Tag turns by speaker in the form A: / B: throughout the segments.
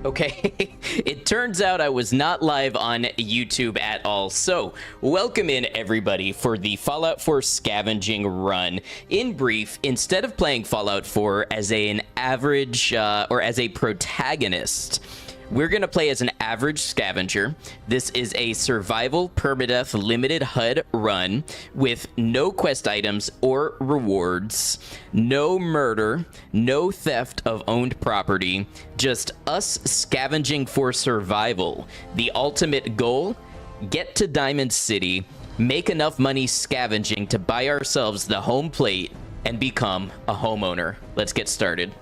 A: Okay, it turns out I was not live on YouTube at all. So, welcome in everybody for the Fallout 4 scavenging run. In brief, instead of playing Fallout 4 as an average or as a protagonist, we're going to play as an average scavenger. This is a Survival Permadeath limited HUD run with no quest items or rewards, no murder, no theft of owned property, just us scavenging for survival. The ultimate goal, get to Diamond City, make enough money scavenging to buy ourselves the home plate, and become a homeowner. Let's get started.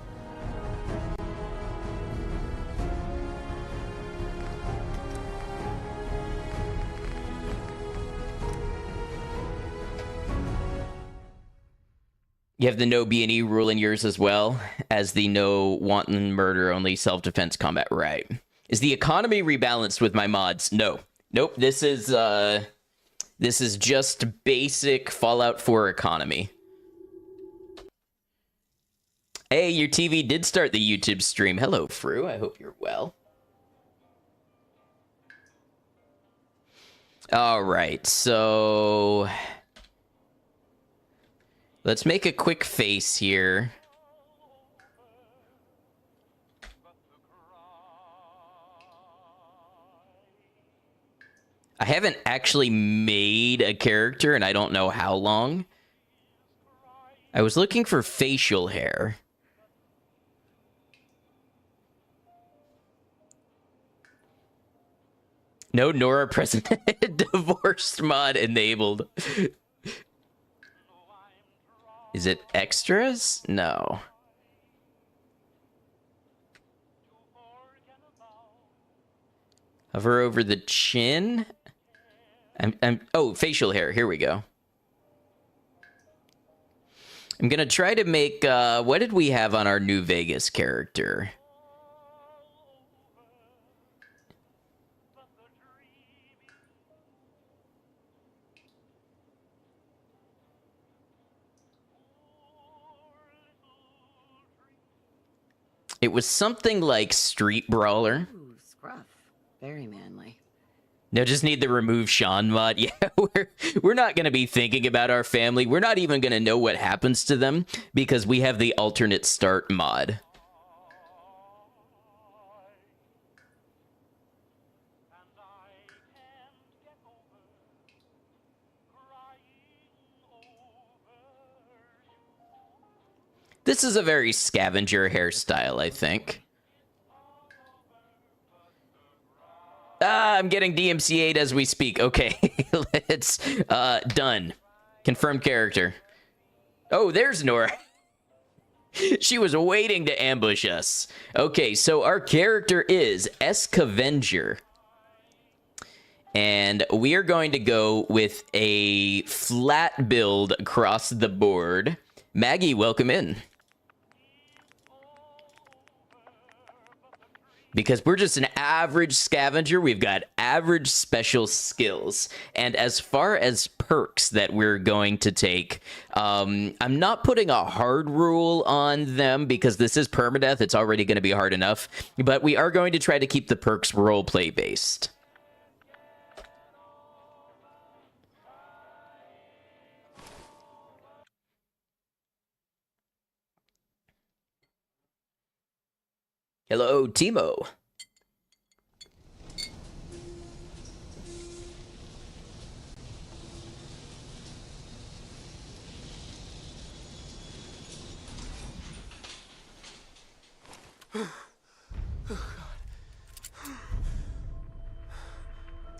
A: You have the no B&E rule in yours as well as the no wanton murder, only self-defense combat. Right. Is the economy rebalanced with my mods? No. Nope. This is just basic Fallout 4 economy. Hey, your TV did start the YouTube stream. Hello, Fru. I hope you're well. All right. So let's make a quick face here. I haven't actually made a character, and I don't know how long. I was looking for facial hair. No Nora present. Divorced mod enabled. Is it extras? No. Hover over the chin. Oh, facial hair. Here we go. I'm gonna try to make, what did we have on our New Vegas character? It was something like Street Brawler.
B: Ooh, scruff. Very manly.
A: No, just need the remove Sean mod. Yeah, we're not going to be thinking about our family. We're not even going to know what happens to them because we have the alternate start mod. This is a very scavenger hairstyle, I think. I'm getting DMCA'd as we speak. Okay, let's, done. Confirmed character. Oh, there's Nora. She was waiting to ambush us. Okay, so our character is Scavenger. And we are going to go with a flat build across the board. Maggie, welcome in. Because we're just an average scavenger, we've got average special skills. And as far as perks that we're going to take, I'm not putting a hard rule on them because this is permadeath. It's already going to be hard enough. But we are going to try to keep the perks roleplay based. Hello, Timo.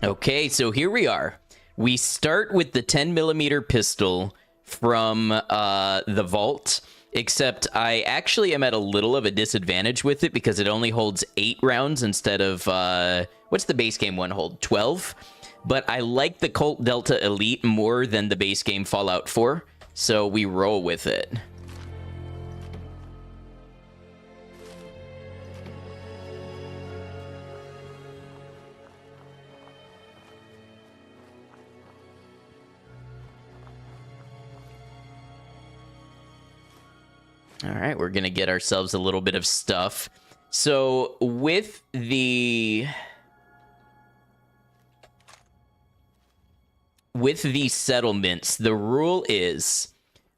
A: Okay, so here we are. We start with the 10mm pistol from the vault. Except I actually am at a little of a disadvantage with it because it only holds 8 rounds instead of, what's the base game one hold? 12? But I like the Colt Delta Elite more than the base game Fallout 4, so we roll with it. All right, we're going to get ourselves a little bit of stuff. So with the settlements, the rule is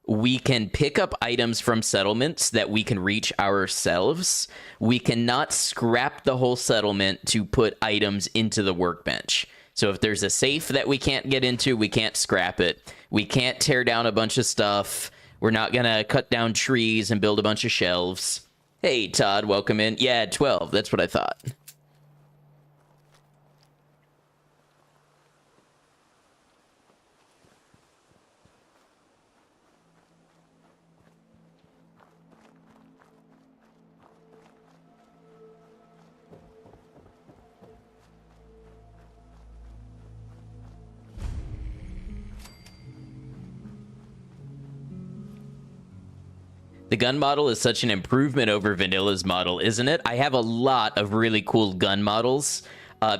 A: we can pick up items from settlements that we can reach ourselves. We cannot scrap the whole settlement to put items into the workbench. So if there's a safe that we can't get into, we can't scrap it. We can't tear down a bunch of stuff. We're not going to cut down trees and build a bunch of shelves. Hey, Todd, welcome in. Yeah, 12. That's what I thought. The gun model is such an improvement over Vanilla's model, isn't it? I have a lot of really cool gun models.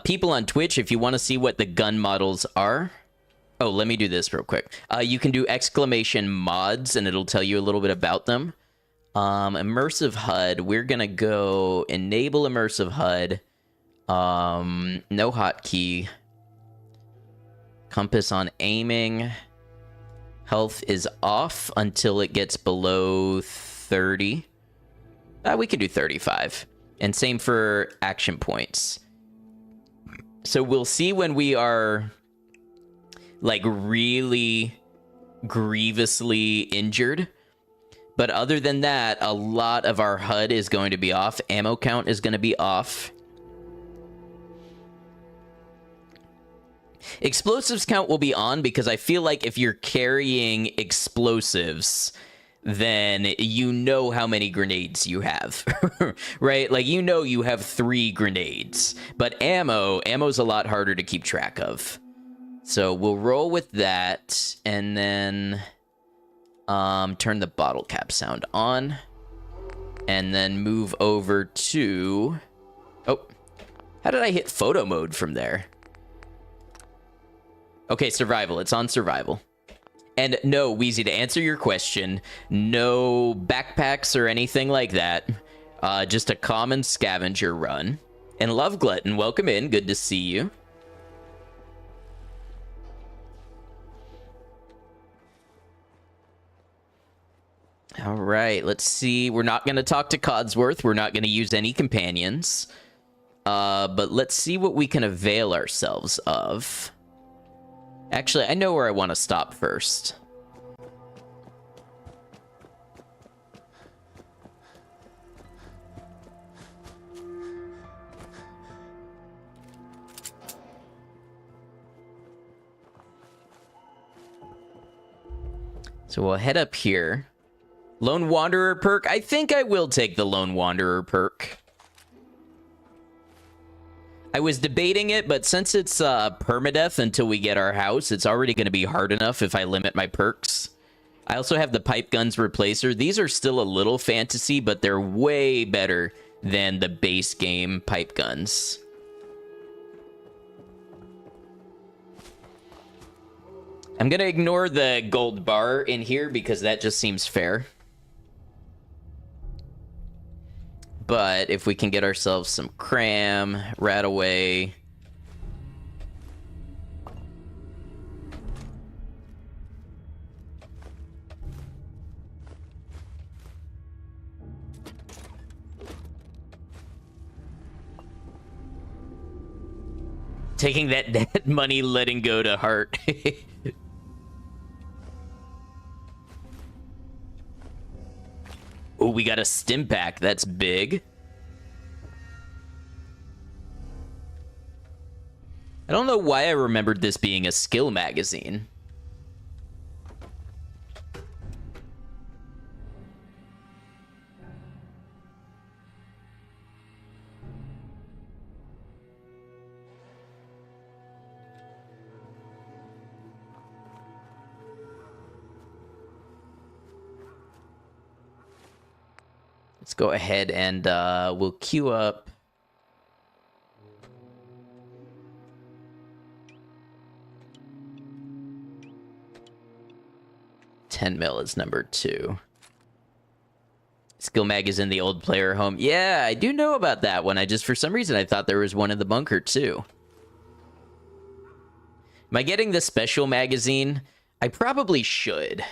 A: People on Twitch, if you want to see what the gun models are... Oh, let me do this real quick. You can do exclamation mods, and it'll tell you a little bit about them. Immersive HUD. We're going to go enable immersive HUD. No hotkey. Compass on aiming. Health is off until it gets below 30. We can do 35. And same for action points. So we'll see when we are, like, really grievously injured. But other than that, a lot of our HUD is going to be off. Ammo count is going to be off. Explosives count will be on because I feel like if you're carrying explosives, then you know how many grenades you have, right? Like, you know you have 3 grenades, but ammo's a lot harder to keep track of. So we'll roll with that and then turn the bottle cap sound on and then move over to... Oh, how did I hit photo mode from there? Okay, survival. It's on survival. And no, Wheezy, to answer your question, no backpacks or anything like that. Just a common scavenger run. And Love Glutton, welcome in. Good to see you. All right, let's see. We're not going to talk to Codsworth. We're not going to use any companions. But let's see what we can avail ourselves of. Actually, I know where I want to stop first. So we'll head up here. Lone Wanderer perk. I think I will take the Lone Wanderer perk. I was debating it, but since it's permadeath until we get our house, it's already going to be hard enough if I limit my perks. I also have the pipe guns replacer. These are still a little fantasy, but they're way better than the base game pipe guns. I'm going to ignore the gold bar in here because that just seems fair. But if we can get ourselves some cram, rat away. Taking that dead money, letting go to heart. Oh, we got a stim pack. That's big. I don't know why I remembered this being a skill magazine. Let's go ahead and we'll queue up. $10 mil is number 2. Skill mag is in the old player home. Yeah, I do know about that one. For some reason, I thought there was one in the bunker, too. Am I getting the special magazine? I probably should.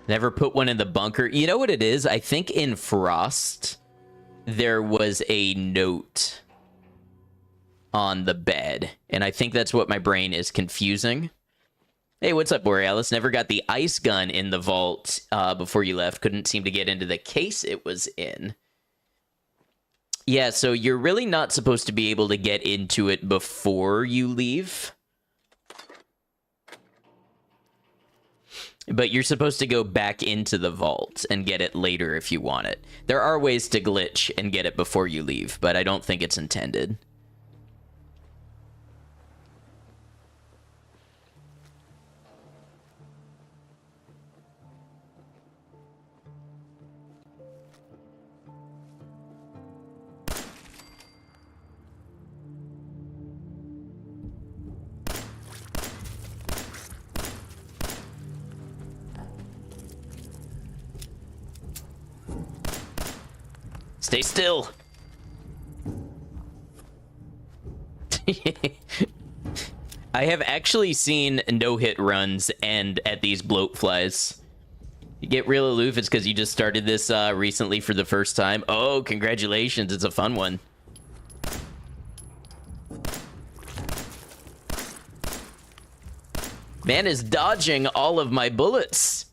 A: Never put one in the bunker. You know what it is? I think in Frost, there was a note on the bed. And I think that's what my brain is confusing. Hey, what's up, Borealis? Never got the ice gun in the vault before you left. Couldn't seem to get into the case it was in. Yeah, so you're really not supposed to be able to get into it before you leave. But you're supposed to go back into the vault and get it later if you want it. There are ways to glitch and get it before you leave, but I don't think it's intended. Stay still. I have actually seen no-hit runs end at these bloat flies. You get real aloof, it's because you just started this recently for the first time. Oh, congratulations, it's a fun one. Man is dodging all of my bullets.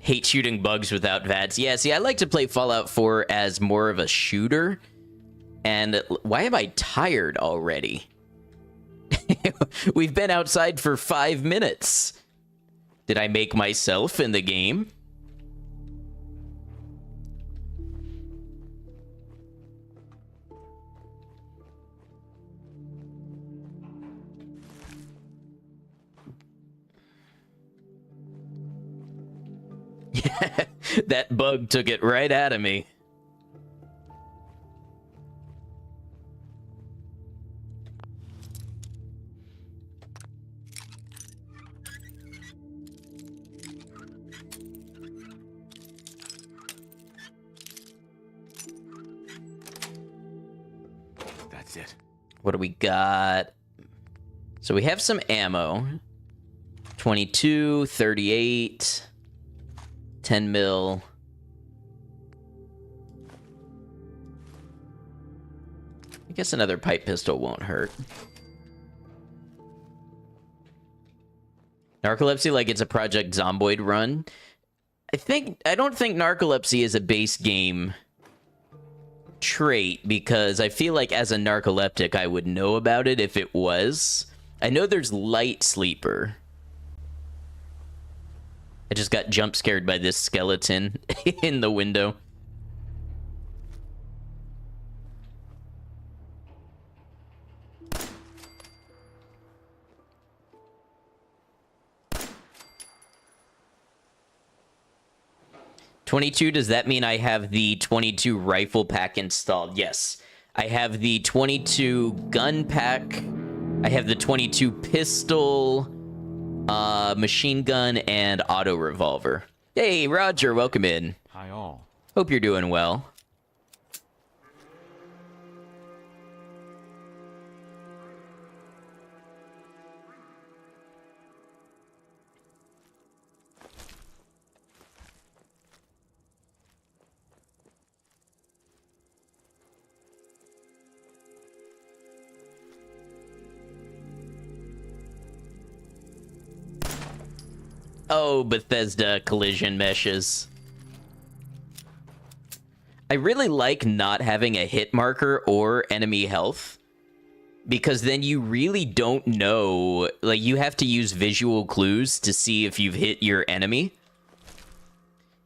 A: Hate shooting bugs without VATS. Yeah, see, I like to play Fallout 4 as more of a shooter. And why am I tired already? We've been outside for 5 minutes. Did I make myself in the game? Yeah, that bug took it right out of me.
C: That's it.
A: What do we got? So we have some ammo. 22, 38... 10 mil. I guess another pipe pistol won't hurt. Narcolepsy like it's a Project Zomboid run. I don't think narcolepsy is a base game trait because I feel like as a narcoleptic I would know about it if it was. I know there's light sleeper. I just got jump scared by this skeleton in the window. .22, does that mean I have the .22 rifle pack installed? Yes. I have the .22 gun pack. I have the .22 pistol, machine gun, and auto revolver. Hey, Roger, welcome in.
C: Hi all.
A: Hope you're doing well. Oh, Bethesda collision meshes. I really like not having a hit marker or enemy health, because then you really don't know, like, you have to use visual clues to see if you've hit your enemy.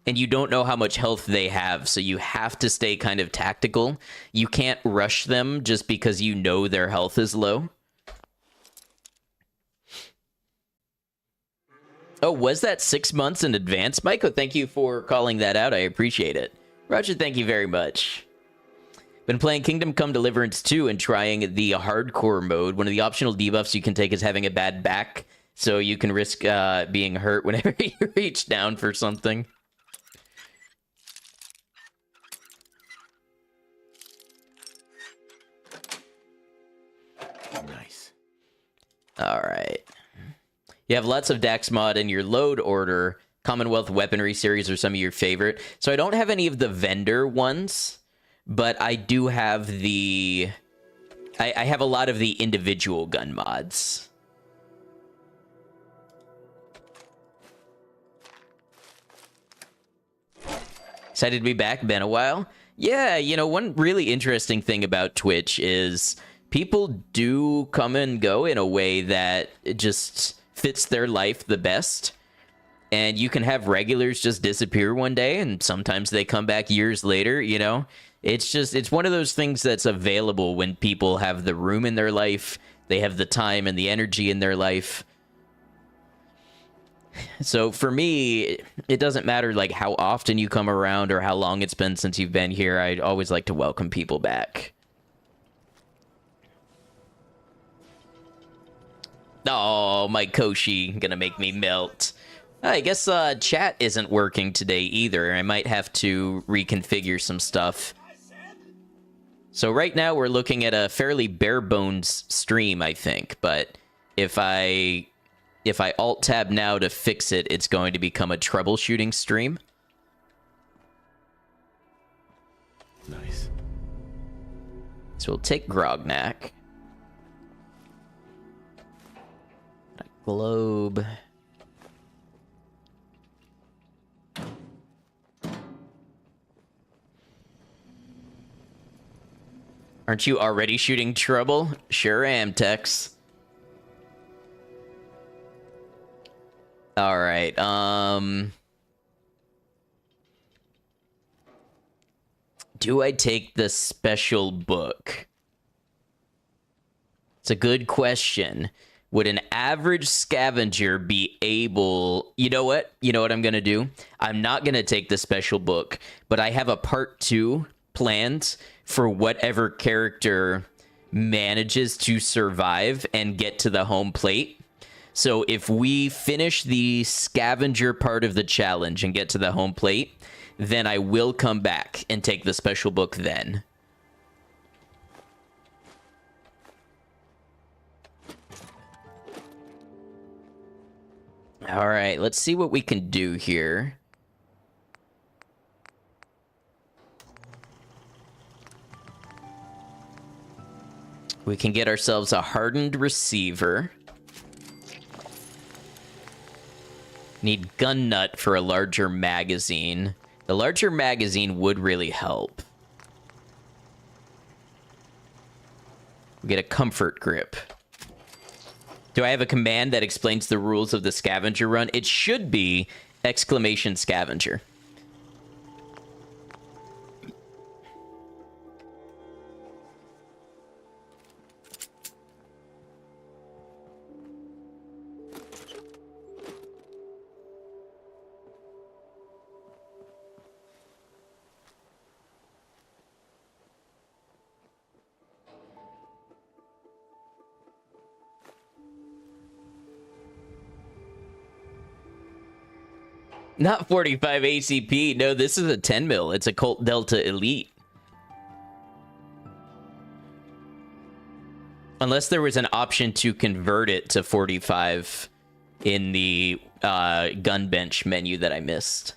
A: and you don't know how much health they have, so you have to stay kind of tactical. You can't rush them just because you know their health is low. Oh, was that 6 months in advance? Michael, thank you for calling that out. I appreciate it. Roger, thank you very much. Been playing Kingdom Come Deliverance 2 and trying the hardcore mode. One of the optional debuffs you can take is having a bad back, so you can risk being hurt whenever you reach down for something.
C: Nice.
A: All right. You have lots of Dax mod in your load order. Commonwealth Weaponry series are some of your favorite. So I don't have any of the vendor ones, but I do have the... I have a lot of the individual gun mods. Excited to be back. Been a while. Yeah, you know, one really interesting thing about Twitch is people do come and go in a way that just fits their life the best. And you can have regulars just disappear one day, and sometimes they come back years later, you know? It's one of those things that's available when people have the room in their life, they have the time and the energy in their life. So for me, it doesn't matter like how often you come around or how long it's been since you've been here. I always like to welcome people back. Oh, my Koshi gonna make me melt. I guess chat isn't working today either. I might have to reconfigure some stuff. So right now we're looking at a fairly bare bones stream, I think. But if I alt tab now to fix it, it's going to become a troubleshooting stream.
C: Nice.
A: So we'll take Grognak. Globe. Aren't you already shooting trouble? Sure am, Tex. All right. Do I take the special book? It's a good question. Would an average scavenger be able... You know what? You know what I'm going to do? I'm not going to take the special book, but I have a part 2 planned for whatever character manages to survive and get to the home plate. So if we finish the scavenger part of the challenge and get to the home plate, then I will come back and take the special book then. All right, let's see what we can do here. We can get ourselves a hardened receiver. Need gun nut for a larger magazine. The larger magazine would really help. We get a comfort grip. Do I have a command that explains the rules of the scavenger run? It should be exclamation scavenger. Not 45 ACP. No, this is a 10 mil. It's a Colt Delta Elite. Unless there was an option to convert it to 45 in the gun bench menu that I missed.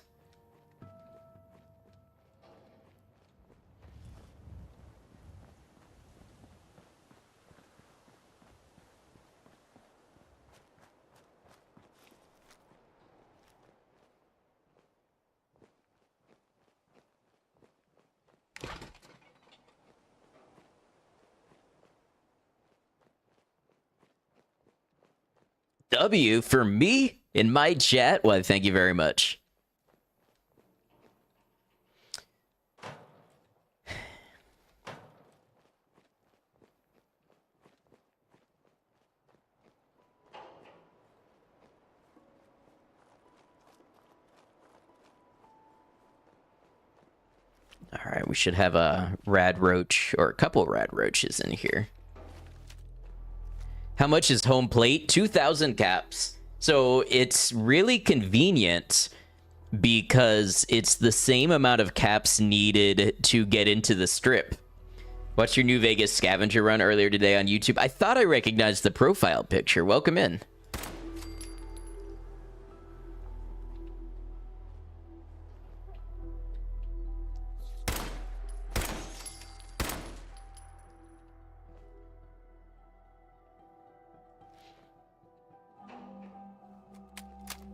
A: W for me in my chat. Well, thank you very much. All right, we should have a rad roach or a couple rad roaches in here. How much is home plate? 2,000 caps. So it's really convenient because it's the same amount of caps needed to get into the strip. Watched your New Vegas scavenger run earlier today on YouTube. I thought I recognized the profile picture. Welcome in.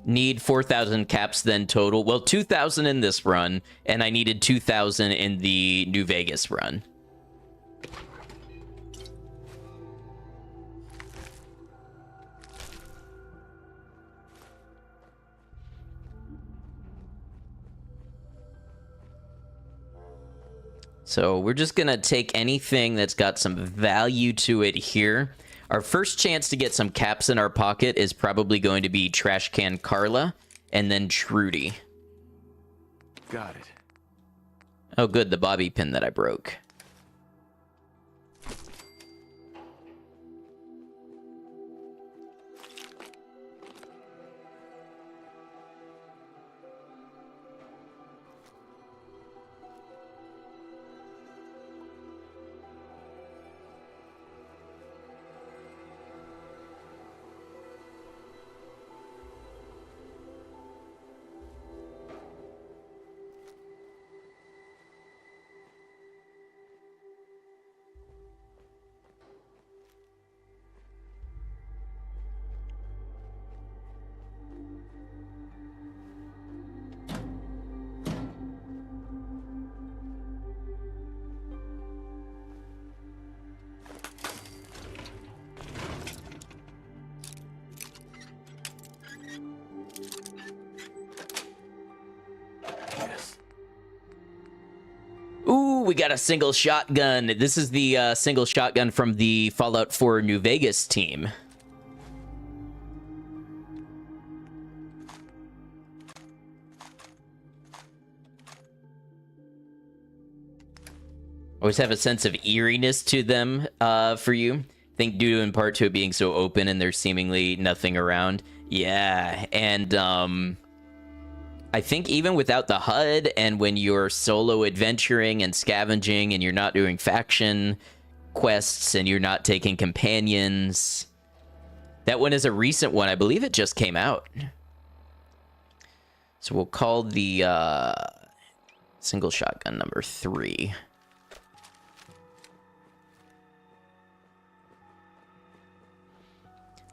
A: Need 4,000 caps then total. Well, 2,000 in this run, and I needed 2,000 in the New Vegas run. So we're just going to take anything that's got some value to it here. Our first chance to get some caps in our pocket is probably going to be Trash Can Carla and then Trudy.
C: Got it.
A: Oh, good. The bobby pin that I broke. Ooh, we got a single shotgun. This is the single shotgun from the Fallout 4 New Vegas team. Always have a sense of eeriness to them for you. I think due in part to it being so open and there's seemingly nothing around. Yeah, and I think even without the HUD and when you're solo adventuring and scavenging and you're not doing faction quests and you're not taking companions. That one is a recent one. I believe it just came out. So we'll call the single shotgun number 3.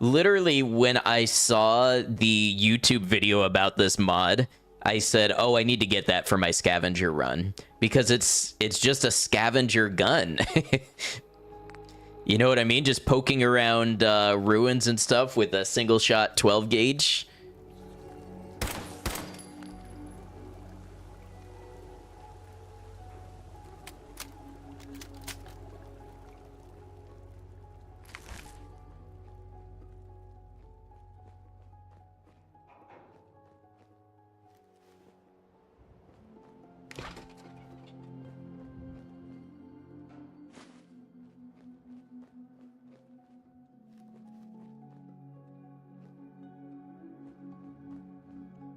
A: Literally, when I saw the YouTube video about this mod, I said, oh, I need to get that for my scavenger run. Because it's just a scavenger gun. You know what I mean? Just poking around ruins and stuff with a single shot 12 gauge.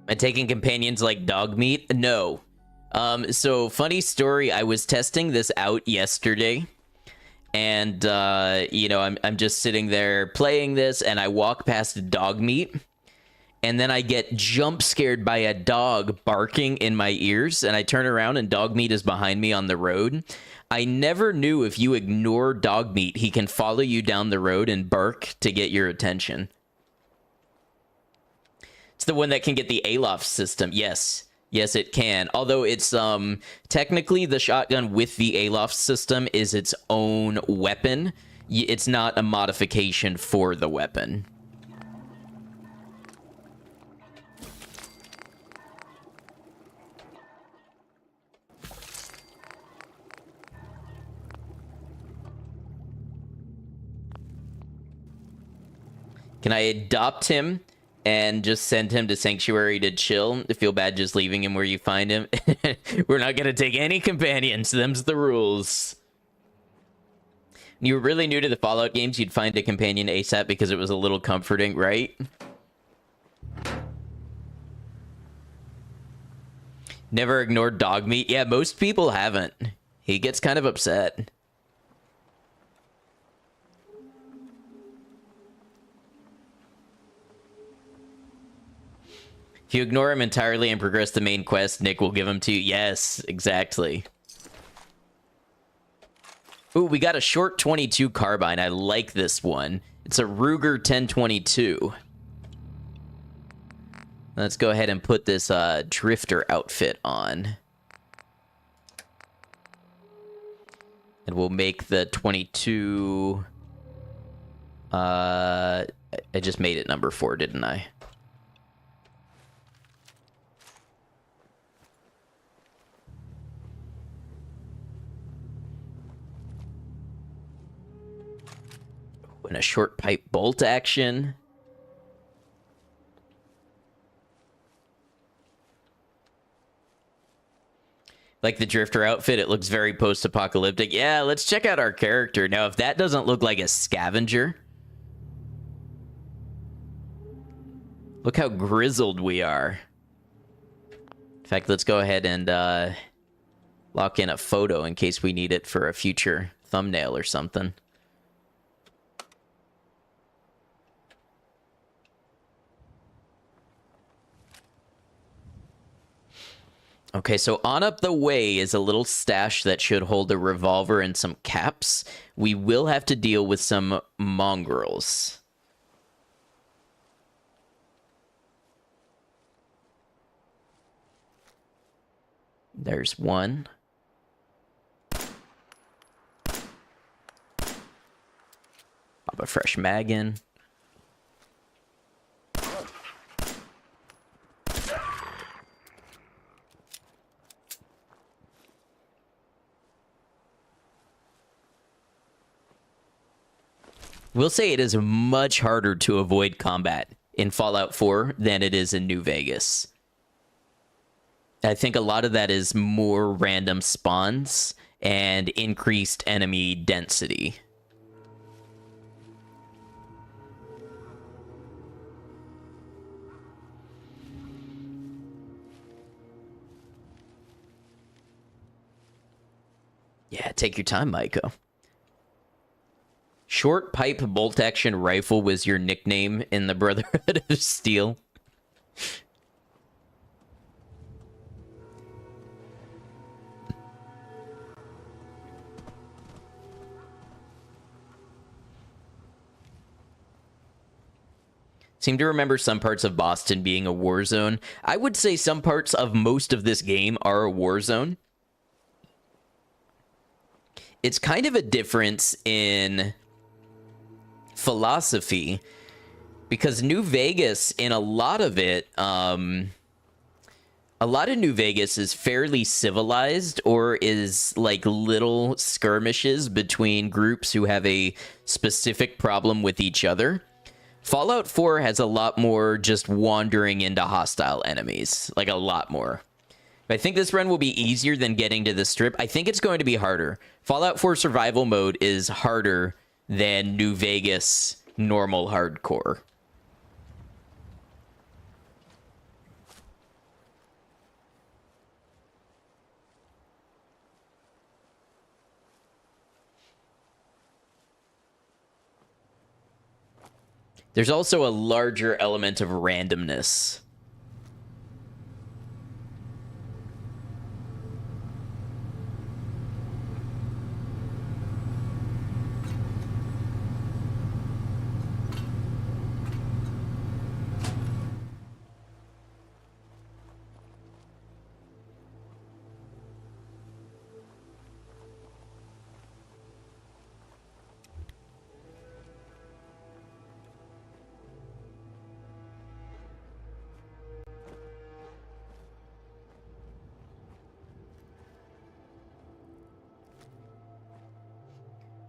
A: Am I taking companions like dog meat? No. So funny story, I was testing this out yesterday. And, you know, I'm just sitting there playing this and I walk past dog meat. And then I get jump scared by a dog barking in my ears. And I turn around and dog meat is behind me on the road. I never knew if you ignore dog meat, he can follow you down the road and bark to get your attention. It's the one that can get the aloft system. Yes. Yes, it can. Although it's technically the shotgun with the aloft system is its own weapon. It's not a modification for the weapon. Can I adopt him and just send him to Sanctuary to chill. I feel bad just leaving him where you find him. We're not going to take any companions. Them's the rules. You were really new to the Fallout games, you'd find a companion ASAP because it was a little comforting, right? Never ignored dog meat? Yeah, most people haven't. He gets kind of upset. If you ignore him entirely and progress the main quest, Nick will give him to you. Yes, exactly. Ooh, we got a short 22 carbine. I like this one. It's a Ruger 1022. Let's go ahead and put this drifter outfit on. And we'll make the 22... I just made it number 4, didn't I? And a short pipe bolt action. Like the drifter outfit, it looks very post-apocalyptic. Yeah, let's check out our character. Now, if that doesn't look like a scavenger... Look how grizzled we are. In fact, let's go ahead and lock in a photo in case we need it for a future thumbnail or something. Okay, so on up the way is a little stash that should hold a revolver and some caps. We will have to deal with some mongrels. There's one. Pop a fresh mag in. We'll say it is much harder to avoid combat in Fallout 4 than it is in New Vegas. I think a lot of that is more random spawns and increased enemy density. Yeah, take your time, Maiko. Short pipe bolt action rifle was your nickname in the Brotherhood of Steel. Seem to remember some parts of Boston being a war zone. I would say some parts of most of this game are a war zone. It's kind of a difference in philosophy, because New Vegas, in a lot of it, a lot of New Vegas is fairly civilized, or is like little skirmishes between groups who have a specific problem with each other. Fallout 4 has a lot more just wandering into hostile enemies, like a lot more. I think this run will be easier than getting to the strip. I think it's going to be harder. Fallout 4 survival mode is harder than New Vegas normal hardcore. There's also a larger element of randomness.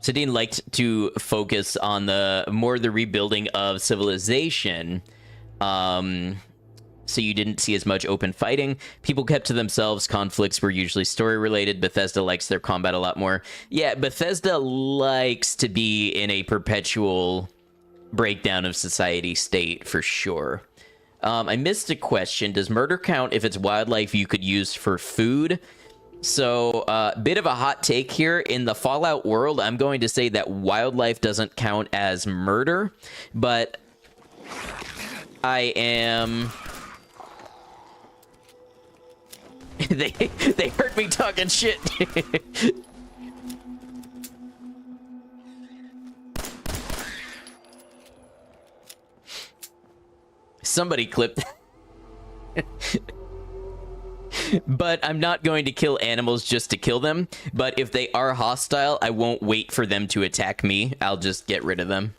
A: Sadine liked to focus on the rebuilding of civilization, So you didn't see as much open fighting. People kept to themselves. Conflicts were usually story-related. Bethesda likes their combat a lot more. Yeah, Bethesda likes to be in a perpetual breakdown of society state, for sure. I missed a question. Does murder count if it's wildlife you could use for food? So, bit of a hot take here. In the Fallout world, I'm going to say that wildlife doesn't count as murder, but I am... they heard me talking shit. Somebody clipped. But I'm not going to kill animals just to kill them. But if they are hostile, I won't wait for them to attack me. I'll just get rid of them.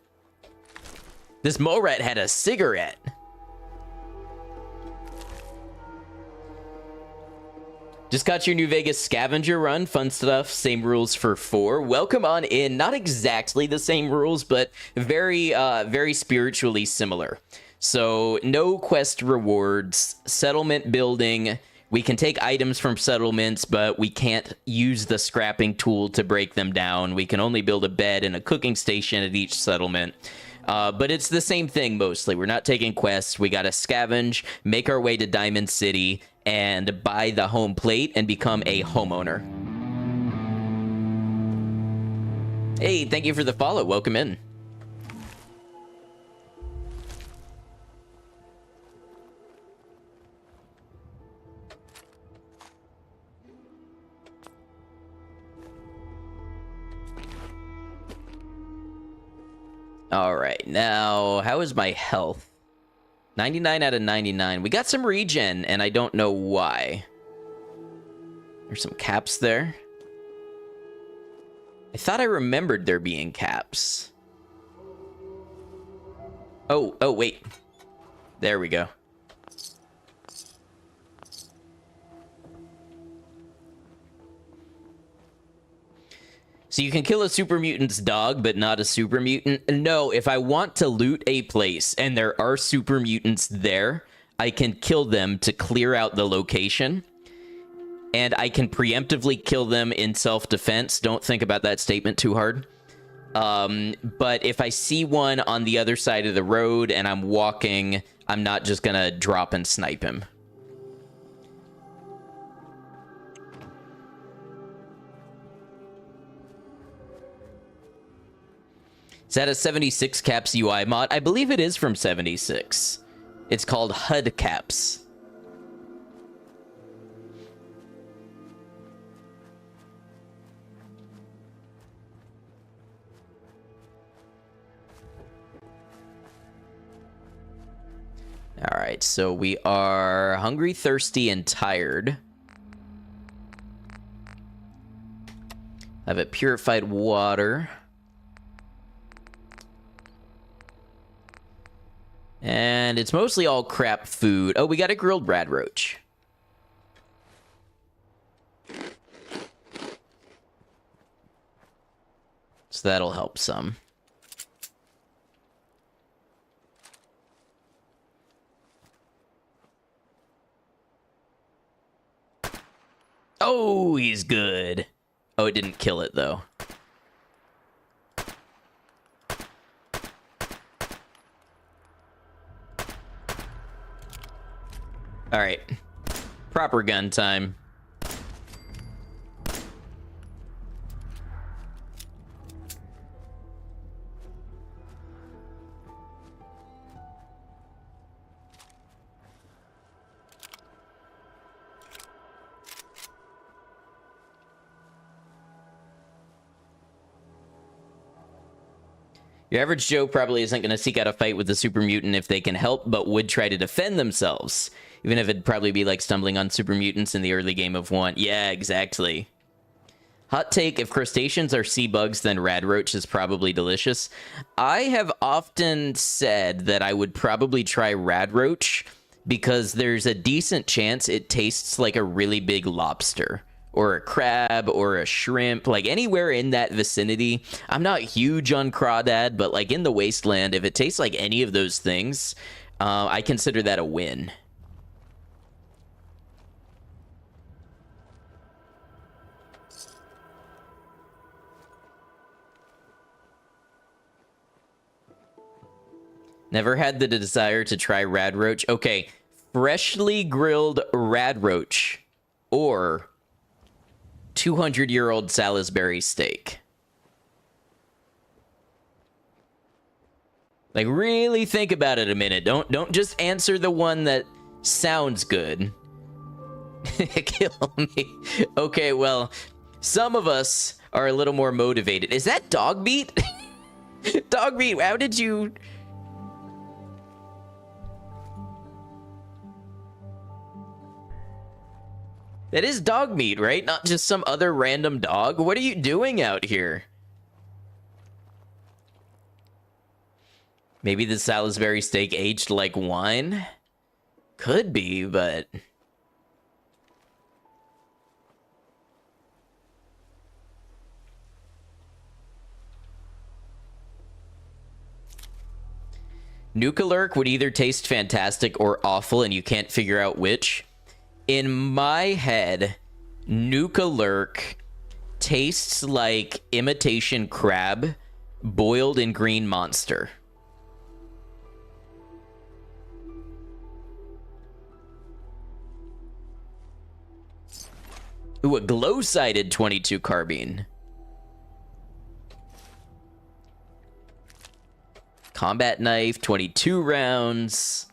A: This mole rat had a cigarette. Just got your New Vegas scavenger run. Fun stuff. Same rules for 4. Welcome on in. Not exactly the same rules, but very, very spiritually similar. So no quest rewards, settlement building. We can take items from settlements, but we can't use the scrapping tool to break them down. We can only build a bed and a cooking station at each settlement. But it's the same thing mostly. We're not taking quests. We got to scavenge, make our way to Diamond City, and buy the home plate and become a homeowner. Hey, thank you for the follow. Welcome in. All right, now, how is my health? 99 out of 99. We got some regen, and I don't know why. There's some caps there. I thought I remembered there being caps. Oh, wait. There we go. So you can kill a super mutant's dog, but not a super mutant? No, if I want to loot a place and there are super mutants there, I can kill them to clear out the location. And I can preemptively kill them in self-defense. Don't think about that statement too hard. But if I see one on the other side of the road and I'm walking, I'm not just gonna drop and snipe him. Is that a 76 caps UI mod? I believe it is from 76. It's called HUD caps. All right, so we are hungry, thirsty, and tired. I have a purified water. And it's mostly all crap food. Oh, we got a grilled rad roach. So that'll help some. Oh, he's good. Oh, it didn't kill it, though. All right, proper gun time. Your average Joe probably isn't going to seek out a fight with the super mutant if they can help, but would try to defend themselves. Even if it'd probably be like stumbling on super mutants in the early game of 1. Yeah, exactly. Hot take, if crustaceans are sea bugs, then rad roach is probably delicious. I have often said that I would probably try rad roach because there's a decent chance it tastes like a really big lobster. Or a crab, or a shrimp, like anywhere in that vicinity. I'm not huge on crawdad, but like in the wasteland, if it tastes like any of those things, I consider that a win. Never had the desire to try rad roach. Okay, freshly grilled rad roach or 200-year-old Salisbury steak. Like, really think about it a minute. Don't just answer the one that sounds good. Kill me. Okay, well, some of us are a little more motivated. Is that dog meat? Dog meat, how did you... That is dog meat, right? Not just some other random dog. What are you doing out here? Maybe the Salisbury steak aged like wine? Could be, but... Nuka-Lurk would either taste fantastic or awful, and you can't figure out which. In my head, Nuka-Lurk tastes like imitation crab boiled in green monster. Ooh, a glow-sighted 22 carbine. Combat knife, 22 rounds.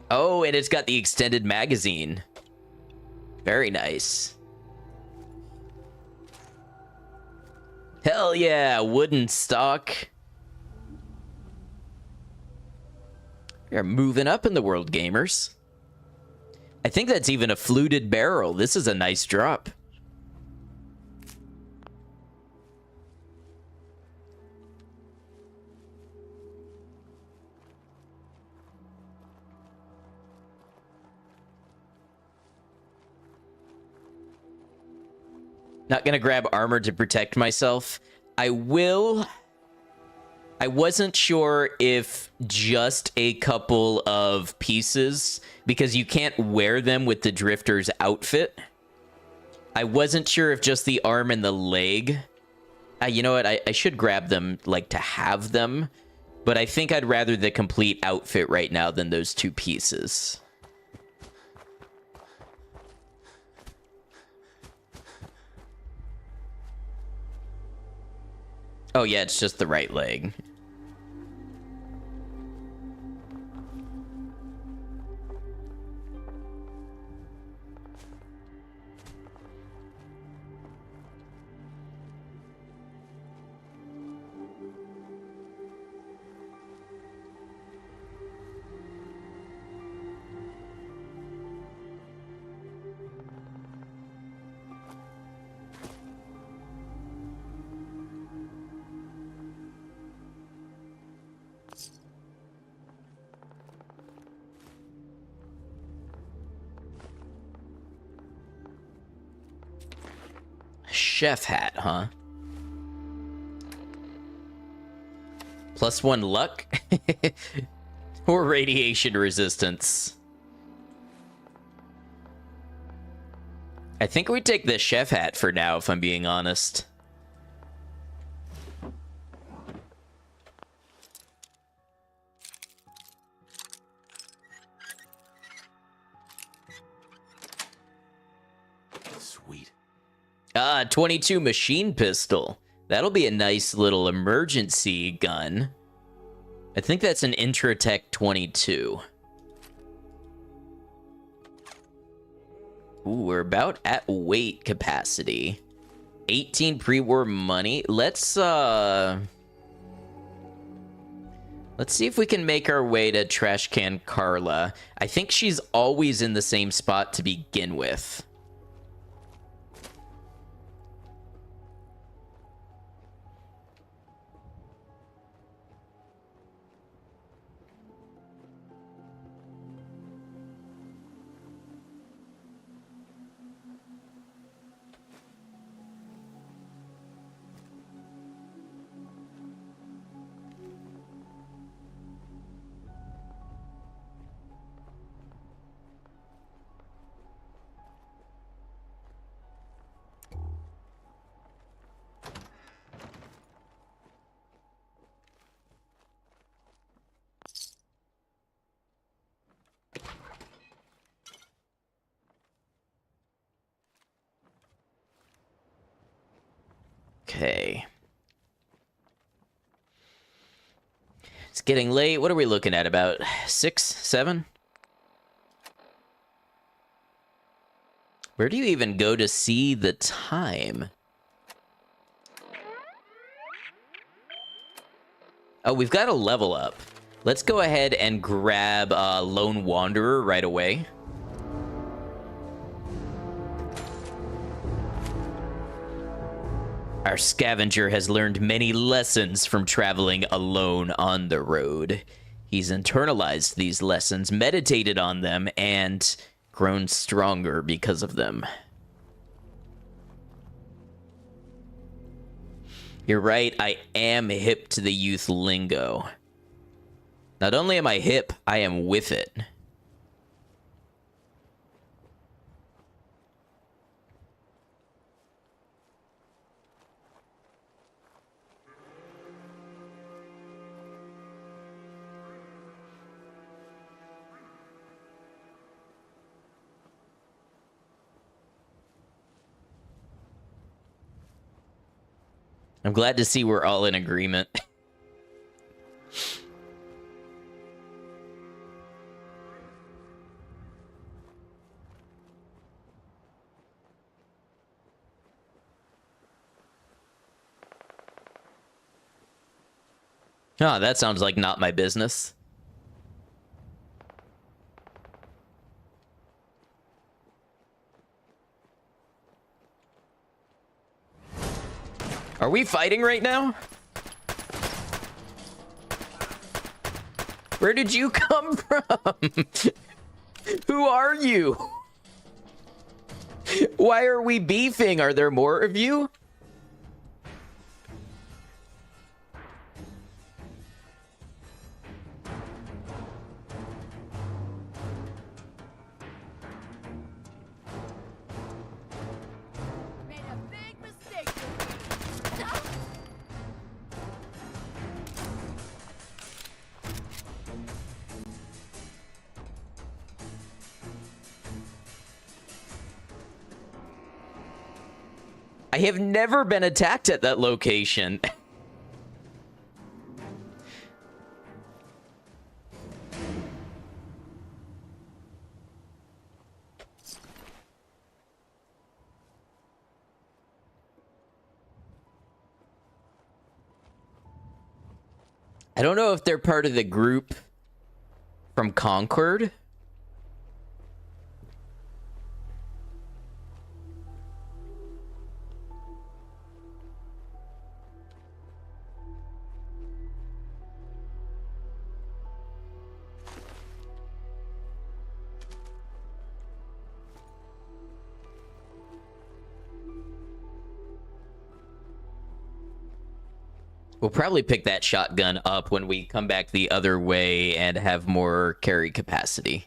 A: Oh, and it's got the extended magazine. Very nice. Hell yeah, wooden stock. We are moving up in the world, gamers. I think that's even a fluted barrel. This is a nice drop. Not gonna grab armor to protect myself. I will. I wasn't sure if just a couple of pieces, because you can't wear them with the drifter's outfit. I wasn't sure if just the arm and the leg. You know what? I should grab them, like, to have them. But I think I'd rather the complete outfit right now than those two pieces. Oh, yeah, it's just the right leg. Chef hat, huh? +1 luck? Or radiation resistance? I think we take the chef hat for now, if I'm being honest.
C: Sweet.
A: 22 machine pistol. That'll be a nice little emergency gun. I think that's an Intratec 22. Ooh, we're about at weight capacity. 18 pre-war money. Let's see if we can make our way to Trash Can Carla. I think she's always in the same spot to begin with. Okay. It's getting late. What are we looking at? About 6, 7? Where do you even go to see the time? Oh, we've got a level up. Let's go ahead and grab Lone Wanderer right away. Our scavenger has learned many lessons from traveling alone on the road. He's internalized these lessons, meditated on them, and grown stronger because of them. You're right, I am hip to the youth lingo. Not only am I hip, I am with it. I'm glad to see we're all in agreement. Oh, that sounds like not my business. Are we fighting right now? Where did you come from? Who are you? Why are we beefing? Are there more of you? I have never been attacked at that location. I don't know if they're part of the group from Concord. We'll probably pick that shotgun up when we come back the other way and have more carry capacity.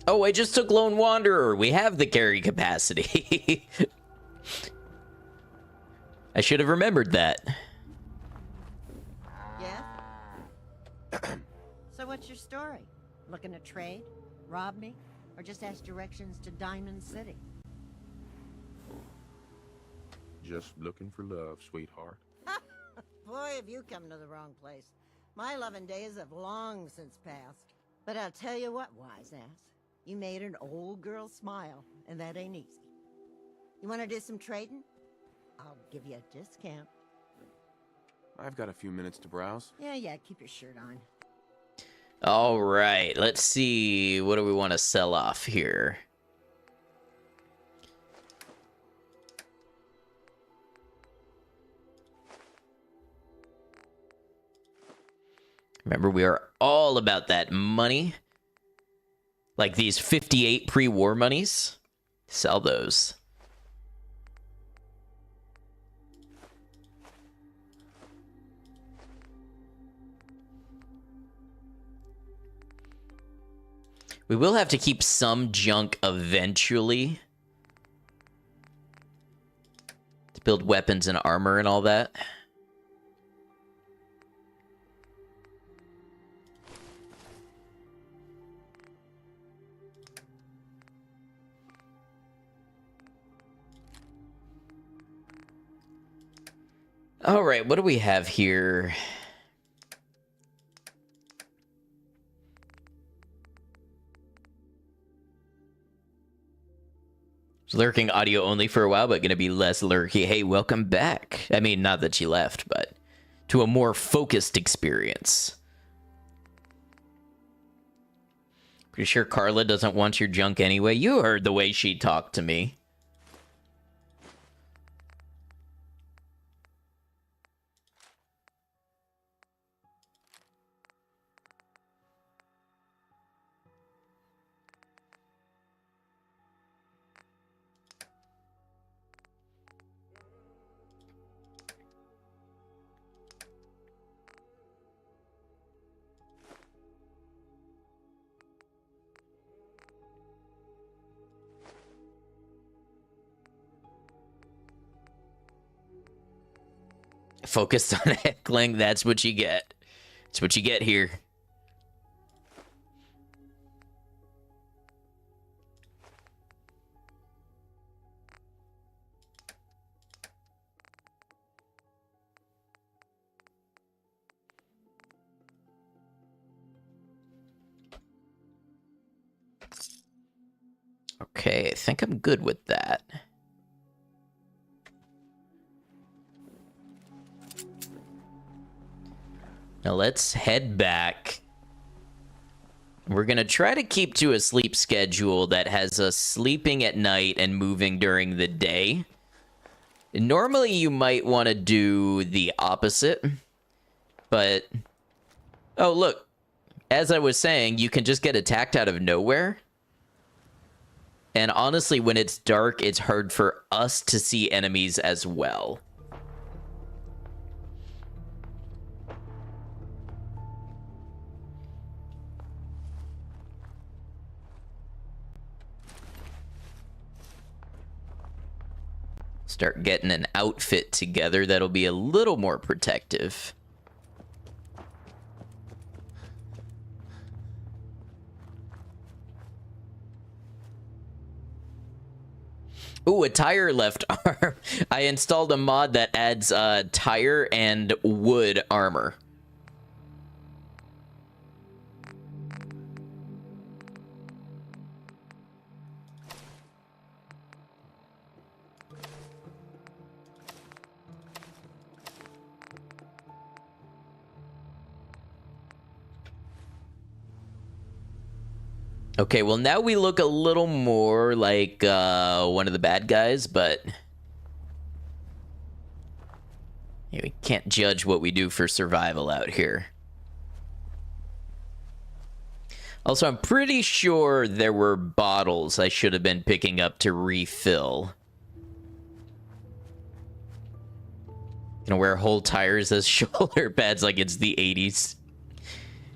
A: Oh, I just took Lone Wanderer. We have the carry capacity. I should have remembered that.
D: So what's your story? Looking to trade? Rob me? Or just ask directions to Diamond City?
C: Just looking for love, sweetheart.
D: Boy, have you come to the wrong place. My loving days have long since passed. But I'll tell you what, wise ass. You made an old girl smile, and that ain't easy. You want to do some trading? I'll give you a discount.
C: I've got a few minutes to browse.
D: Yeah, keep your shirt on.
A: All right, let's see. What do we want to sell off here? Remember, we are all about that money. Like these 58 pre-war monies. Sell those. We will have to keep some junk eventually build weapons and armor and all that. All right, what do we have here? It's lurking audio only for a while, but gonna be less lurky. Hey, welcome back. I mean, not that she left, but to a more focused experience. Pretty sure Carla doesn't want your junk anyway. You heard the way she talked to me. Focused on heckling, that's what you get. That's what you get here. Okay, I think I'm good with that. Now let's head back. We're going to try to keep to a sleep schedule that has us sleeping at night and moving during the day. Normally you might want to do the opposite, but... Oh, look. As I was saying, you can just get attacked out of nowhere. And honestly, when it's dark, it's hard for us to see enemies as well. Start getting an outfit together that'll be a little more protective. Ooh, a tire left arm. I installed a mod that adds tire and wood armor. Okay, well now we look a little more like one of the bad guys, but yeah, we can't judge what we do for survival out here. Also, I'm pretty sure there were bottles I should have been picking up to refill. Gonna wear whole tires as shoulder pads like it's the 80s.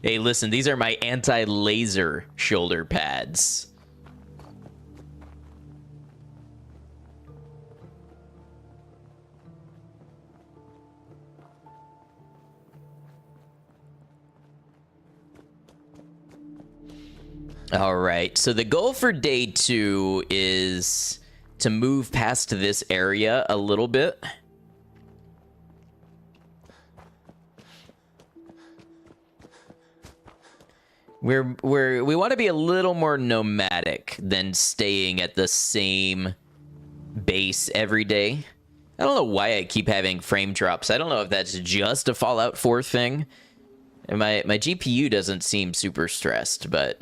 A: Hey, listen, these are my anti-laser shoulder pads. All right, so the goal for day 2 is to move past this area a little bit. We want to be a little more nomadic than staying at the same base every day. I don't know why I keep having frame drops. I don't know if that's just a Fallout 4 thing. And my GPU doesn't seem super stressed, but...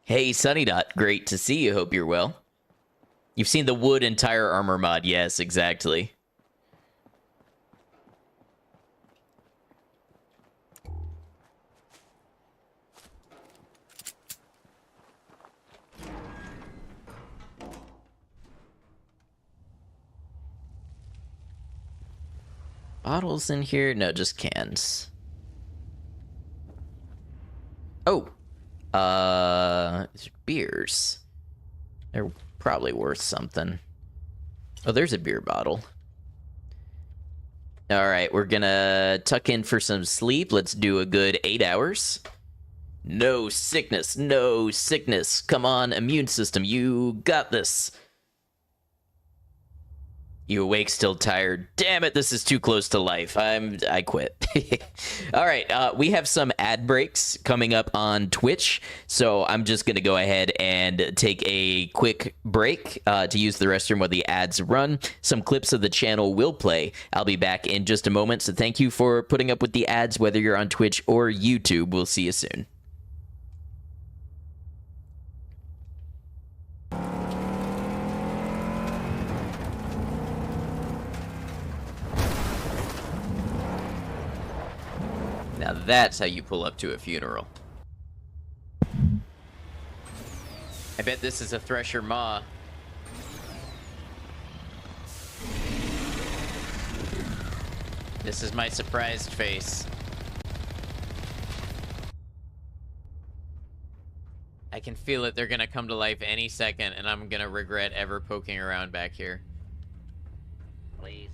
A: Hey, Sunny Dot, great to see you. Hope you're well. You've seen the wood and tire armor mod. Yes, exactly. bottles in here? No, just cans. Oh, beers. They're probably worth something. Oh, there's a beer bottle. All right, we're gonna tuck in for some sleep. Let's do a good 8 hours. No sickness, no sickness. Come on, immune system, you got this. You awake, still tired. Damn it, this is too close to life. I quit. All right, we have some ad breaks coming up on Twitch, so I'm just going to go ahead and take a quick break to use the restroom while the ads run. Some clips of the channel will play. I'll be back in just a moment, so thank you for putting up with the ads, whether you're on Twitch or YouTube. We'll see you soon. Now that's how you pull up to a funeral. I bet this is a Thresher Maw. This is my surprised face. I can feel it. They're gonna come to life any second, and I'm gonna regret ever poking around back here. Please.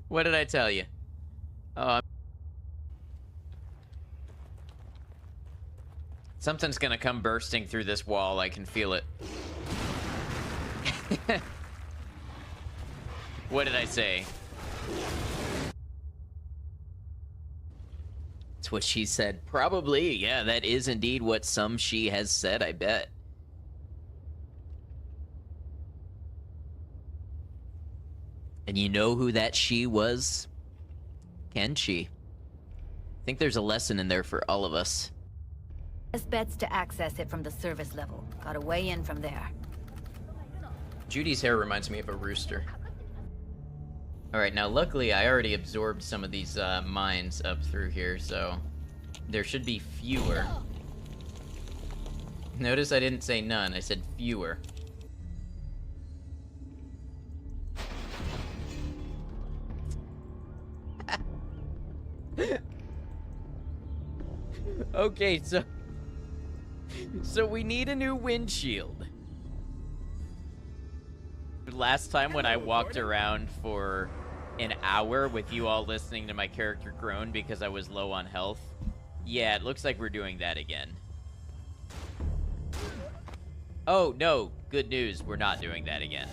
A: What did I tell you? Oh, something's gonna come bursting through this wall. I can feel it. What did I say? It's what she said. Probably. Yeah, that is indeed what some she has said, I bet. And you know who that she was? Can she? I think there's a lesson in there for all of us.
E: Best bet's to access it from the service level. Gotta weigh in from there.
A: Judy's hair reminds me of a rooster. Alright, now luckily I already absorbed some of these mines up through here, so there should be fewer. Notice I didn't say none, I said fewer. Okay, so we need a new windshield. Last time when I walked around for an hour with you all listening to my character groan because I was low on health, yeah, it looks like we're doing that again. Oh, no, good news, we're not doing that again.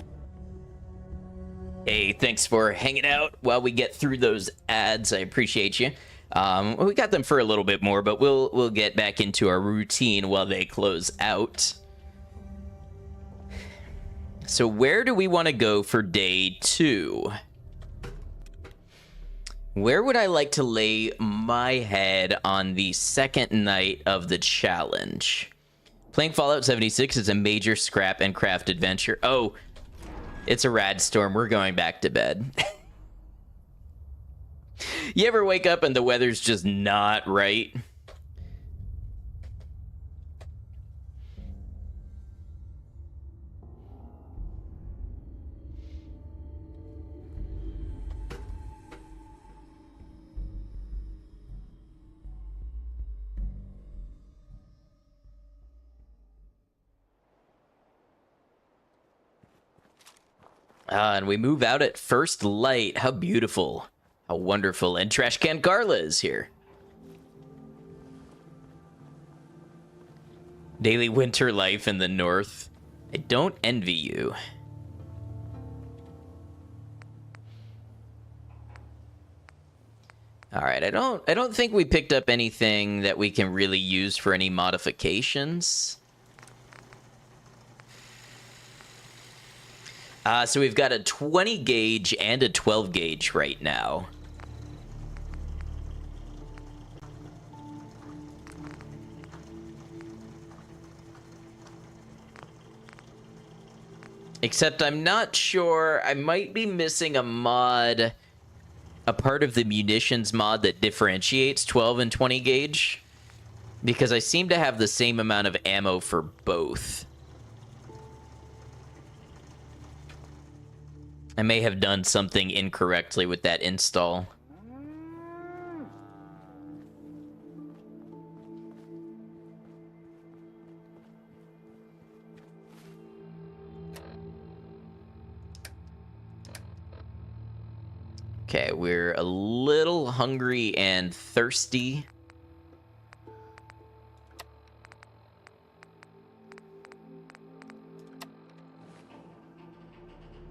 A: Hey, thanks for hanging out while we get through those ads. I appreciate you. We got them for a little bit more, but we'll get back into our routine while they close out. So where do we want to go for day 2? Where would I like to lay my head on the second night of the challenge? Playing Fallout 76 is a major scrap and craft adventure. Oh, it's a rad storm. We're going back to bed. You ever wake up and the weather's just not right? And we move out at first light. How beautiful. How wonderful. And Trash Can Carla is here. Daily winter life in the north. I don't envy you. All right, I don't think we picked up anything that we can really use for any modifications. So we've got a 20 gauge and a 12 gauge right now. Except I'm not sure, I might be missing a mod, a part of the munitions mod that differentiates 12 and 20 gauge. Because I seem to have the same amount of ammo for both. I may have done something incorrectly with that install. Okay, we're a little hungry and thirsty.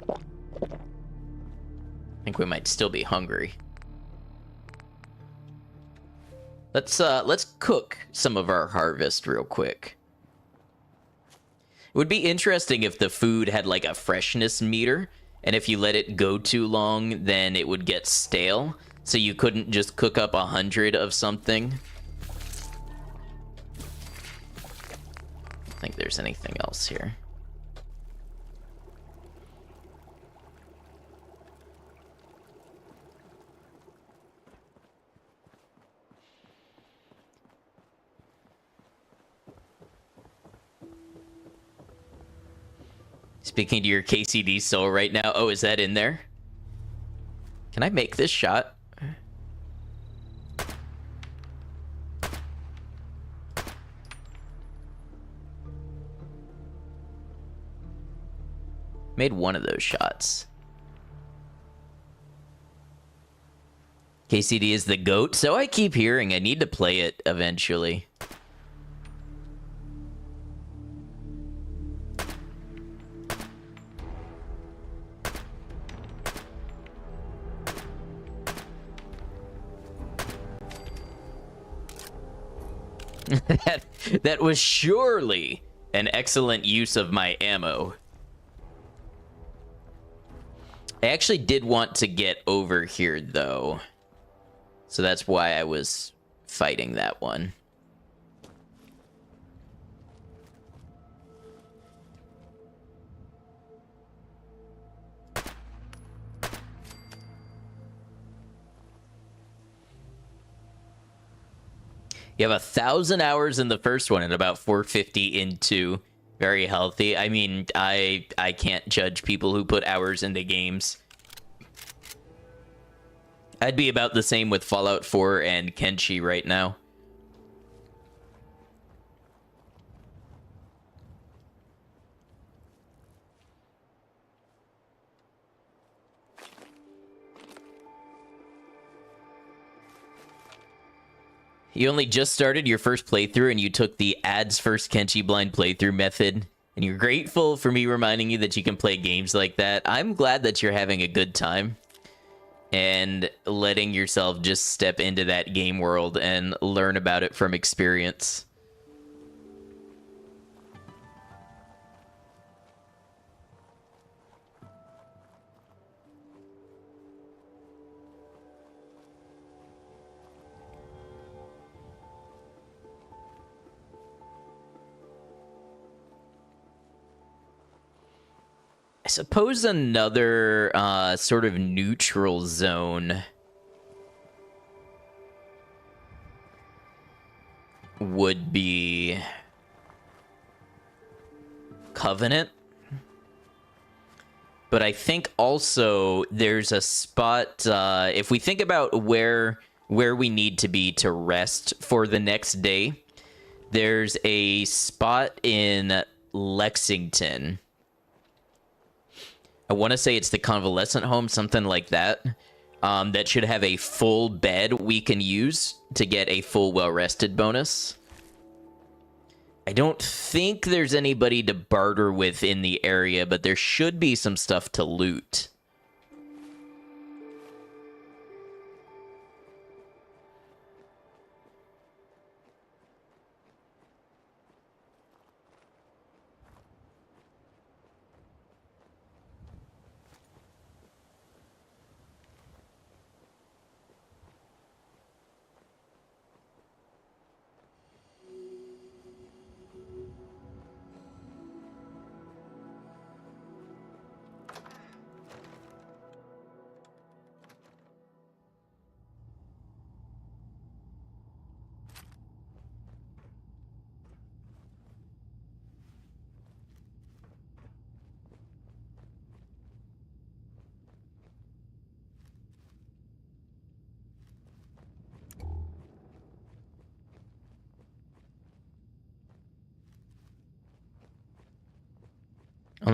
A: I think we might still be hungry. Let's cook some of our harvest real quick. It would be interesting if the food had like a freshness meter, and if you let it go too long, then it would get stale. So you couldn't just cook up 100 of something. I don't think there's anything else here. Speaking to your KCD soul right now. Oh, is that in there? Can I make this shot? Made one of those shots. KCD is the GOAT, so I keep hearing. I need to play it eventually. That was surely an excellent use of my ammo. I actually did want to get over here, though. So that's why I was fighting that one. You have 1,000 hours in the first one and about 450 into. Very healthy. I mean, I can't judge people who put hours into games. I'd be about the same with Fallout 4 and Kenshi right now. You only just started your first playthrough and you took the ads first Kenshi blind playthrough method, and you're grateful for me reminding you that you can play games like that. I'm glad that you're having a good time and letting yourself just step into that game world and learn about it from experience. I suppose another sort of neutral zone would be Covenant. But I think also there's a spot, if we think about where we need to be to rest for the next day, there's a spot in Lexington. I want to say it's the convalescent home, something like that, that should have a full bed we can use to get a full well-rested bonus. I don't think there's anybody to barter with in the area, but there should be some stuff to loot.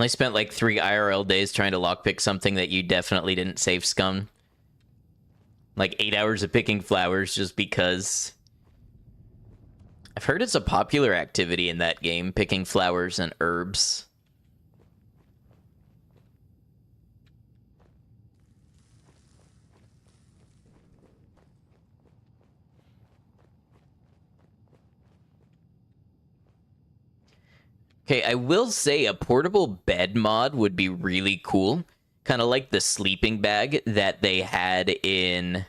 A: Only spent like 3 IRL days trying to lockpick something that you definitely didn't save scum. Like 8 hours of picking flowers just because. I've heard it's a popular activity in that game, picking flowers and herbs. Okay, I will say a portable bed mod would be really cool. Kind of like the sleeping bag that they had in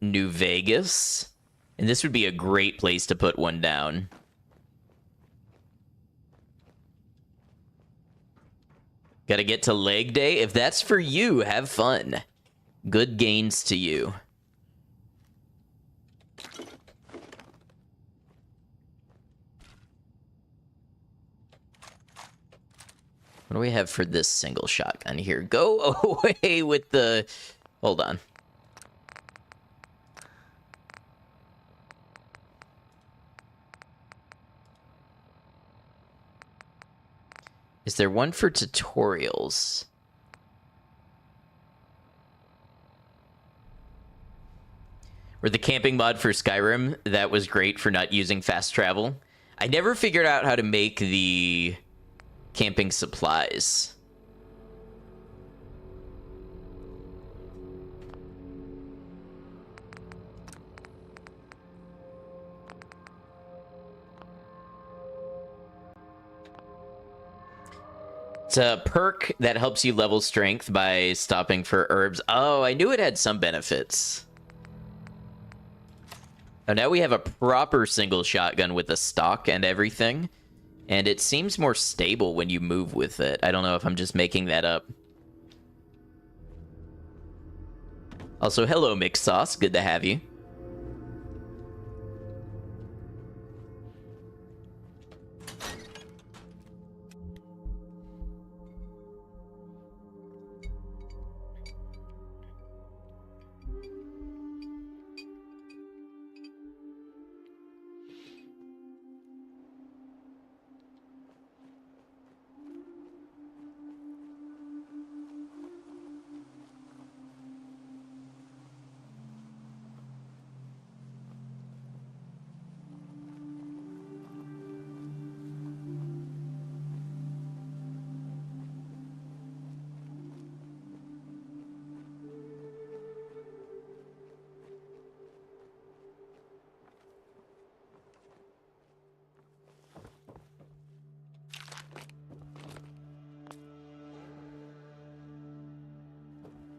A: New Vegas. And this would be a great place to put one down. Gotta get to leg day? If that's for you, have fun. Good gains to you. What do we have for this single shotgun here? Go away with the... Hold on. Is there one for tutorials? Or the camping mod for Skyrim, that was great for not using fast travel. I never figured out how to make the camping supplies. It's a perk that helps you level strength by stopping for herbs. Oh, I knew it had some benefits. Oh, now we have a proper single shotgun with a stock and everything. And it seems more stable when you move with it. I don't know if I'm just making that up. Also, hello, Mixed Sauce. Good to have you.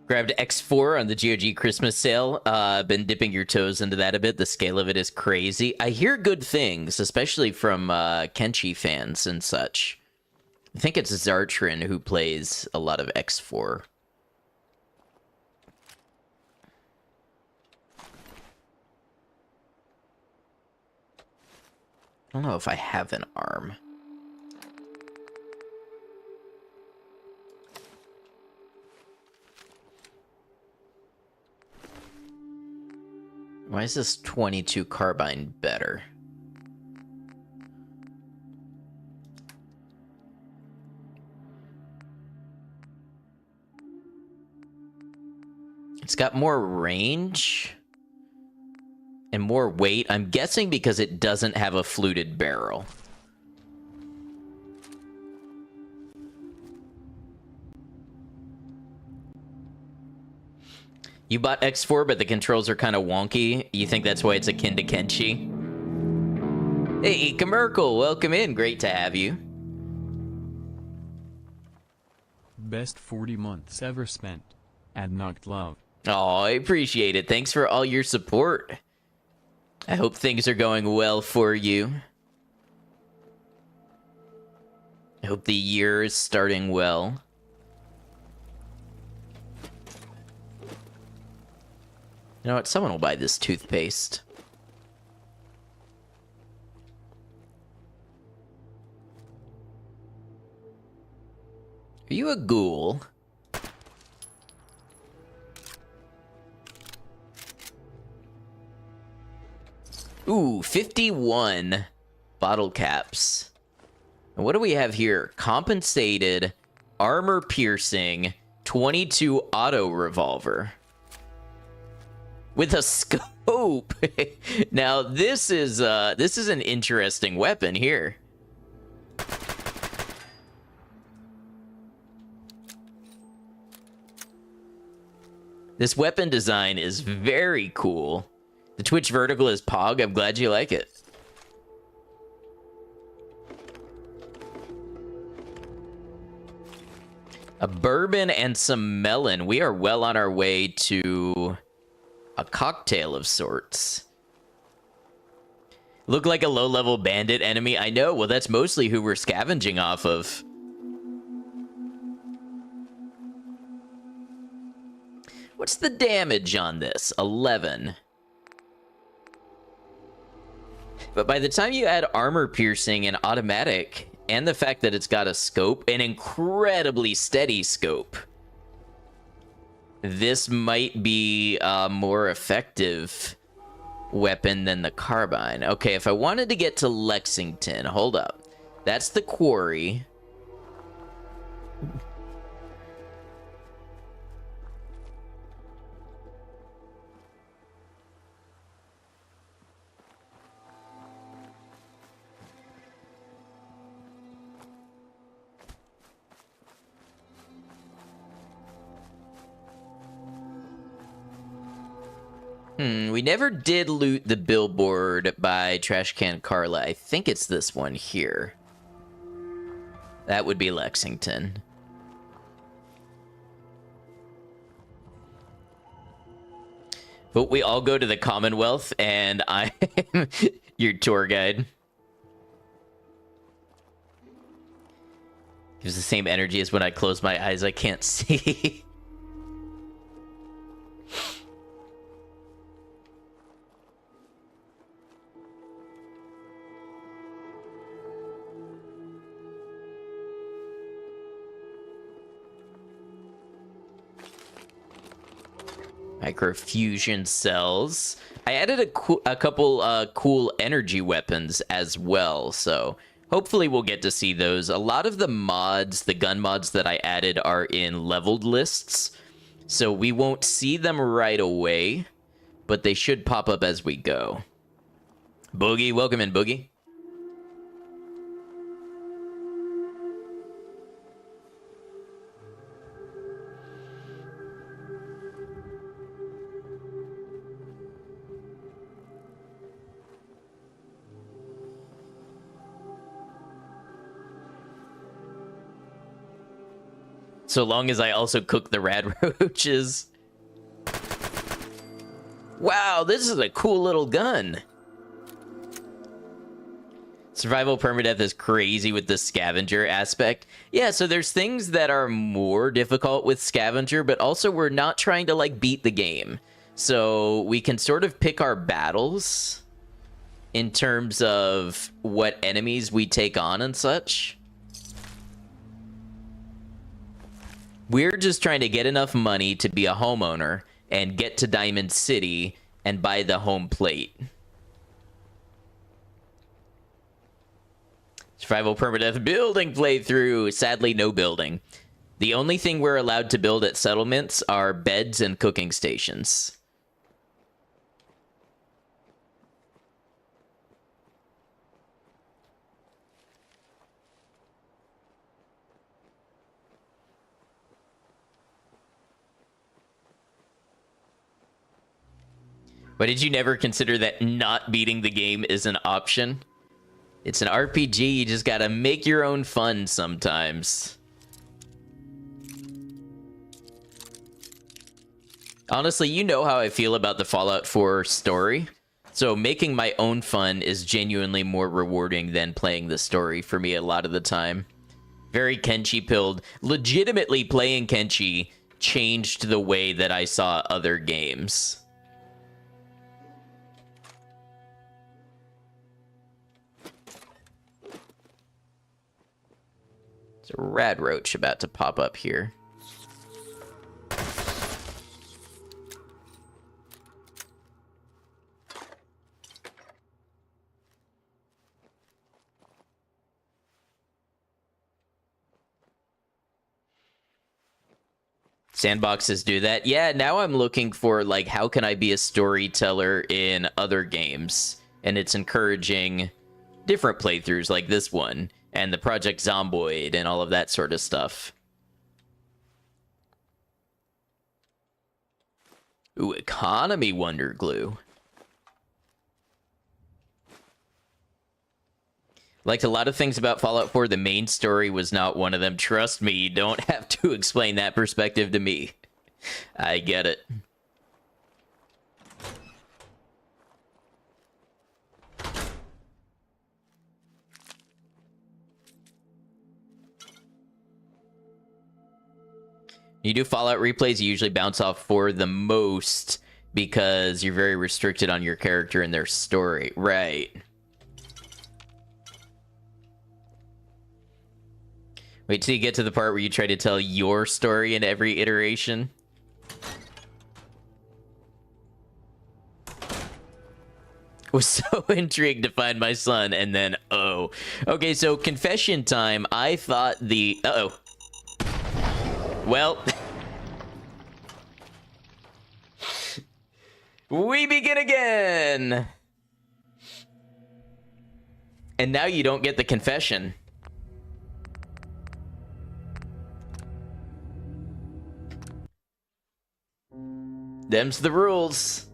A: Grabbed X4 on the GOG Christmas sale. Been dipping your toes into that a bit. The scale of it is crazy. I hear good things, especially from Kenshi fans and such. I think it's Zartrin who plays a lot of X4. I don't know if I have an arm. Why is this 22 carbine better? It's got more range and more weight. I'm guessing because it doesn't have a fluted barrel. You bought X4, but the controls are kind of wonky. You think that's why it's akin to Kenshi? Hey, Kamerkel, welcome in. Great to have you.
F: Best 40 months ever spent. Adnocked love.
A: Oh, I appreciate it. Thanks for all your support. I hope things are going well for you. I hope the year is starting well. You know what? Someone will buy this toothpaste. Are you a ghoul? Ooh, 51 bottle caps. And what do we have here? Compensated, armor piercing, 22 auto revolver. With a scope. Now this is an interesting weapon here. This weapon design is very cool. The Twitch vertical is Pog. I'm glad you like it. A bourbon and some melon. We are well on our way to a cocktail of sorts. Look like a low-level bandit enemy. I know. Well, that's mostly who we're scavenging off of. What's the damage on this? 11. But by the time you add armor piercing and automatic, and the fact that it's got a scope, an incredibly steady scope, this might be a more effective weapon than the carbine. Okay, if I wanted to get to Lexington, hold up. That's the quarry. We never did loot the billboard by Trash Can Carla. I think it's this one here. That would be Lexington. But we all go to the Commonwealth, and I am your tour guide. Gives the same energy as when I close my eyes, I can't see. Microfusion cells. I added a couple cool energy weapons as well, so hopefully we'll get to see those. A lot of the mods, the gun mods that I added, are in leveled lists, so we won't see them right away, but they should pop up as we go. Boogie, welcome in, Boogie. So long as I also cook the rad roaches. Wow, this is a cool little gun. Survival Permadeath is crazy with the scavenger aspect. Yeah, so there's things that are more difficult with scavenger, but also we're not trying to, like, beat the game. So we can sort of pick our battles in terms of what enemies we take on and such. We're just trying to get enough money to be a homeowner and get to Diamond City and buy the home plate. Survival Permadeath building playthrough. Sadly, no building. The only thing we're allowed to build at settlements are beds and cooking stations. But did you never consider that not beating the game is an option? It's an RPG, you just gotta make your own fun sometimes. Honestly, you know how I feel about the Fallout 4 story. So making my own fun is genuinely more rewarding than playing the story for me a lot of the time. Very Kenshi-pilled. Legitimately playing Kenshi changed the way that I saw other games. There's a rad roach about to pop up here. Sandboxes do that. Yeah, now I'm looking for, like, how can I be a storyteller in other games? And it's encouraging different playthroughs like this one, and the Project Zomboid, and all of that sort of stuff. Ooh, Economy Wonder Glue. Liked a lot of things about Fallout 4. The main story was not one of them. Trust me, you don't have to explain that perspective to me. I get it. You do Fallout replays, you usually bounce off 4 the most because you're very restricted on your character and their story. Right. Wait till you get to the part where you try to tell your story in every iteration. Was so intrigued to find my son, and then, oh. Okay, so confession time. I thought the... Uh-oh. Well... we begin again! And now you don't get the confession. Them's the rules.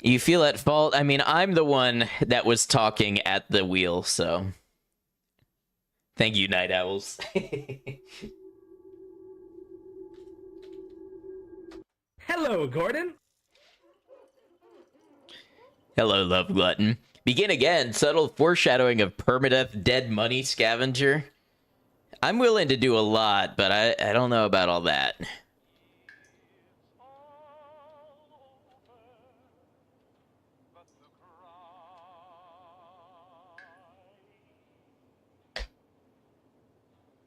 A: You feel at fault? I mean, I'm the one that was talking at the wheel, so... Thank you, Night Owls.
G: Hello, Gordon.
A: Hello, Love Glutton. Begin again. Subtle foreshadowing of permadeath, dead money, scavenger. I'm willing to do a lot, but I don't know about all that.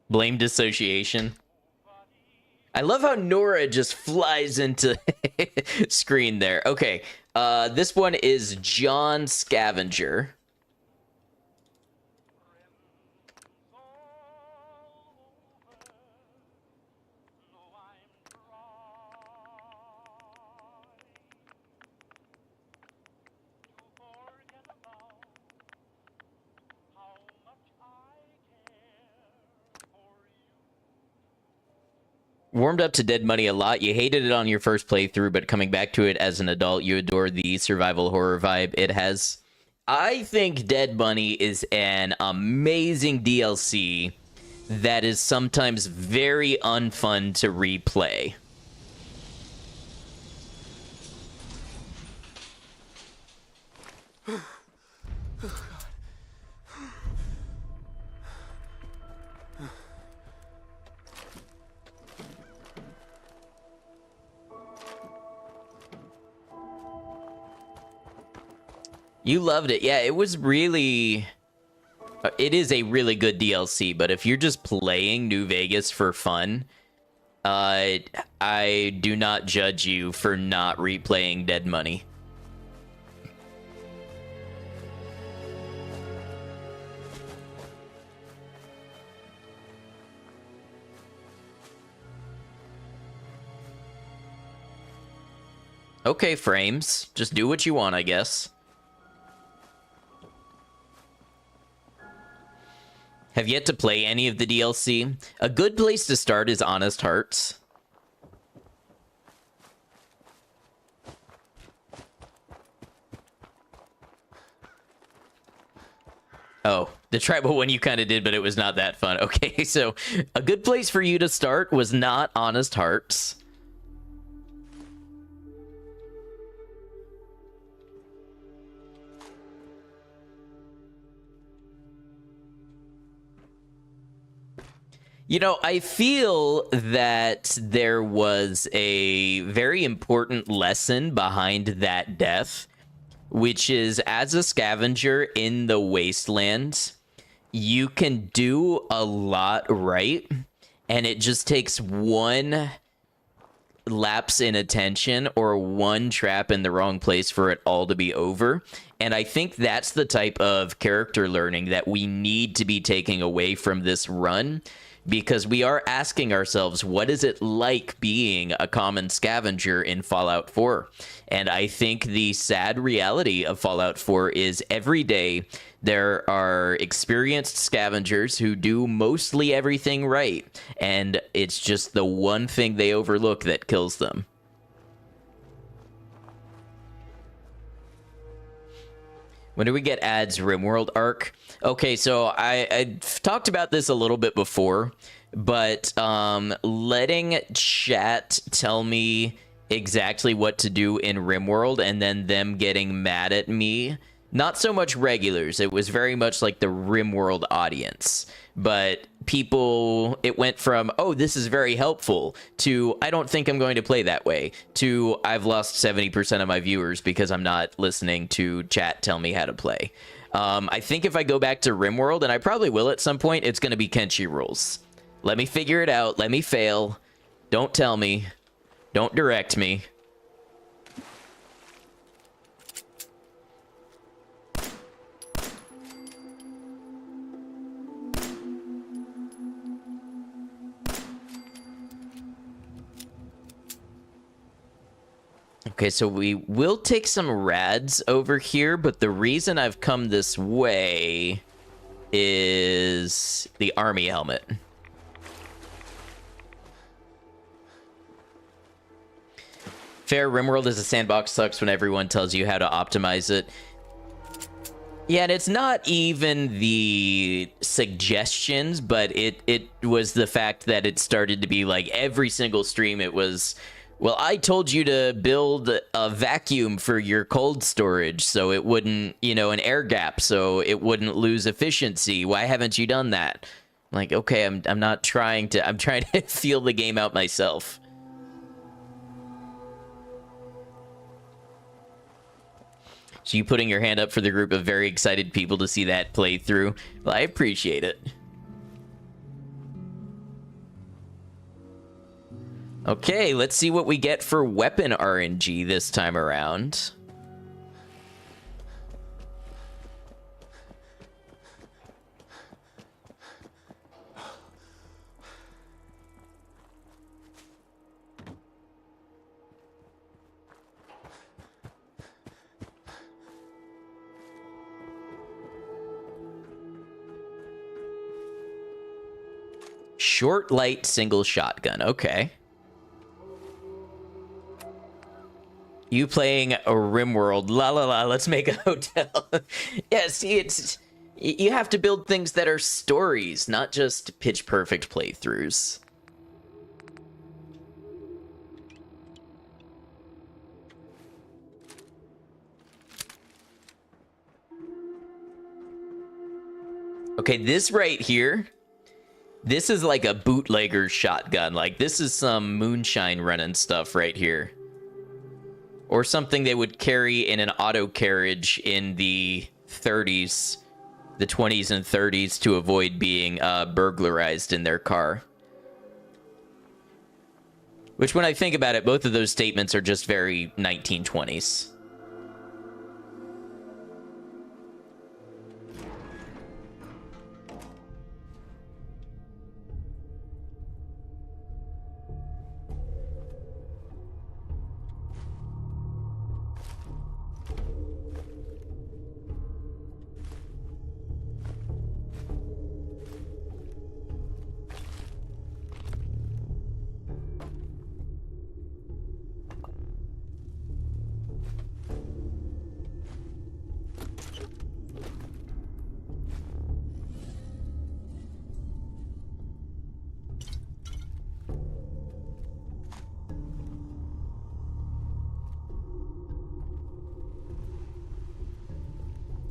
A: Blame dissociation. I love how Nora just flies into screen there. Okay, this one is John Scavenger. Warmed up to Dead Money a lot. You hated it on your first playthrough, but coming back to it as an adult, you adore the survival horror vibe it has. I think Dead Money is an amazing DLC that is sometimes very unfun to replay. You loved it. Yeah, it was really... It is a really good DLC, but if you're just playing New Vegas for fun, I do not judge you for not replaying Dead Money. Okay, Frames. Just do what you want, I guess. Have yet to play any of the DLC. A good place to start is Honest Hearts. Oh, the tribal one you kind of did, but it was not that fun. Okay, so a good place for you to start was not Honest Hearts. You know, I feel that there was a very important lesson behind that death, which is as a scavenger in the wasteland, you can do a lot right, and it just takes one lapse in attention or one trap in the wrong place for it all to be over. And I think that's the type of character learning that we need to be taking away from this run, because we are asking ourselves, what is it like being a common scavenger in Fallout 4? And I think the sad reality of Fallout 4 is every day there are experienced scavengers who do mostly everything right, and it's just the one thing they overlook that kills them. When do we get ads? RimWorld arc? Okay, so I talked about this a little bit before, but letting chat tell me exactly what to do in RimWorld and then them getting mad at me, not so much regulars, it was very much like the RimWorld audience. But people, it went from, oh, this is very helpful, to, I don't think I'm going to play that way, to, I've lost 70% of my viewers because I'm not listening to chat tell me how to play. I think if I go back to RimWorld, and I probably will at some point, it's going to be Kenshi rules. Let me figure it out. Let me fail. Don't tell me. Don't direct me. Okay, so we will take some rads over here, but the reason I've come this way is the army helmet. Fair, RimWorld is a sandbox, sucks when everyone tells you how to optimize it. Yeah, and it's not even the suggestions, but it was the fact that it started to be like every single stream it was, well, I told you to build a vacuum for your cold storage so it wouldn't, you know, an air gap so it wouldn't lose efficiency. Why haven't you done that? I'm like, okay, I'm not trying to, I'm trying to feel the game out myself. So you putting your hand up for the group of very excited people to see that playthrough? Well, I appreciate it. Okay, let's see what we get for weapon RNG this time around. Short, light, single shotgun. Okay. You playing a RimWorld. La la la, let's make a hotel. Yeah, see, it's... You have to build things that are stories, not just pitch-perfect playthroughs. Okay, this right here... This is like a bootlegger shotgun. Like, this is some moonshine running stuff right here. Or something they would carry in an auto carriage in the 30s, the 20s and 30s to avoid being burglarized in their car. Which, when I think about it, both of those statements are just very 1920s.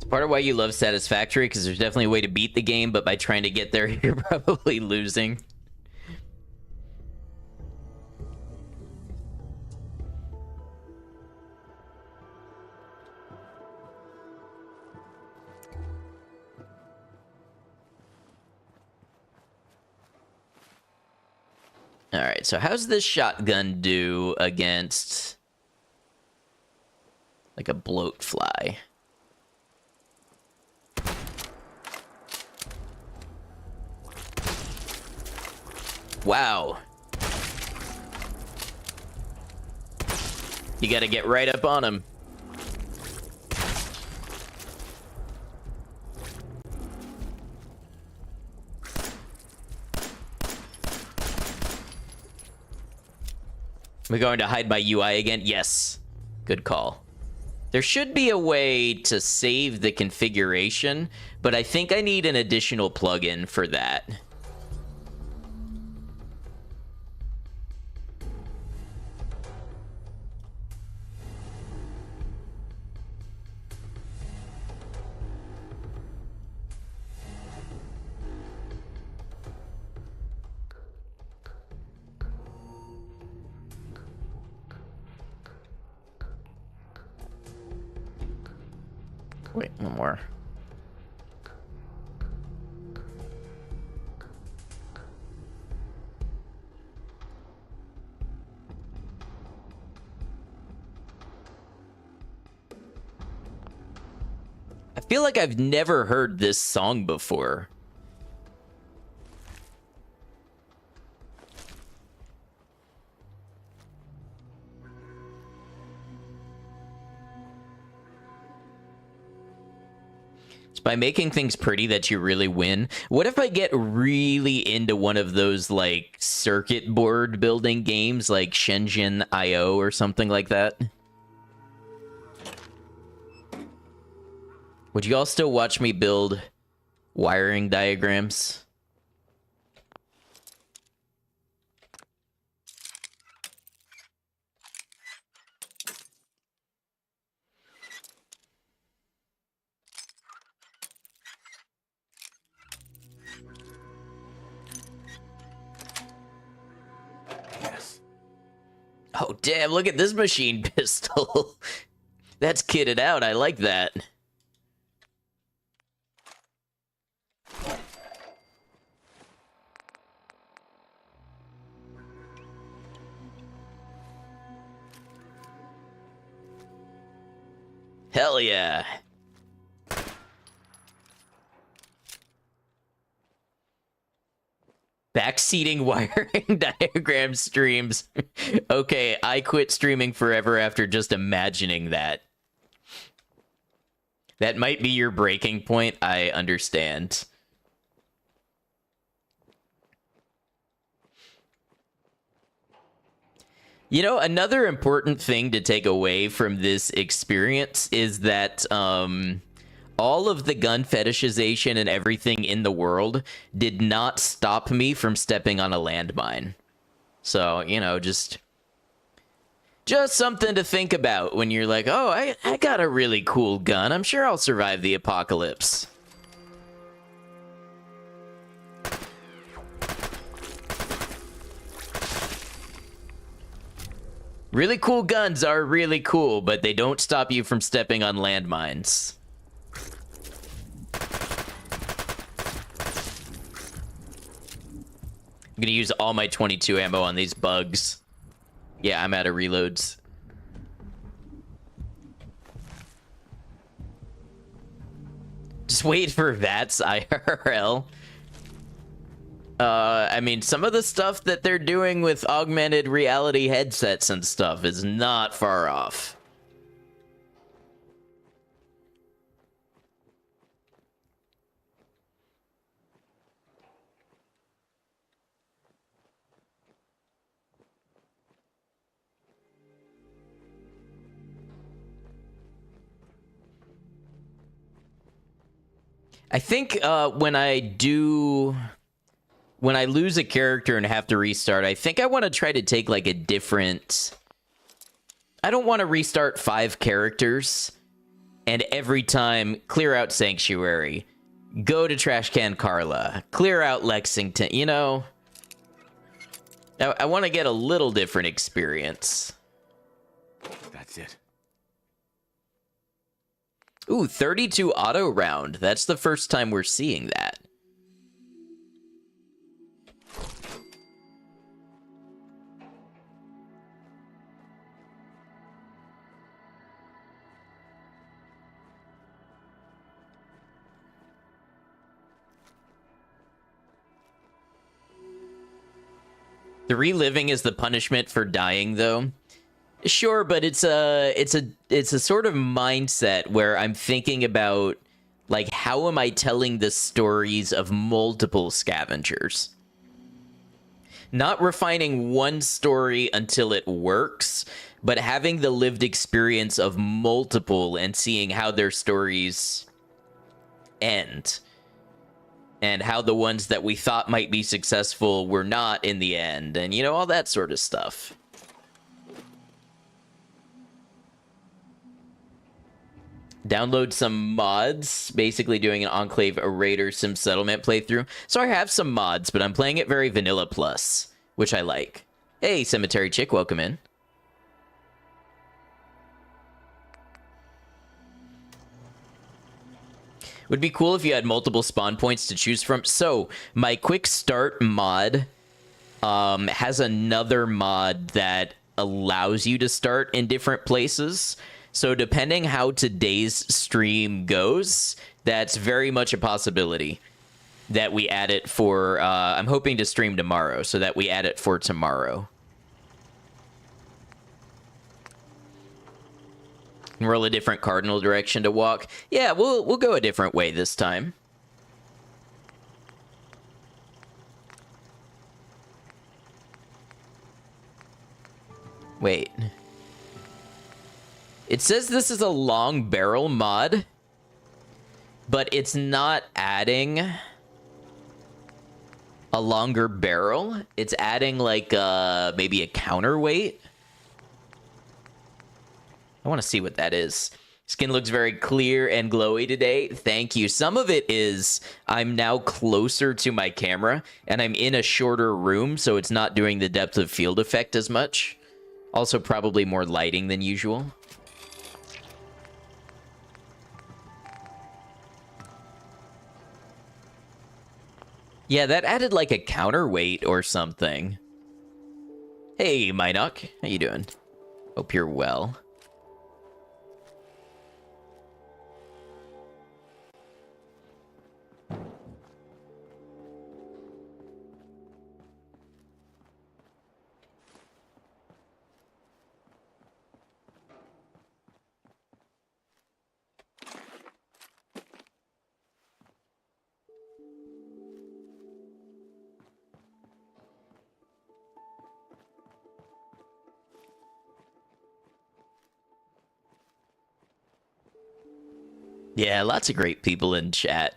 A: Part of why you love Satisfactory, because there's definitely a way to beat the game, but by trying to get there, you're probably losing. Alright, so how's this shotgun do against like a bloat fly? Wow. You gotta get right up on him. We're going to hide my UI again? Yes. Good call. There should be a way to save the configuration, but I think I need an additional plugin for that. Wait, one more. I feel like I've never heard this song before. By making things pretty that you really win. What if I get really into one of those like circuit board building games like Shenzhen IO or something like that? Would you all still watch me build wiring diagrams? Oh, damn, look at this machine pistol. That's kitted out. I like that. Hell yeah. Backseating wiring diagram streams. Okay, I quit streaming forever after just imagining that. That might be your breaking point, I understand. You know, another important thing to take away from this experience is that, all of the gun fetishization and everything in the world did not stop me from stepping on a landmine. So, you know, just something to think about when you're like, oh, I got a really cool gun. I'm sure I'll survive the apocalypse. Really cool guns are really cool, but they don't stop you from stepping on landmines. I'm gonna use all my 22 ammo on these bugs. Yeah, I'm out of reloads. Just wait for VATS IRL. I mean, some of the stuff that they're doing with augmented reality headsets and stuff is not far off. I think when I lose a character and have to restart, I think I want to try to take like a different... I don't want to restart 5 characters and every time clear out Sanctuary, go to Trash Can Carla, clear out Lexington, you know? I want to get a little different experience.
C: That's it.
A: Ooh, 32 auto round. That's the first time we're seeing that. The reliving is the punishment for dying, though. Sure, but it's a sort of mindset where I'm thinking about, like, how am I telling the stories of multiple scavengers? Not refining one story until it works, but having the lived experience of multiple and seeing how their stories end. And how the ones that we thought might be successful were not in the end. And, you know, all that sort of stuff. Download some mods, basically doing an Enclave a Raider Sim Settlement playthrough. So I have some mods, but I'm playing it very vanilla plus, which I like. Hey, Cemetery Chick, welcome in. Would be cool if you had multiple spawn points to choose from. So my quick start mod has another mod that allows you to start in different places. So depending how today's stream goes, that's very much a possibility that we add it for, I'm hoping to stream tomorrow, so that we add it for tomorrow. Roll a different cardinal direction to walk. Yeah, we'll go a different way this time. Wait. It says this is a long barrel mod, but it's not adding a longer barrel. It's adding like maybe a counterweight. I want to see what that is. Skin looks very clear and glowy today. Thank you. Some of it is I'm now closer to my camera and I'm in a shorter room, so it's not doing the depth of field effect as much. Also probably more lighting than usual. Yeah, that added like a counterweight or something. Hey, Minoc. How you doing? Hope you're well. Yeah, lots of great people in chat.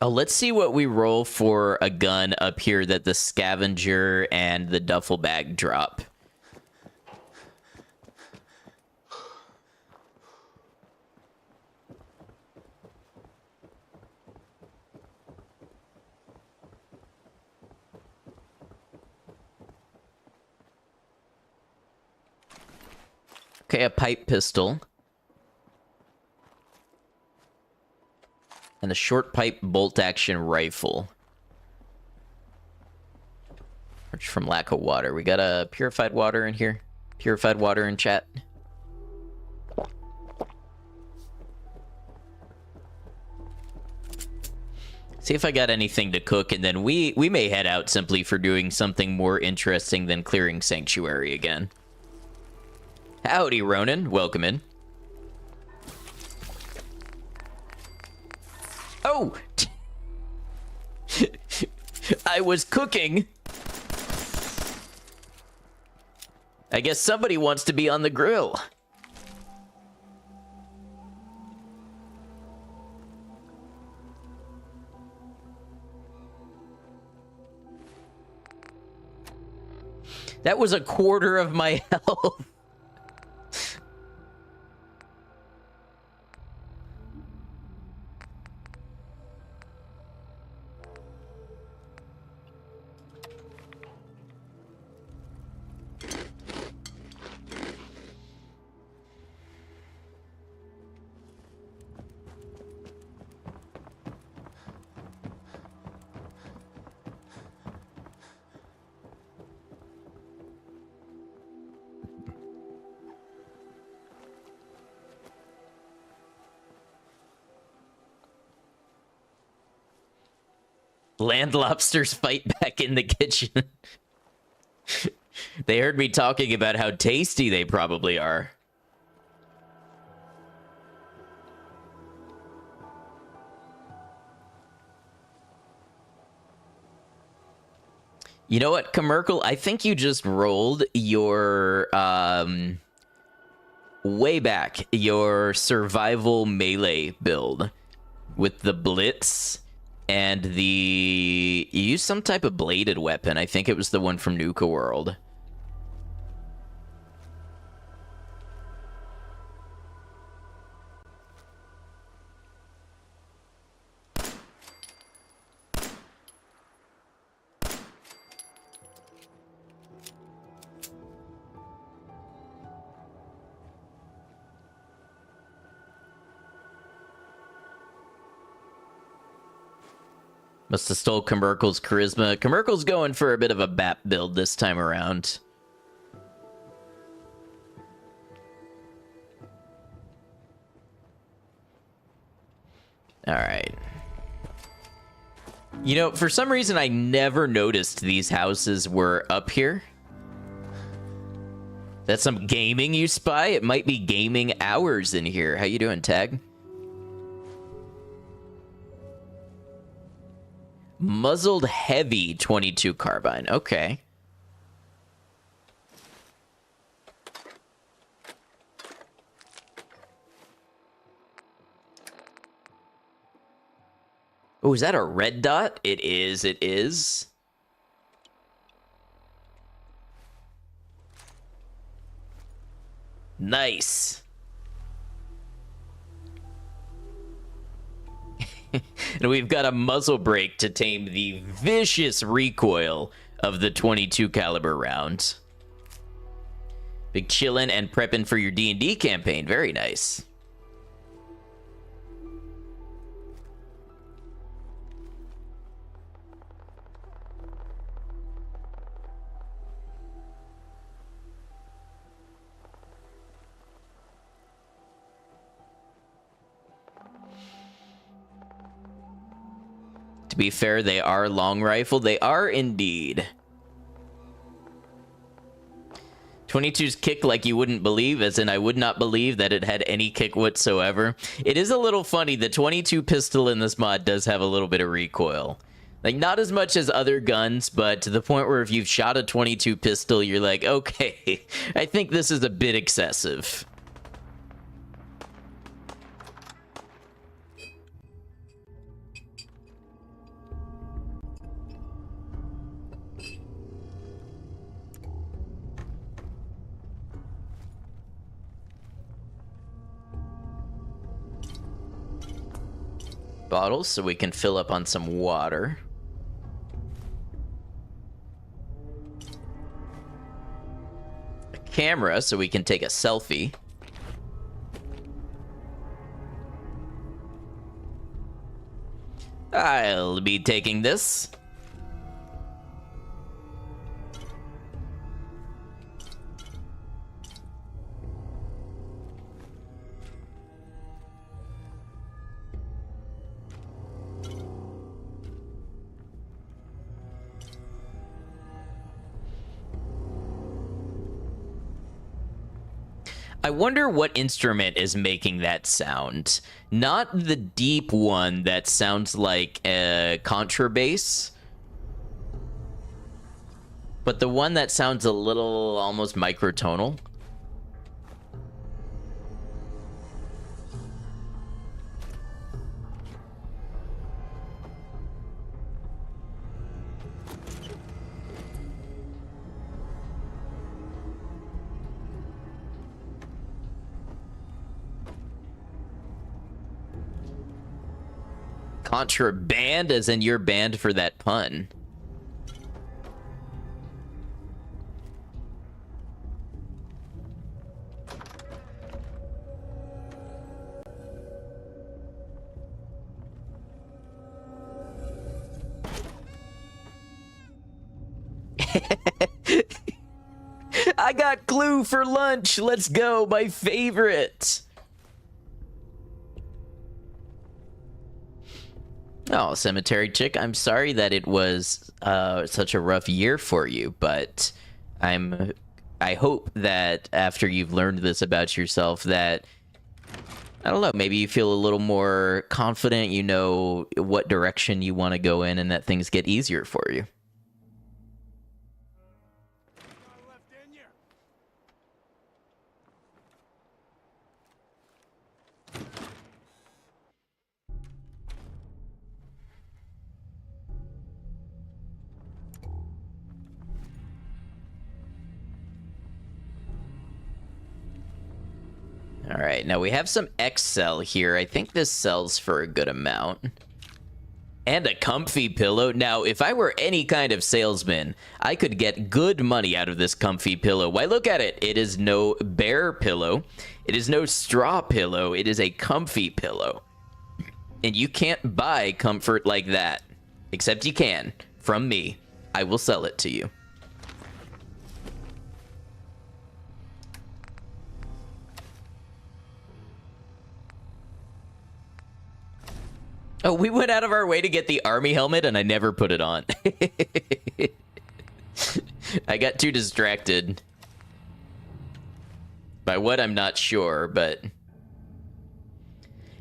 A: Oh, let's see what we roll for a gun up here that the scavenger and the duffel bag drop. Okay, a pipe pistol. And a short pipe bolt-action rifle. Which from lack of water. We got a purified water in here. Purified water in chat. See if I got anything to cook, and then we may head out simply for doing something more interesting than clearing Sanctuary again. Howdy, Ronan. Welcome in. Oh! I was cooking. I guess somebody wants to be on the grill. That was a quarter of my health. Land lobsters fight back in the kitchen. They heard me talking about how tasty they probably are. You know what, Commerkle? I think you just rolled your, way back, your survival melee build with the blitz and you used some type of bladed weapon. I think it was the one from Nuka World. Must have stole Commerkle's charisma. Commerkle's going for a bit of a BAP build this time around. Alright. You know, for some reason I never noticed these houses were up here. That's some gaming you spy? It might be gaming hours in here. How you doing, Tag? Muzzled heavy 22 carbine. Okay. Oh, is that a red dot? It is. It is. Nice. And we've got a muzzle brake to tame the vicious recoil of the 22 caliber round. Big chillin' and prepping for your D&D campaign. Very nice. To be fair, they are long rifle. They are indeed. 22's kick like you wouldn't believe, as in I would not believe that it had any kick whatsoever. It is a little funny. The 22 pistol in this mod does have a little bit of recoil. Like, not as much as other guns, but to the point where if you've shot a 22 pistol, you're like, okay, I think this is a bit excessive. Bottles so we can fill up on some water. A camera so we can take a selfie. I'll be taking this. I wonder what instrument is making that sound. Not the deep one that sounds like a contrabass, but the one that sounds a little almost microtonal. Contraband, as in you're banned for that pun. I got glue for lunch. Let's go. My favorite. Oh, Cemetery Chick, I'm sorry that it was such a rough year for you, but I hope that after you've learned this about yourself that, I don't know, maybe you feel a little more confident, you know what direction you want to go in, and that things get easier for you. All right, now we have some Excel here. I think this sells for a good amount. And a comfy pillow. Now, if I were any kind of salesman, I could get good money out of this comfy pillow. Why, look at it. It is no bear pillow. It is no straw pillow. It is a comfy pillow. And you can't buy comfort like that. Except you can. From me. I will sell it to you. Oh, we went out of our way to get the army helmet, and I never put it on. I got too distracted. By what, I'm not sure, but...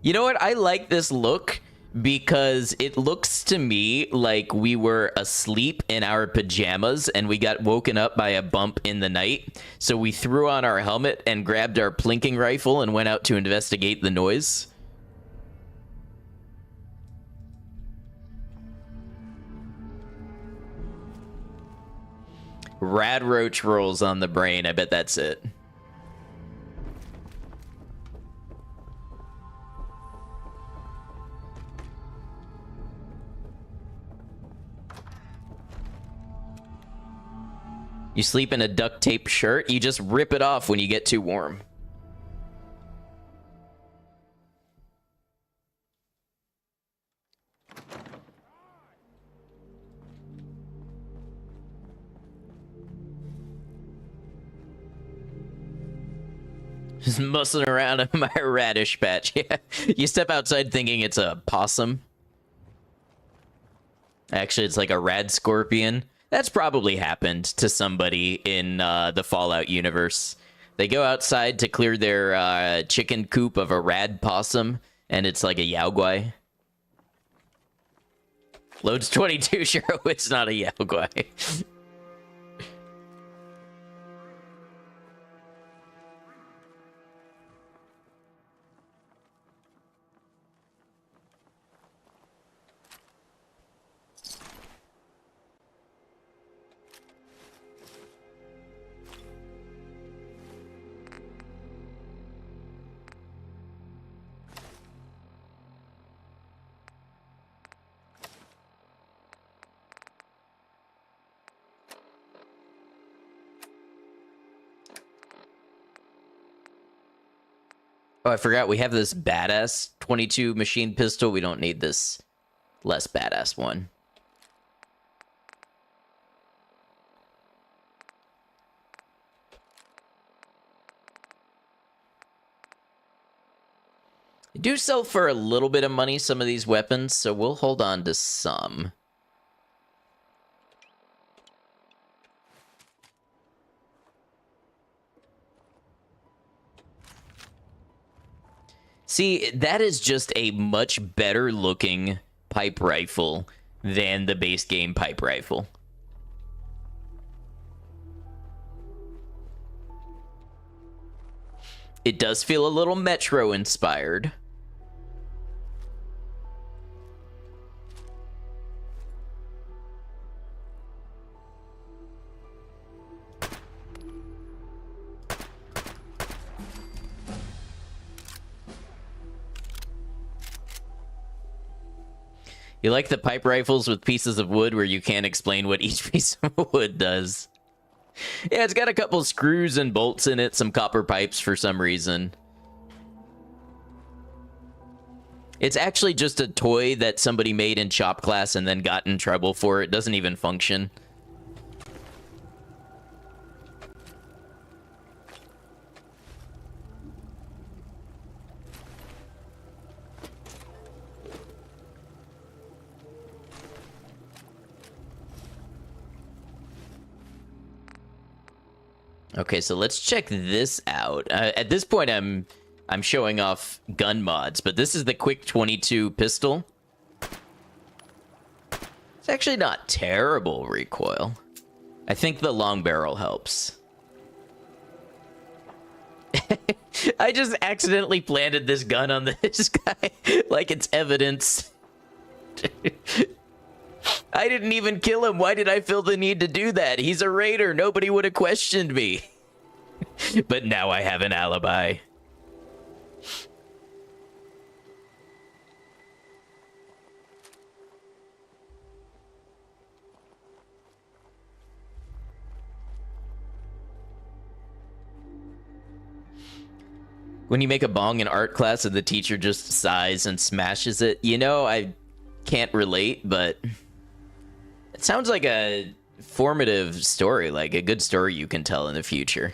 A: You know what? I like this look because it looks to me like we were asleep in our pajamas and we got woken up by a bump in the night. So we threw on our helmet and grabbed our plinking rifle and went out to investigate the noise. Rad roach rolls on the brain. I bet that's it. You sleep in a duct tape shirt, you just rip it off when you get too warm. Just mussing around in my radish patch. Yeah. You step outside thinking it's a possum. Actually, it's like a rad scorpion. That's probably happened to somebody in the Fallout universe. They go outside to clear their chicken coop of a rad possum, and it's like a yaoguai. Loads 22, sure, it's not a yaoguai. Oh, I forgot we have this badass 22 machine pistol. We don't need this less badass one. They do sell for a little bit of money, some of these weapons, so we'll hold on to some. See, that is just a much better looking pipe rifle than the base game pipe rifle. It does feel a little Metro inspired. You like the pipe rifles with pieces of wood where you can't explain what each piece of wood does. Yeah, it's got a couple screws and bolts in it, some copper pipes for some reason. It's actually just a toy that somebody made in shop class and then got in trouble for. It doesn't even function. Okay, so let's check this out. At this point, I'm showing off gun mods, but this is the Quick 22 pistol. It's actually not terrible recoil. I think the long barrel helps. I just accidentally planted this gun on this guy like it's evidence. I didn't even kill him. Why did I feel the need to do that? He's a raider. Nobody would have questioned me. But now I have an alibi. When you make a bong in art class and the teacher just sighs and smashes it, you know, I can't relate, but it sounds like a formative story, like a good story you can tell in the future.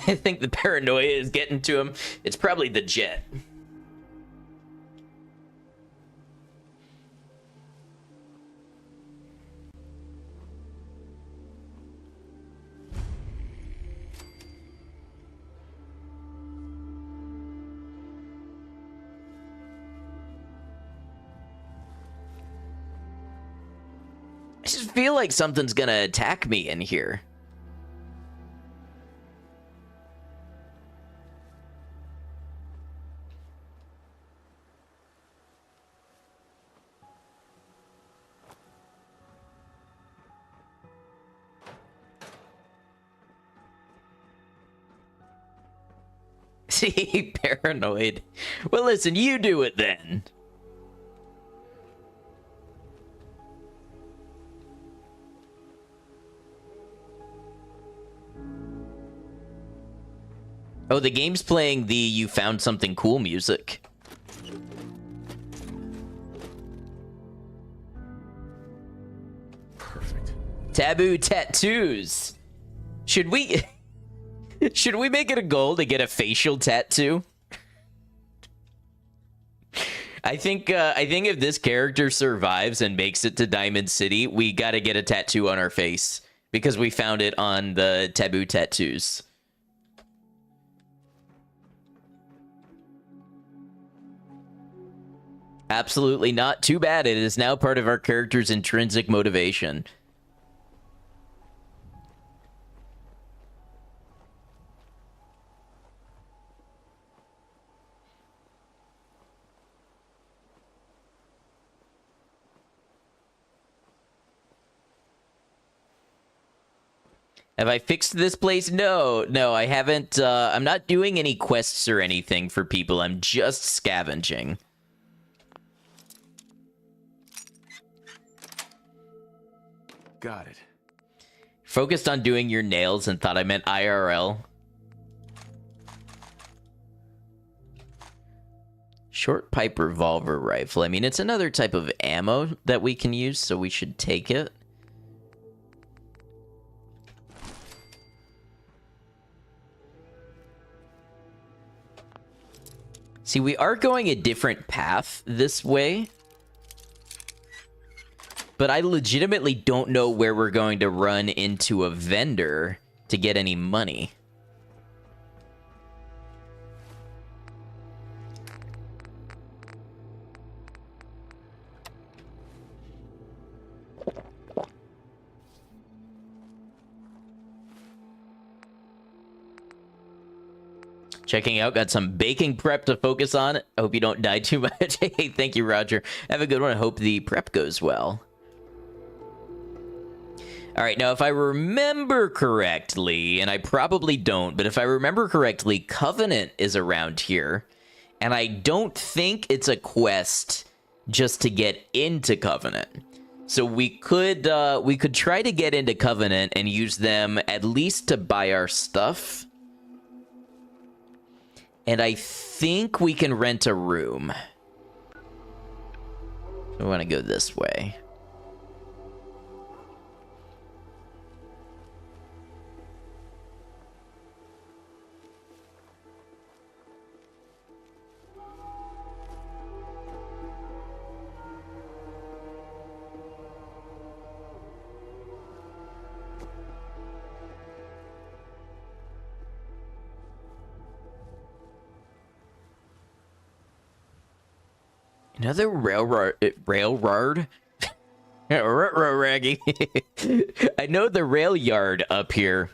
A: I think the paranoia is getting to him. It's probably the jet. I just feel like something's gonna attack me in here. See, paranoid. Well, listen, you do it then. Oh, the game's playing the "You Found Something Cool" music.
C: Perfect.
A: Taboo tattoos. Should we make it a goal to get a facial tattoo? I think if this character survives and makes it to Diamond City, we got to get a tattoo on our face because we found it on the taboo tattoos. Absolutely not. Too bad. It is now part of our character's intrinsic motivation. Have I fixed this place? No, I haven't. I'm not doing any quests or anything for people. I'm just scavenging.
C: Got it.
A: Focused on doing your nails and thought I meant IRL. Short pipe revolver rifle. I mean, it's another type of ammo that we can use, so we should take it. See, we are going a different path this way. But I legitimately don't know where we're going to run into a vendor to get any money. Checking out, got some baking prep to focus on. I hope you don't die too much. Hey, thank you, Roger. Have a good one. I hope the prep goes well. All right, now if I remember correctly, and I probably don't, but if I remember correctly, Covenant is around here. And I don't think it's a quest just to get into Covenant. So we could try to get into Covenant and use them at least to buy our stuff. And I think we can rent a room. I want to go this way. Another railroad? Raggy. I know the rail yard up here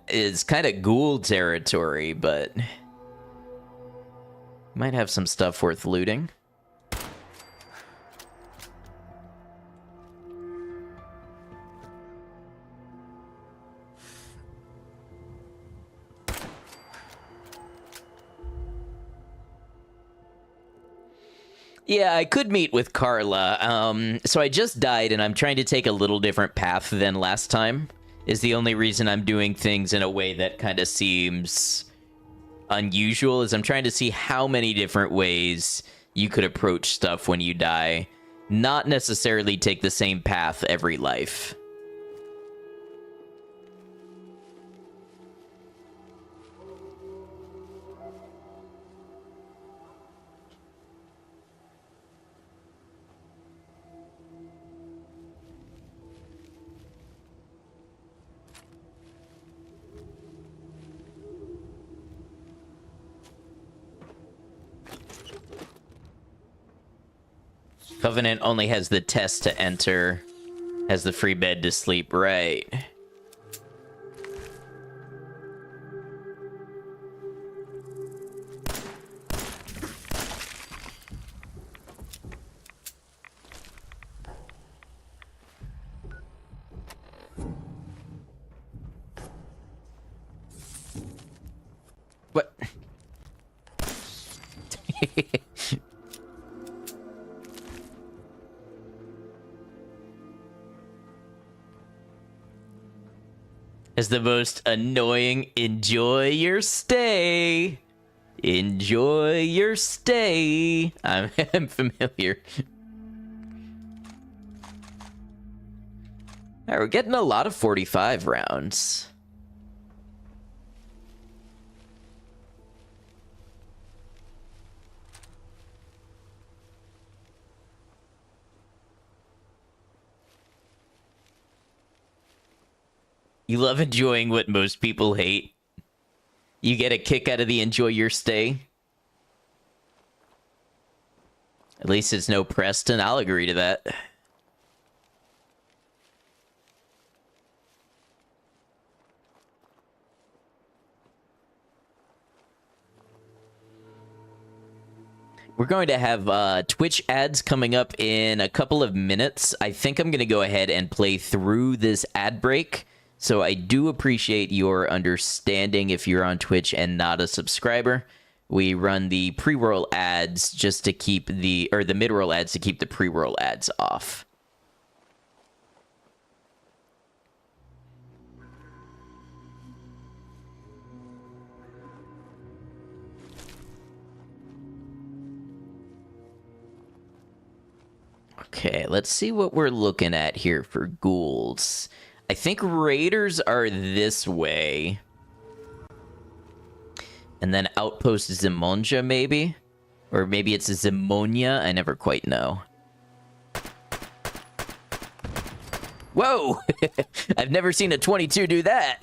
A: is kind of ghoul territory, but might have some stuff worth looting. Yeah, I could meet with Carla. So I just died, and I'm trying to take a little different path than last time. Is the only reason I'm doing things in a way that kind of seems unusual, is I'm trying to see how many different ways you could approach stuff when you die. Not necessarily take the same path every life. Covenant only has the test to enter, has the free bed to sleep, right? What? As the most annoying, enjoy your stay. Enjoy your stay. I'm familiar. Alright, we're getting a lot of 45 rounds. You love enjoying what most people hate. You get a kick out of the enjoy your stay. At least it's no Preston. I'll agree to that. We're going to have Twitch ads coming up in a couple of minutes. I think I'm going to go ahead and play through this ad break. So I do appreciate your understanding if you're on Twitch and not a subscriber. We run the pre-roll ads just to keep the mid-roll ads to keep the pre-roll ads off. Okay, let's see what we're looking at here for ghouls. I think raiders are this way. And then outpost Zimonja, maybe? Or maybe it's a Zimonia? I never quite know. Whoa! I've never seen a 22 do that.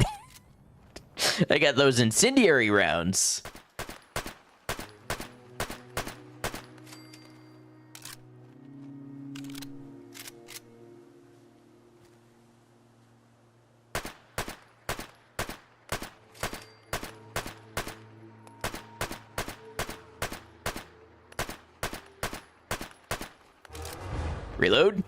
A: I got those incendiary rounds. Reload.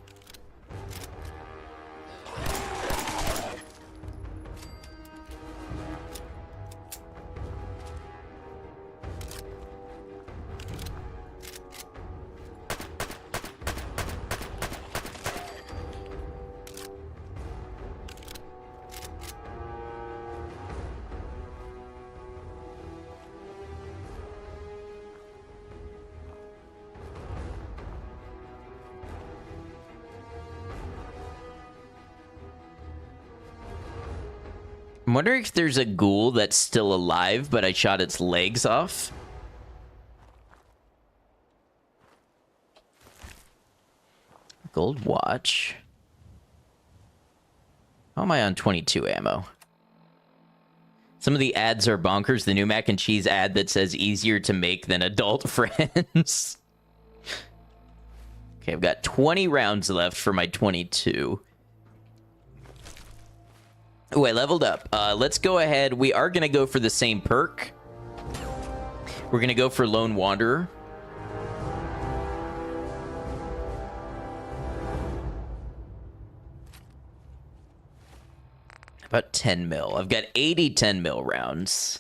A: I'm wondering if there's a ghoul that's still alive, but I shot its legs off. Gold watch. How am I on 22 ammo? Some of the ads are bonkers. The new mac and cheese ad that says easier to make than adult friends. Okay, I've got 20 rounds left for my 22. Oh, I leveled up. Let's go ahead. We are going to go for the same perk. We're going to go for Lone Wanderer. About 10 mil. I've got 80 10 mil rounds.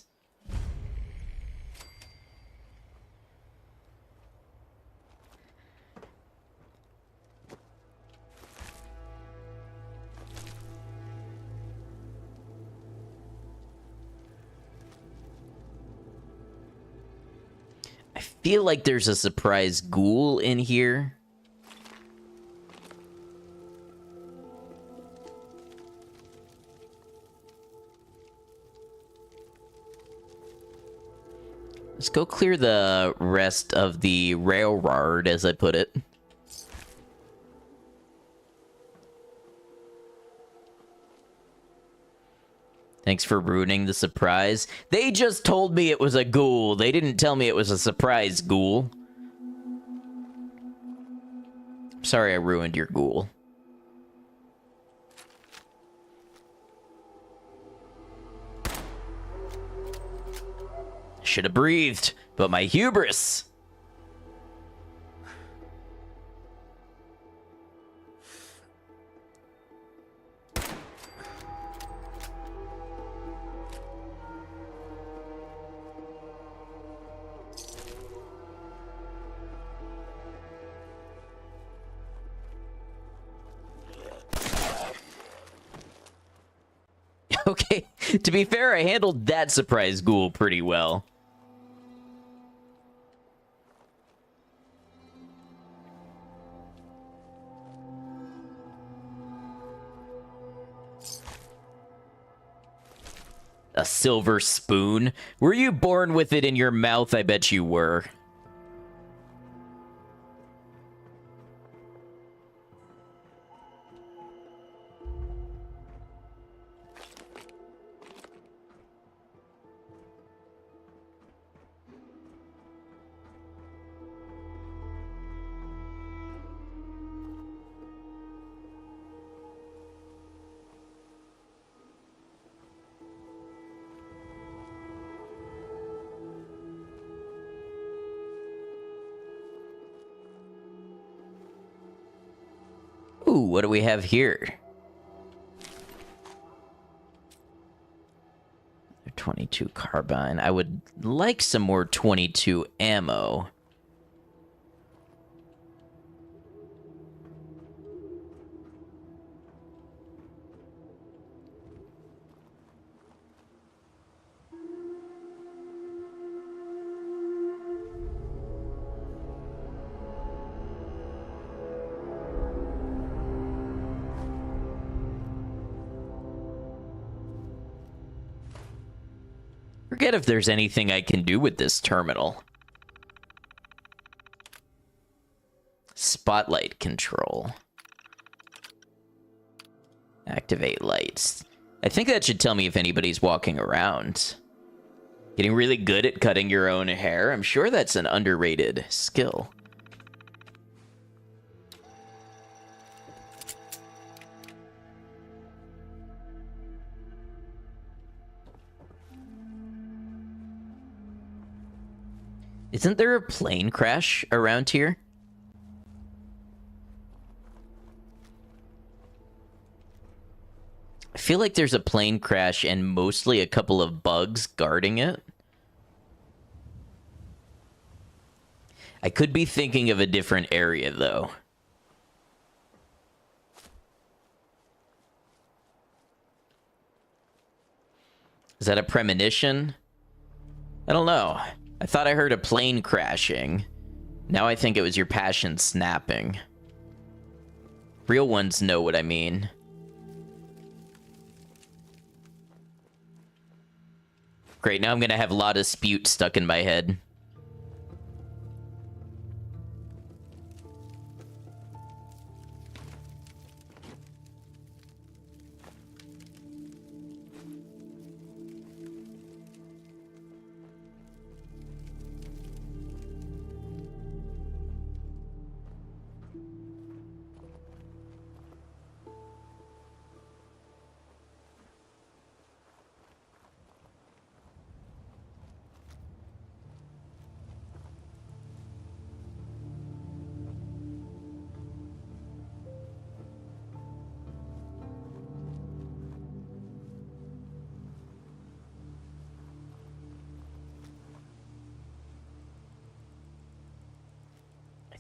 A: I feel like there's a surprise ghoul in here. Let's go clear the rest of the railroad, as I put it. Thanks for ruining the surprise. They just told me it was a ghoul. They didn't tell me it was a surprise ghoul. Sorry I ruined your ghoul. Should have breathed, but my hubris. Okay, to be fair, I handled that surprise ghoul pretty well. A silver spoon? Were you born with it in your mouth? I bet you were. Ooh, what do we have here? 22 carbine. I would like some more 22 ammo. Forget if there's anything I can do with this terminal. Spotlight control. Activate lights. I think that should tell me if anybody's walking around. Getting really good at cutting your own hair. I'm sure that's an underrated skill. Isn't there a plane crash around here? I feel like there's a plane crash and mostly a couple of bugs guarding it. I could be thinking of a different area, though. Is that a premonition? I don't know. I thought I heard a plane crashing. Now I think it was your passion snapping. Real ones know what I mean. Great, now I'm gonna have a lot of spute stuck in my head.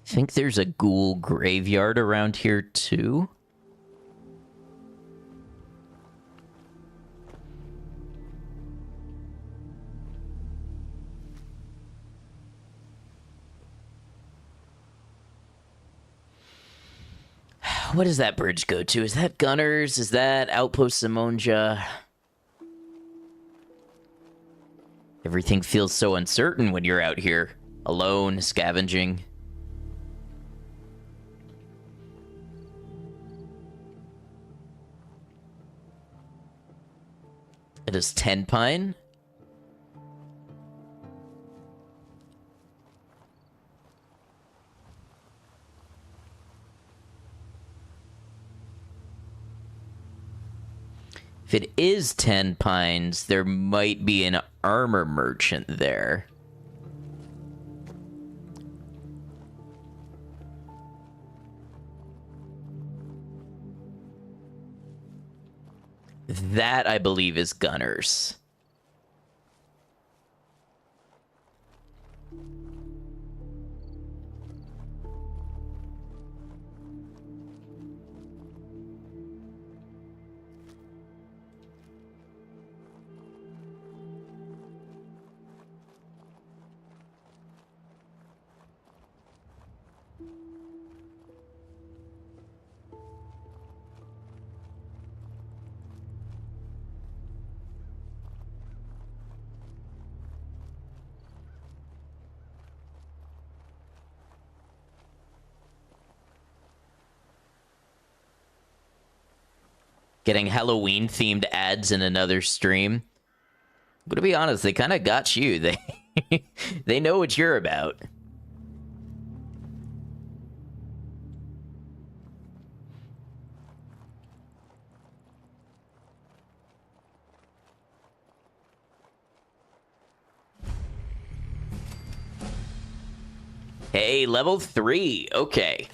A: I think there's a ghoul graveyard around here too. What does that bridge go to? Is that Gunners? Is that Outpost Simonja? Everything feels so uncertain when you're out here, alone, scavenging. It is Ten Pine. If it is Ten Pines, there might be an armor merchant there. That, I believe, is Gunners. Getting Halloween-themed ads in another stream. But to be honest, they kind of got you. They know what you're about. Hey, level 3. Okay.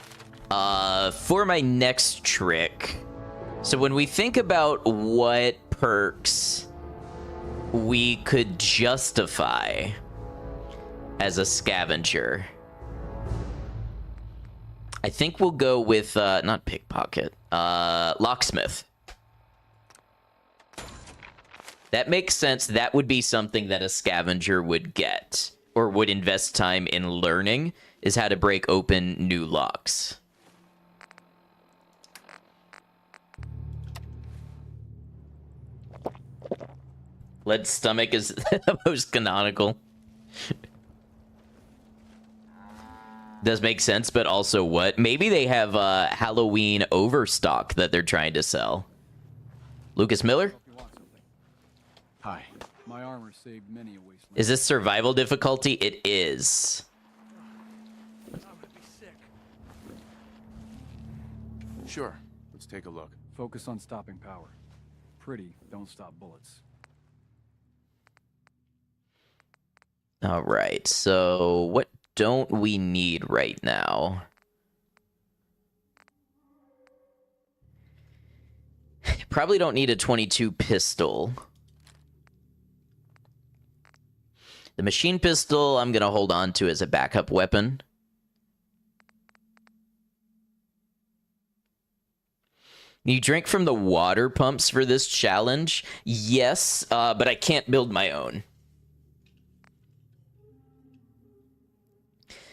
A: For my next trick... So when we think about what perks we could justify as a scavenger, I think we'll go with, not pickpocket, locksmith. That makes sense. That would be something that a scavenger would get, or would invest time in learning, is how to break open new locks. Lead stomach is the most canonical. Does make sense, but also what? Maybe they have Halloween overstock that they're trying to sell. Lucas Miller?
C: Hi.
H: My armor saved many a wasteland.
A: Is this survival difficulty? It is.
C: Sure. Let's take a look.
H: Focus on stopping power. Pretty, don't stop bullets.
A: All right, so what don't we need right now? Probably don't need a 22 pistol. The machine pistol I'm going to hold on to as a backup weapon. You drink from the water pumps for this challenge? Yes, but I can't build my own.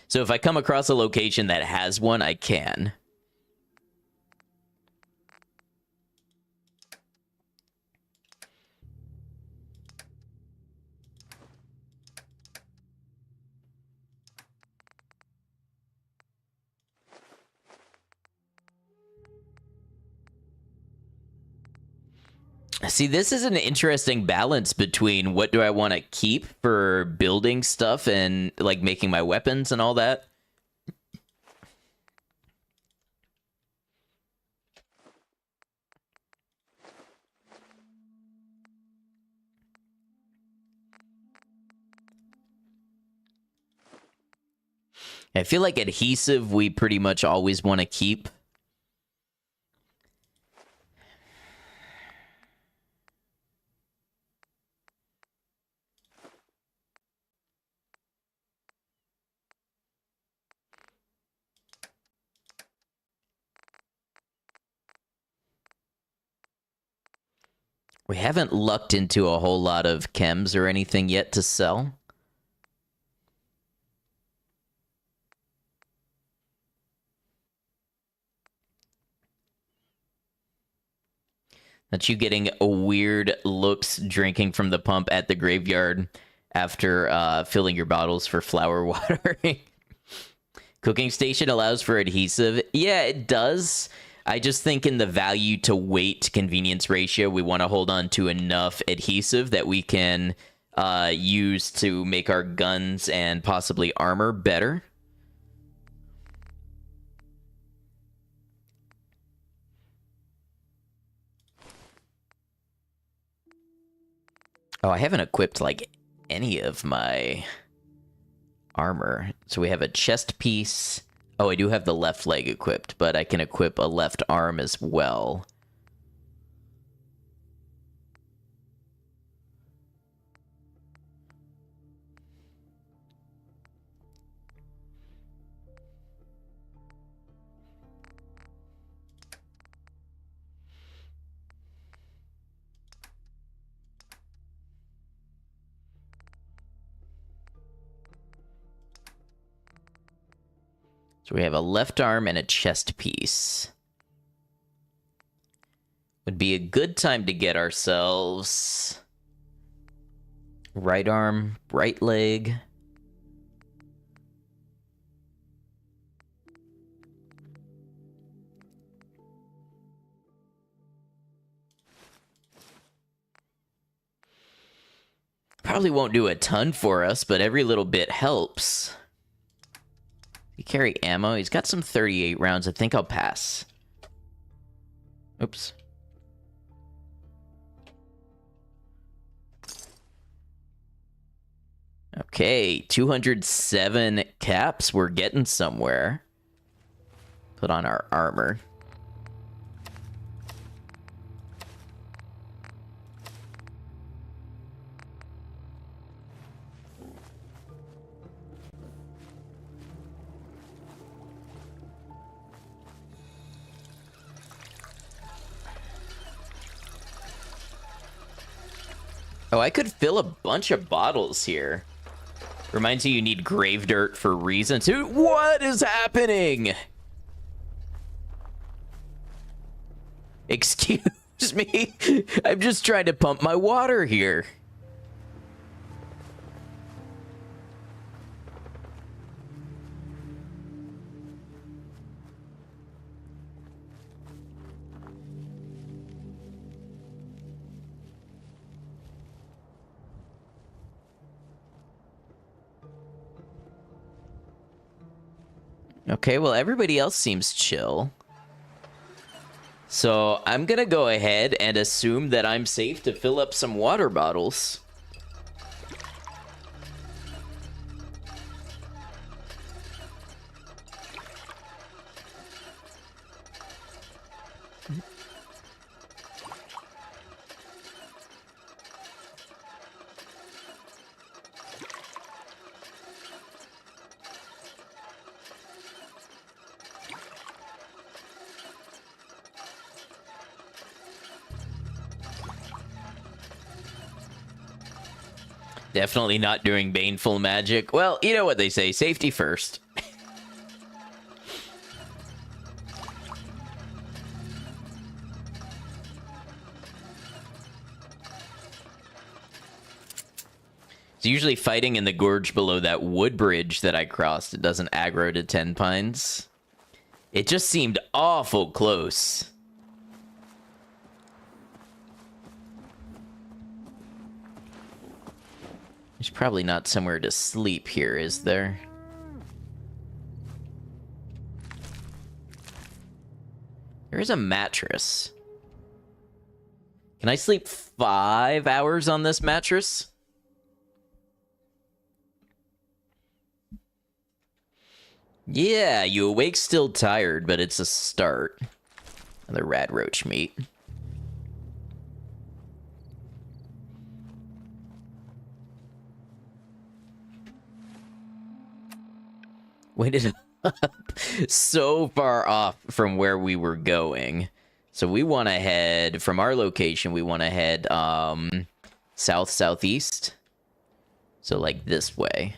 A: So if I come across a location that has one, I can. See, this is an interesting balance between what do I want to keep for building stuff and like making my weapons and all that. I feel like adhesive we pretty much always want to keep. We haven't lucked into a whole lot of chems or anything yet to sell. That's you getting weird looks drinking from the pump at the graveyard after filling your bottles for flower watering. Cooking station allows for adhesive. Yeah, it does. I just think in the value to weight convenience ratio, we want to hold on to enough adhesive that we can use to make our guns and possibly armor better. Oh, I haven't equipped, like, any of my armor. So we have a chest piece. Oh, I do have the left leg equipped, but I can equip a left arm as well. So we have a left arm and a chest piece. Would be a good time to get ourselves right arm, right leg. Probably won't do a ton for us, but every little bit helps. You carry ammo. He's got some 38 rounds. I think I'll pass. Oops. Okay, 207 caps. We're getting somewhere. Put on our armor. Oh, I could fill a bunch of bottles here. Reminds you need grave dirt for reasons. What is happening? Excuse me? I'm just trying to pump my water here. Okay, well, everybody else seems chill. So I'm gonna go ahead and assume that I'm safe to fill up some water bottles. Definitely not doing baneful magic. Well, you know what they say, safety first. It's usually fighting in the gorge below that wood bridge that I crossed. It doesn't aggro to 10 pines. It just seemed awful close. There's probably not somewhere to sleep here, is there? There is a mattress. Can I sleep 5 hours on this mattress? Yeah, you awake still tired, but it's a start. Another rad roach meat. Waited up so far off from where we were going. So we want to head, from our location, we want to head south-southeast. So like this way.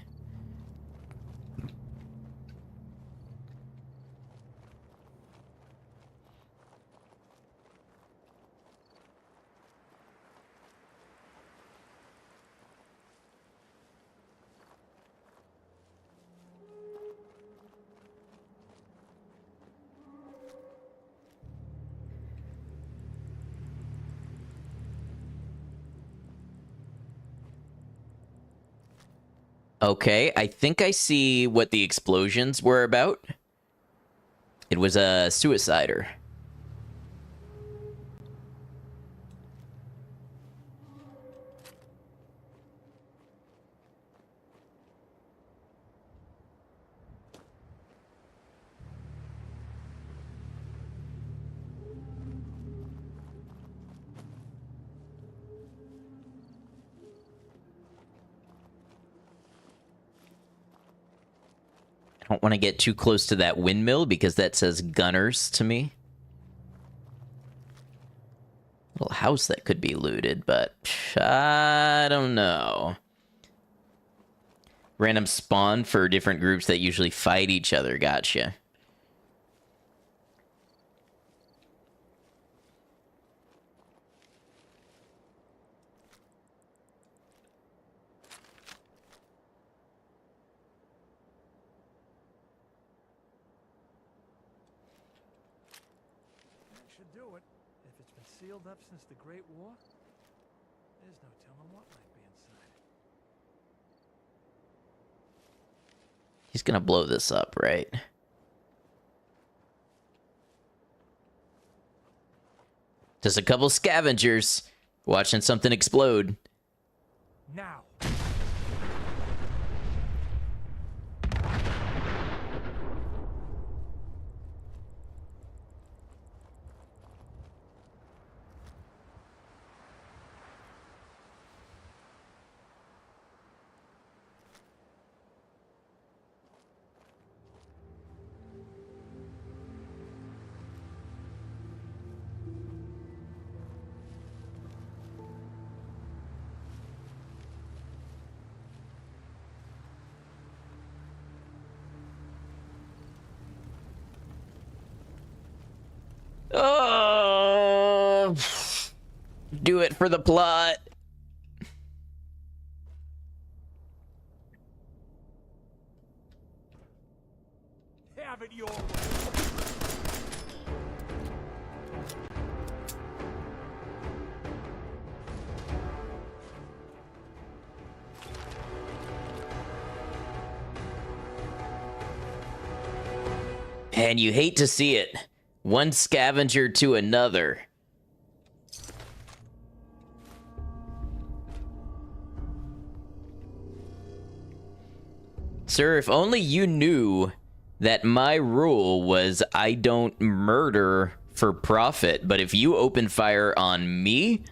A: Okay, I think I see what the explosions were about. It was a suicider. I don't want to get too close to that windmill because that says gunners to me. Little house that could be looted, but I don't know. Random spawn for different groups that usually fight each other. Gotcha.
I: Sealed up since the Great War? There's no telling what might be inside.
A: He's gonna blow this up, right? Just a couple scavengers watching something explode.
I: Now.
A: Oh, do it for the plot.
I: Have it your way.
A: And you hate to see it. One scavenger to another. Sir, if only you knew that my rule was I don't murder for profit, but if you open fire on me,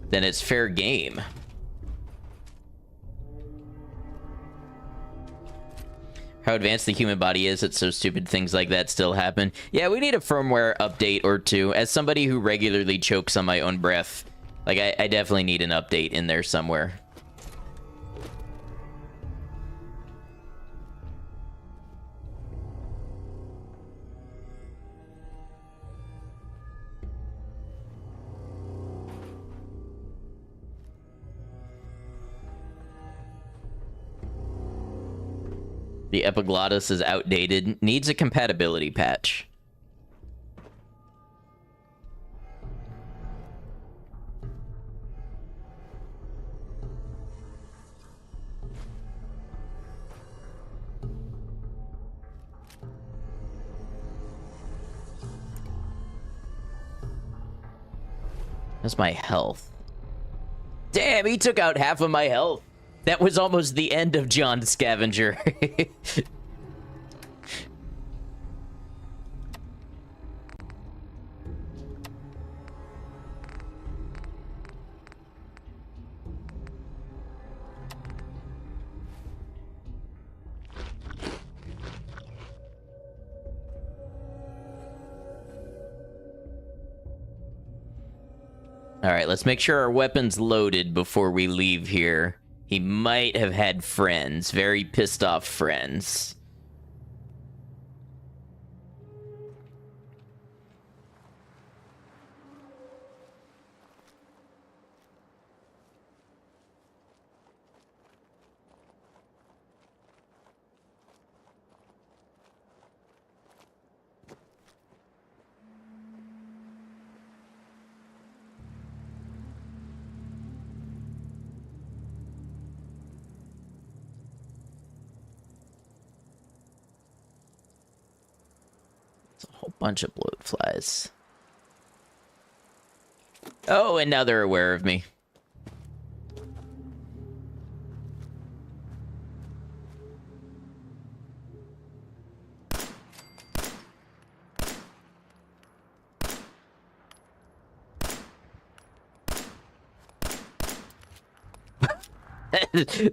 A: then it's fair game. How advanced the human body is, it's so stupid things like that still happen. Yeah, we need a firmware update or two. As somebody who regularly chokes on my own breath, like, I definitely need an update in there somewhere. The epiglottis is outdated. Needs a compatibility patch. That's my health. Damn, he took out half of my health. That was almost the end of John Scavenger. Alright, let's make sure our weapon's loaded before we leave here. He might have had friends, very pissed off friends. A whole bunch of bloat flies. Oh, and now they're aware of me.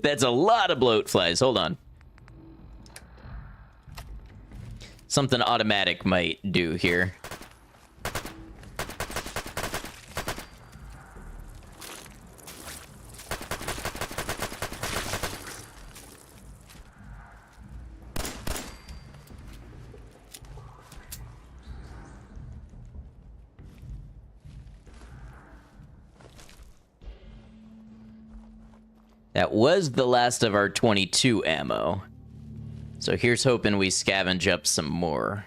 A: That's a lot of bloat flies. Hold on. Something automatic might do here. That was the last of our 22 ammo. So here's hoping we scavenge up some more.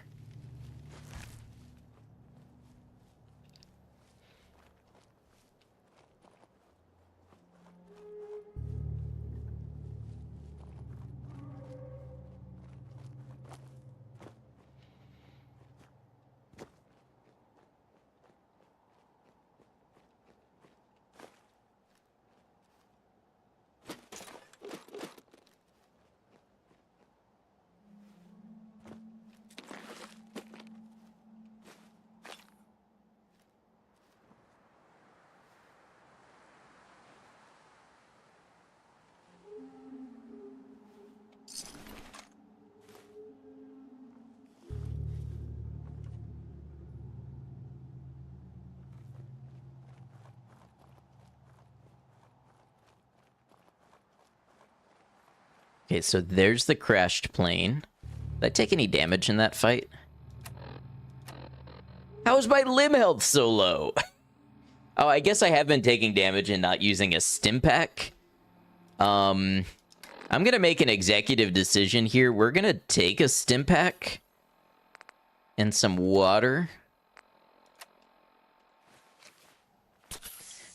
A: Okay, so there's the crashed plane. Did I take any damage in that fight? How is my limb health so low? Oh, I guess I have been taking damage and not using a stim pack. I'm gonna make an executive decision here. We're gonna take a stim pack and some water.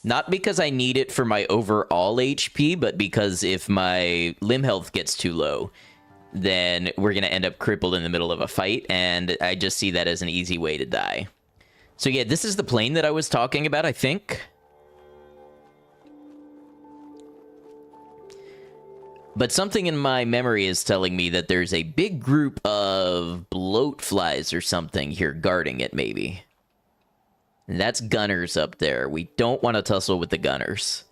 A: Not because I need it for my overall HP, but because if my limb health gets too low, then we're going to end up crippled in the middle of a fight, and I just see that as an easy way to die. So yeah, this is the plane that I was talking about, I think. But something in my memory is telling me that there's a big group of bloat flies or something here guarding it, maybe. And that's gunners up there. We don't want to tussle with the gunners.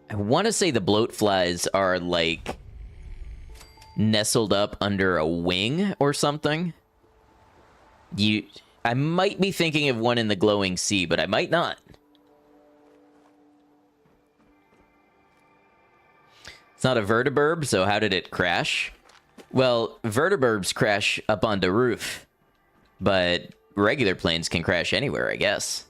A: I want to say the bloat flies are like nestled up under a wing or something. I might be thinking of one in the glowing sea, but I might not. It's not a vertibird, so how did it crash? Well, vertibirds crash up on the roof, but regular planes can crash anywhere, I guess.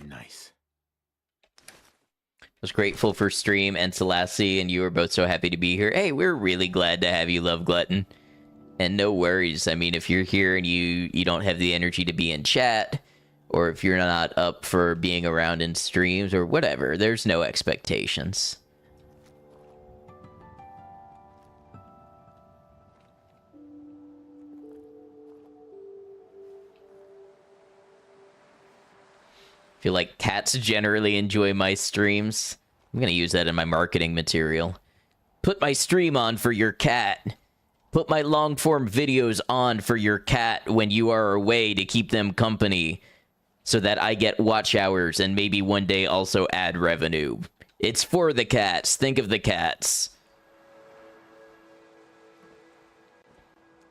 C: Nice.
A: Was grateful for stream and Selassie, and you were both so happy to be here. Hey, we're really glad to have you, Love Glutton. And no worries. I mean, if you're here and you don't have the energy to be in chat, or if you're not up for being around in streams or whatever, there's no expectations. I feel like cats generally enjoy my streams. I'm going to use that in my marketing material. Put my stream on for your cat. Put my long-form videos on for your cat when you are away to keep them company so that I get watch hours and maybe one day also ad revenue. It's for the cats. Think of the cats.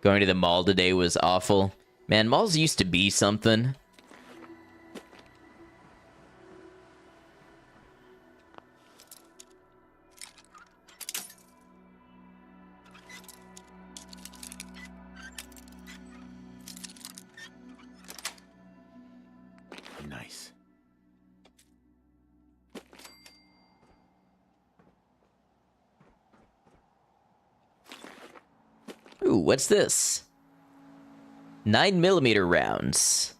A: Going to the mall today was awful. Man, malls used to be something.
C: Nice.
A: Ooh, what's this? 9mm rounds.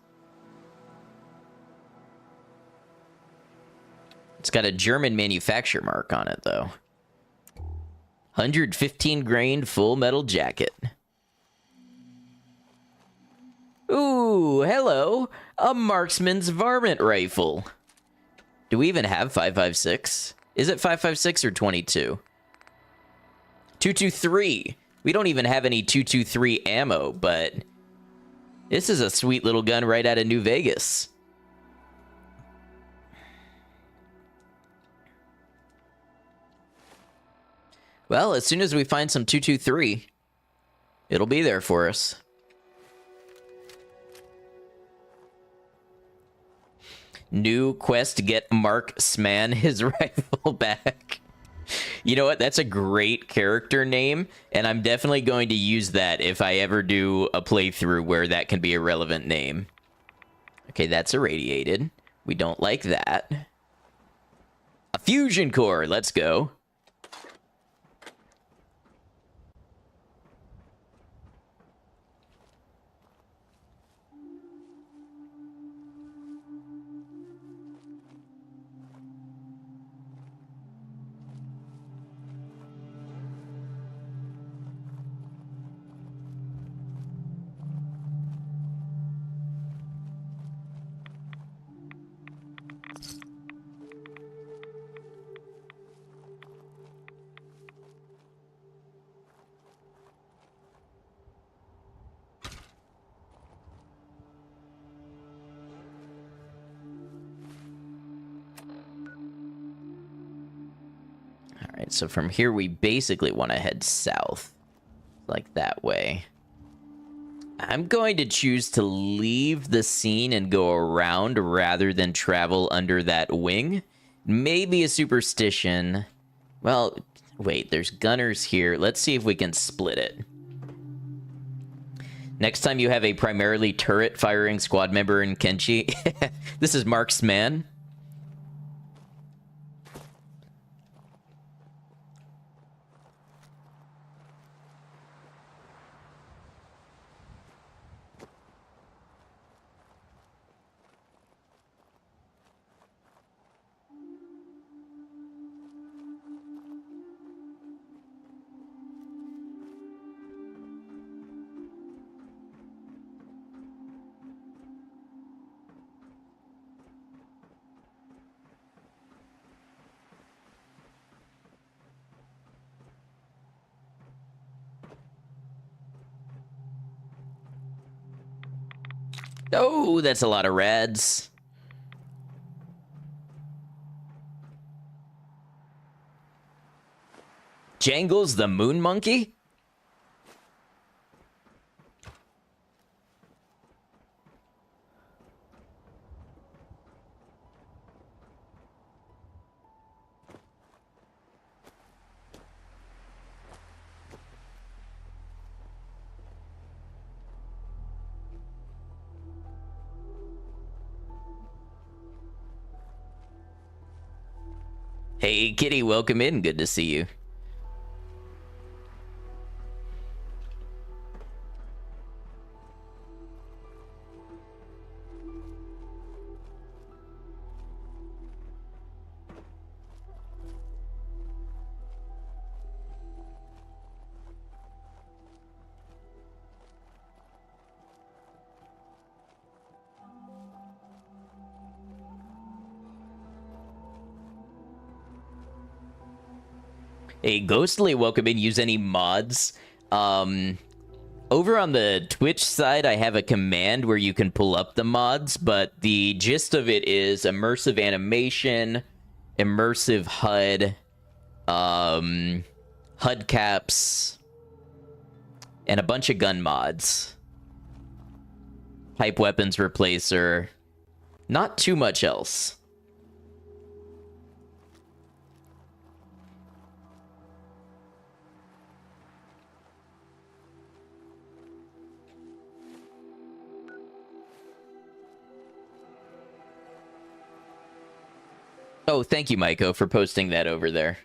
A: It's got a German manufacturer mark on it, though. 115 grain full metal jacket. Ooh, hello. A marksman's varmint rifle. Do we even have 5.56? Is it 5.56 or 22? 223. We don't even have any 223 ammo, but this is a sweet little gun right out of New Vegas. Well, as soon as we find some 223, it'll be there for us. New quest to get Marksman his rifle back. You know what? That's a great character name, and I'm definitely going to use that if I ever do a playthrough where that can be a relevant name. Okay, that's irradiated. We don't like that. A fusion core. Let's go. Alright, so from here we basically want to head south. Like that way. I'm going to choose to leave the scene and go around rather than travel under that wing. Maybe a superstition. Well, wait, there's gunners here. Let's see if we can split it. Next time you have a primarily turret-firing squad member in Kenshi. This is Marksman. Oh, that's a lot of reds. Jangles the moon monkey? Hey, Kitty, welcome in. Good to see you. Hey, Ghostly, welcome in. Use any mods. Over on the Twitch side, I have a command where you can pull up the mods, but the gist of it is immersive animation, immersive HUD, HUD caps, and a bunch of gun mods. Pipe weapons replacer. Not too much else. Oh, thank you, Maiko, for posting that over there.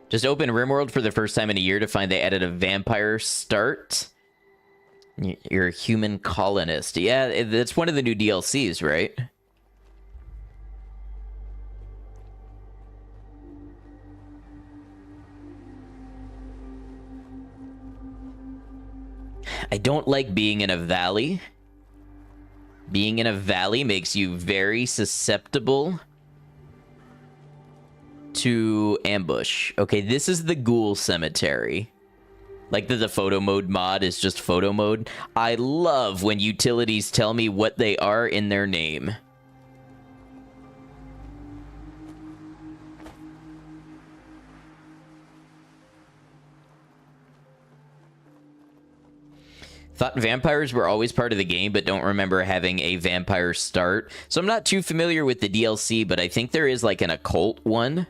A: Just open RimWorld for the first time in a year to find they added a vampire start. You're a human colonist. Yeah, that's one of the new DLCs, right? I don't like being in a valley. Being in a valley makes you very susceptible to ambush. Okay, this is the ghoul cemetery. Like the photo mode mod is just photo mode. I love when utilities tell me what they are in their name. Thought vampires were always part of the game, but don't remember having a vampire start. So I'm not too familiar with the DLC, but I think there is like an occult one.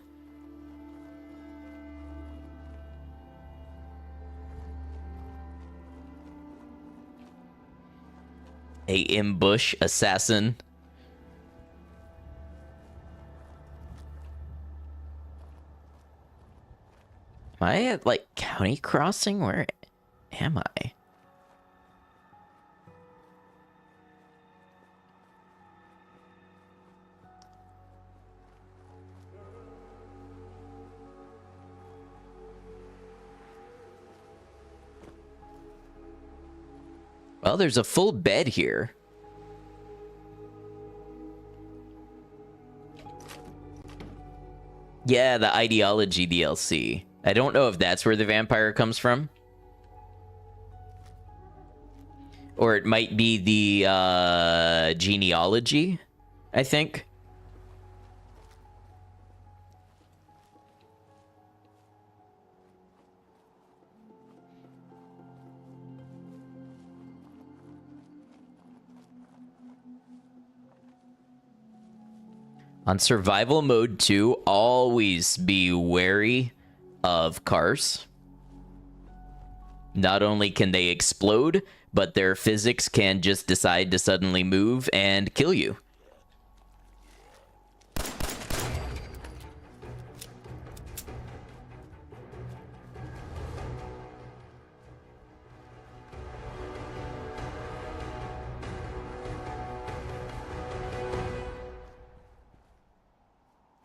A: A ambush assassin. Am I at like County Crossing? Where am I? Well, there's a full bed here. Yeah, the ideology DLC. I don't know if that's where the vampire comes from. Or it might be the genealogy, I think. On survival mode 2, always be wary of cars. Not only can they explode, but their physics can just decide to suddenly move and kill you.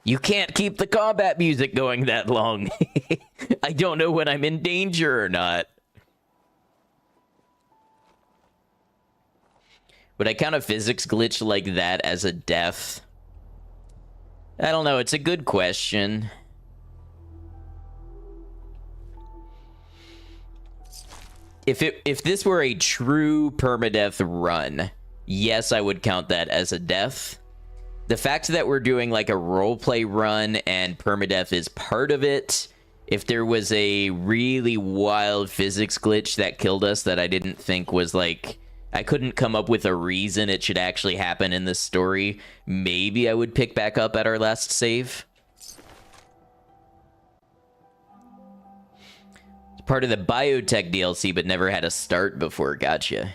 A: You can't keep the combat music going that long. I don't know when I'm in danger or not. Would I count a physics glitch like that as a death? I don't know. It's a good question. If this were a true permadeath run, yes, I would count that as a death. The fact that we're doing like a roleplay run and permadeath is part of it. If there was a really wild physics glitch that killed us that I didn't think was like... I couldn't come up with a reason it should actually happen in this story, maybe I would pick back up at our last save. It's part of the biotech DLC, but never had a start before. Gotcha.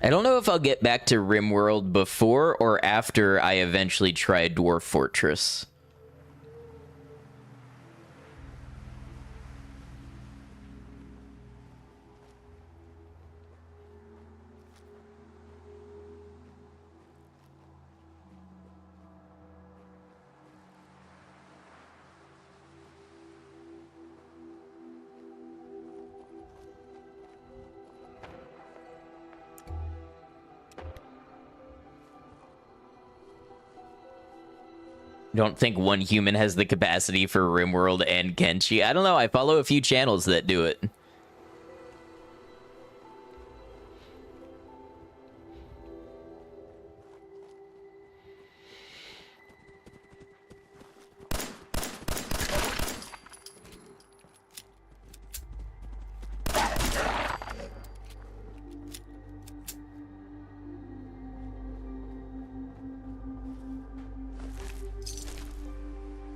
A: I don't know if I'll get back to RimWorld before or after I eventually try Dwarf Fortress. Don't think one human has the capacity for RimWorld and Kenshi. I don't know. I follow a few channels that do it.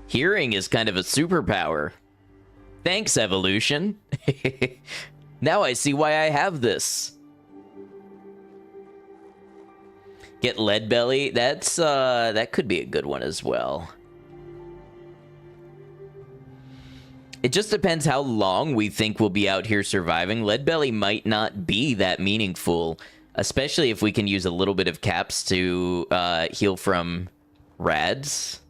A: Hearing is kind of a superpower. Thanks, evolution. Now I see why I have this. Get lead belly. That's that could be a good one as well. It just depends how long we think we'll be out here surviving. Lead belly might not be that meaningful, especially if we can use a little bit of caps to heal from rads.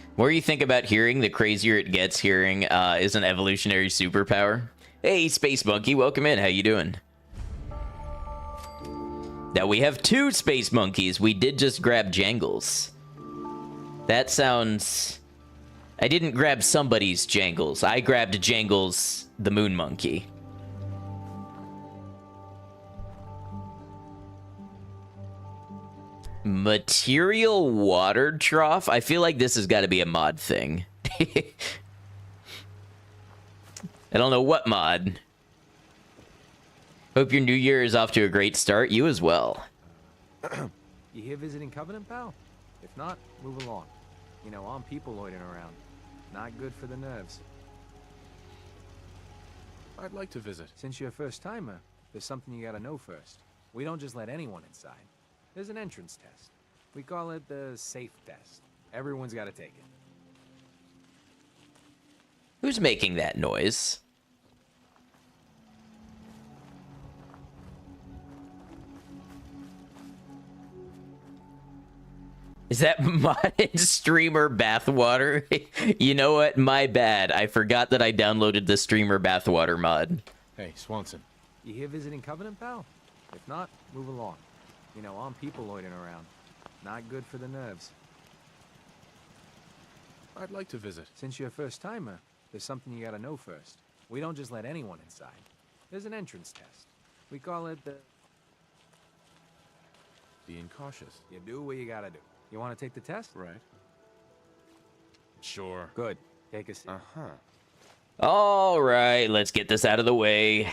A: The more you think about hearing, the crazier it gets. Hearing is an evolutionary superpower. Hey, Space Monkey, welcome in. How you doing? Now we have 2 Space Monkeys. We did just grab Jangles. That sounds... I didn't grab somebody's Jangles. I grabbed Jangles, the Moon Monkey. Material water trough? I feel like this has got to be a mod thing. I don't know what mod. Hope your new year is off to a great start. You as well.
I: You here visiting Covenant, pal? If not, move along. You know, armed people loitering around. Not good for the nerves.
C: I'd like to visit.
I: Since you're a first-timer, there's something you gotta know first. We don't just let anyone inside. There's an entrance test. We call it the safe test. Everyone's gotta take it.
A: Who's making that noise? Is that modded streamer bathwater? You know what? My bad. I forgot that I downloaded the streamer bathwater mod.
C: Hey, Swanson.
I: You here visiting Covenant, pal? If not, move along. You know, armed people loitering around. Not good for the nerves.
C: I'd like to visit.
I: Since you're a first-timer, there's something you gotta know first. We don't just let anyone inside. There's an entrance test. We call it the...
C: Being cautious.
I: You do what you gotta do. You wanna take the test?
C: Right. Sure.
I: Good. Take a seat.
C: Uh-huh.
A: All right, let's get this out of the way.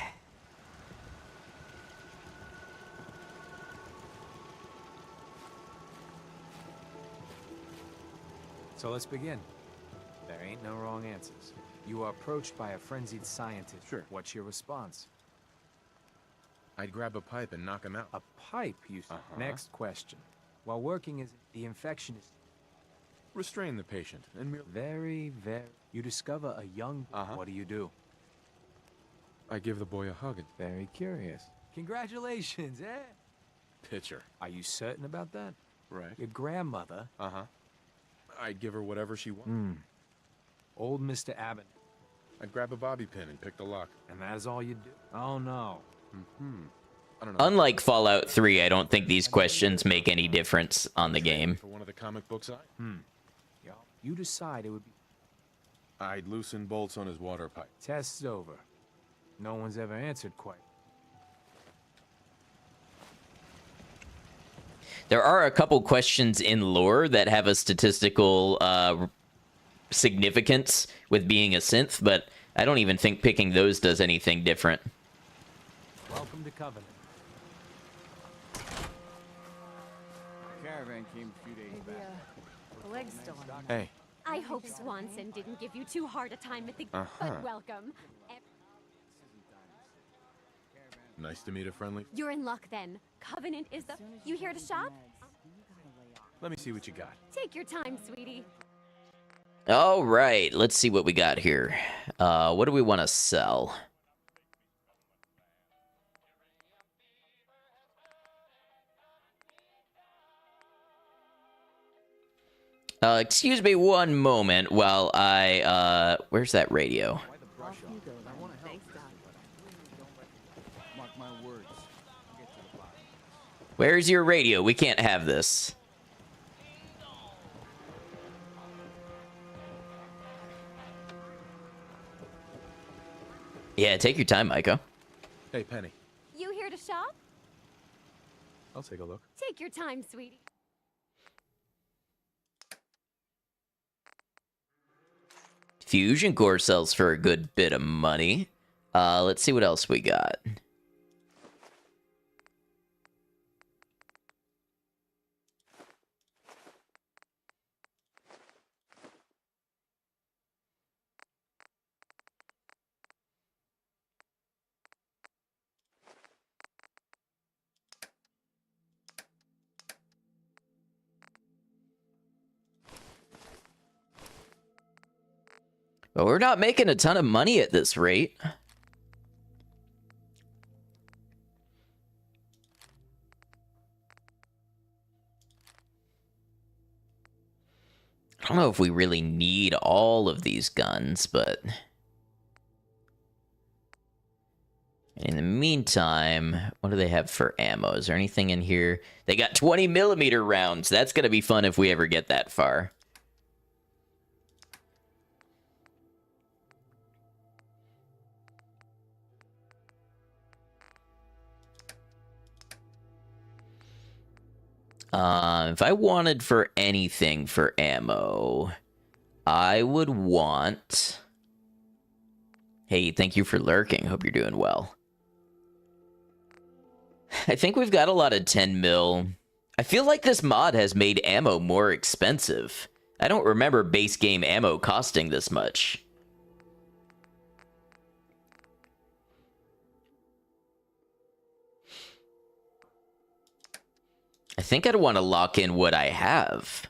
I: So let's begin. There ain't no wrong answers. You are approached by a frenzied scientist.
C: Sure.
I: What's your response?
C: I'd grab a pipe and knock him out.
I: A pipe, you say. Next question. While working as the infection is
C: Restrain the patient and merely...
I: very... You discover a young... What do?
C: I give the boy a hug and...
I: Very curious. Congratulations, eh?
C: Pitcher.
I: Are you certain about that?
C: Right.
I: Your grandmother...
C: I'd give her whatever she wanted.
I: Old Mr. Abbott.
C: I'd grab a bobby pin and pick the lock.
I: And that is all you do? Oh, no.
C: I don't know.
A: Unlike Fallout 3, I don't think these questions make any difference on the game.
C: For one of the comic books
I: You decide it would be...
C: I'd loosen bolts on his water pipe.
I: Test's over. No one's ever answered quite.
A: There are a couple questions in lore that have a statistical significance with being a synth, but I don't even think picking those does anything different.
I: Welcome to Covenant.
H: Caravan came a few days back.
B: The leg's still on.
C: Hey.
J: I hope Swanson didn't give you too hard a time at the... But welcome.
C: Nice to meet a friendly...
J: You're in luck then. Covenant is the... You here to shop?
C: Let me see what you got.
J: Take your time, sweetie.
A: All right, let's see what we got here. What do we want to sell? Excuse me one moment while I, where's that radio? Where's your radio? We can't have this. Yeah, take your time, Micah.
C: Hey, Penny.
J: You here to shop?
C: I'll take a look.
J: Take your time, sweetie.
A: Fusion core sells for a good bit of money. Let's see what else we got. But we're not making a ton of money at this rate. I don't know if we really need all of these guns, but in the meantime, what do they have for ammo? Is there anything in here? They got 20mm rounds. That's going to be fun if we ever get that far. If I wanted for anything for ammo, I would want... Hey, thank you for lurking. Hope you're doing well. I think we've got a lot of 10 mil. I feel like this mod has made ammo more expensive. I don't remember base game ammo costing this much. I think I'd want to lock in what I have.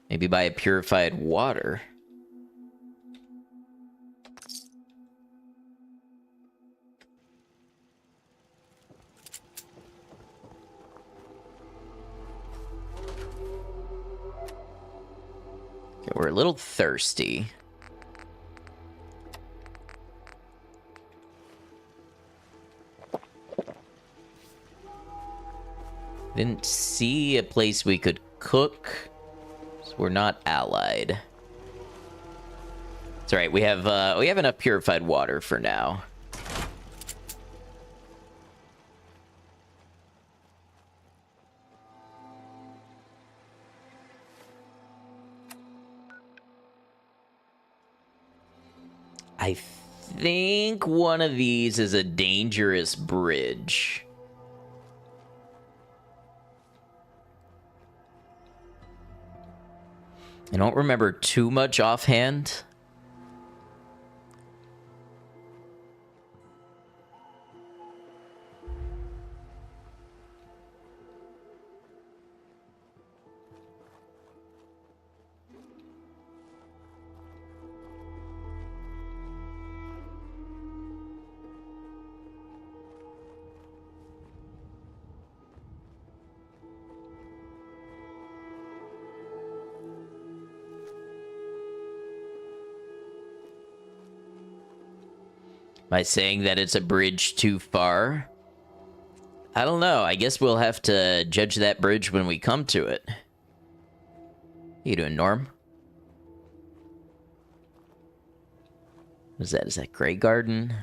A: Maybe buy a purified water. Okay, we're a little thirsty. Didn't see a place we could cook, so we're not allied. It's all right. We have enough purified water for now. I think one of these is a dangerous bridge. I don't remember too much offhand. Am I saying that it's a bridge too far? I don't know. I guess we'll have to judge that bridge when we come to it. How you doing, Norm? What is that? Is that Grey Garden?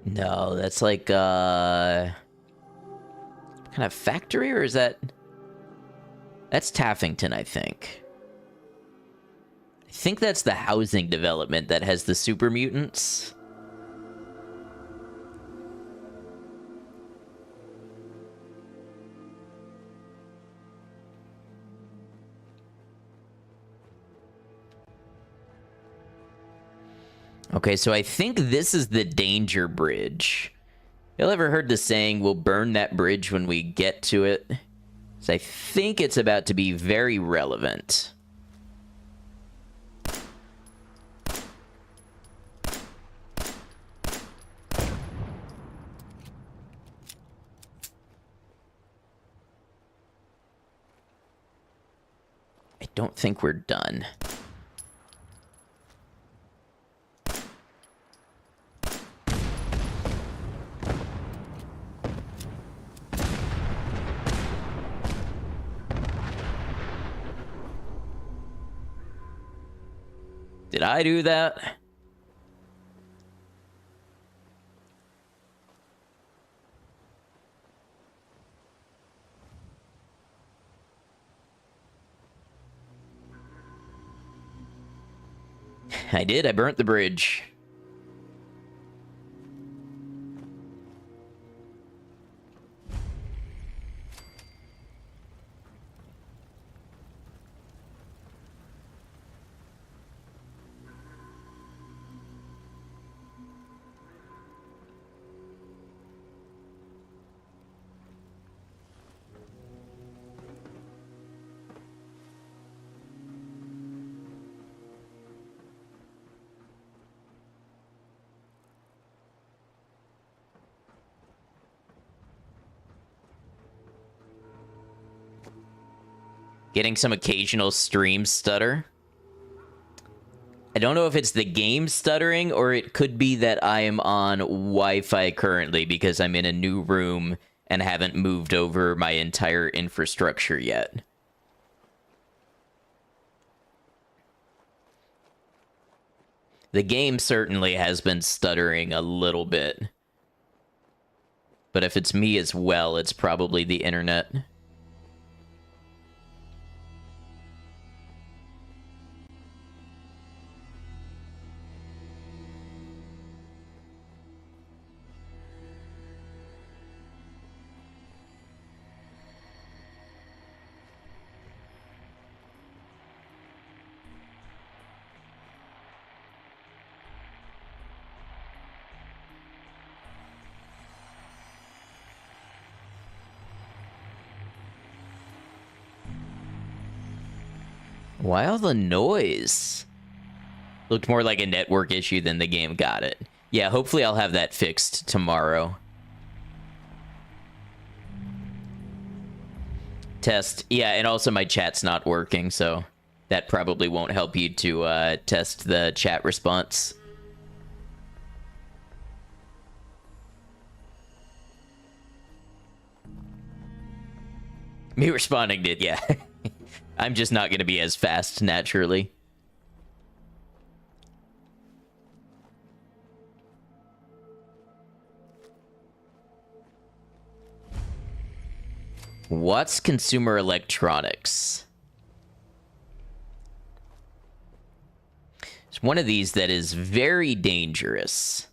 A: No, that's like, kind of factory, or is that... That's Taffington, I think. I think that's the housing development that has the super mutants. Okay, so I think this is the danger bridge. Y'all ever heard the saying, we'll burn that bridge when we get to it? So I think it's about to be very relevant. I don't think we're done. Did I do that? I did. I burnt the bridge. Getting some occasional stream stutter. I don't know if it's the game stuttering, or it could be that I am on Wi-Fi currently because I'm in a new room and haven't moved over my entire infrastructure yet. The game certainly has been stuttering a little bit. But if it's me as well, it's probably the internet. Why all the noise? Looked more like a network issue than the game got it. Yeah, hopefully I'll have that fixed tomorrow. Test. Yeah, and also my chat's not working, so that probably won't help you to test the chat response. Me responding did, yeah. I'm just not going to be as fast naturally. What's consumer electronics? It's one of these that is very dangerous.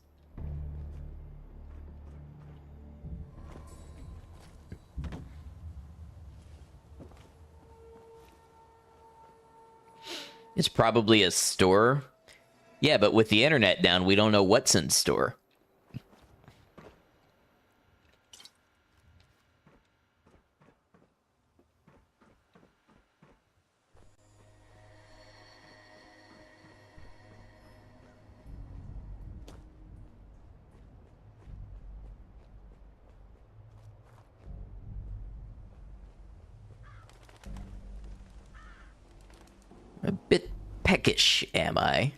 A: It's probably a store. Yeah, but with the internet down, we don't know what's in store. A bit peckish, am I?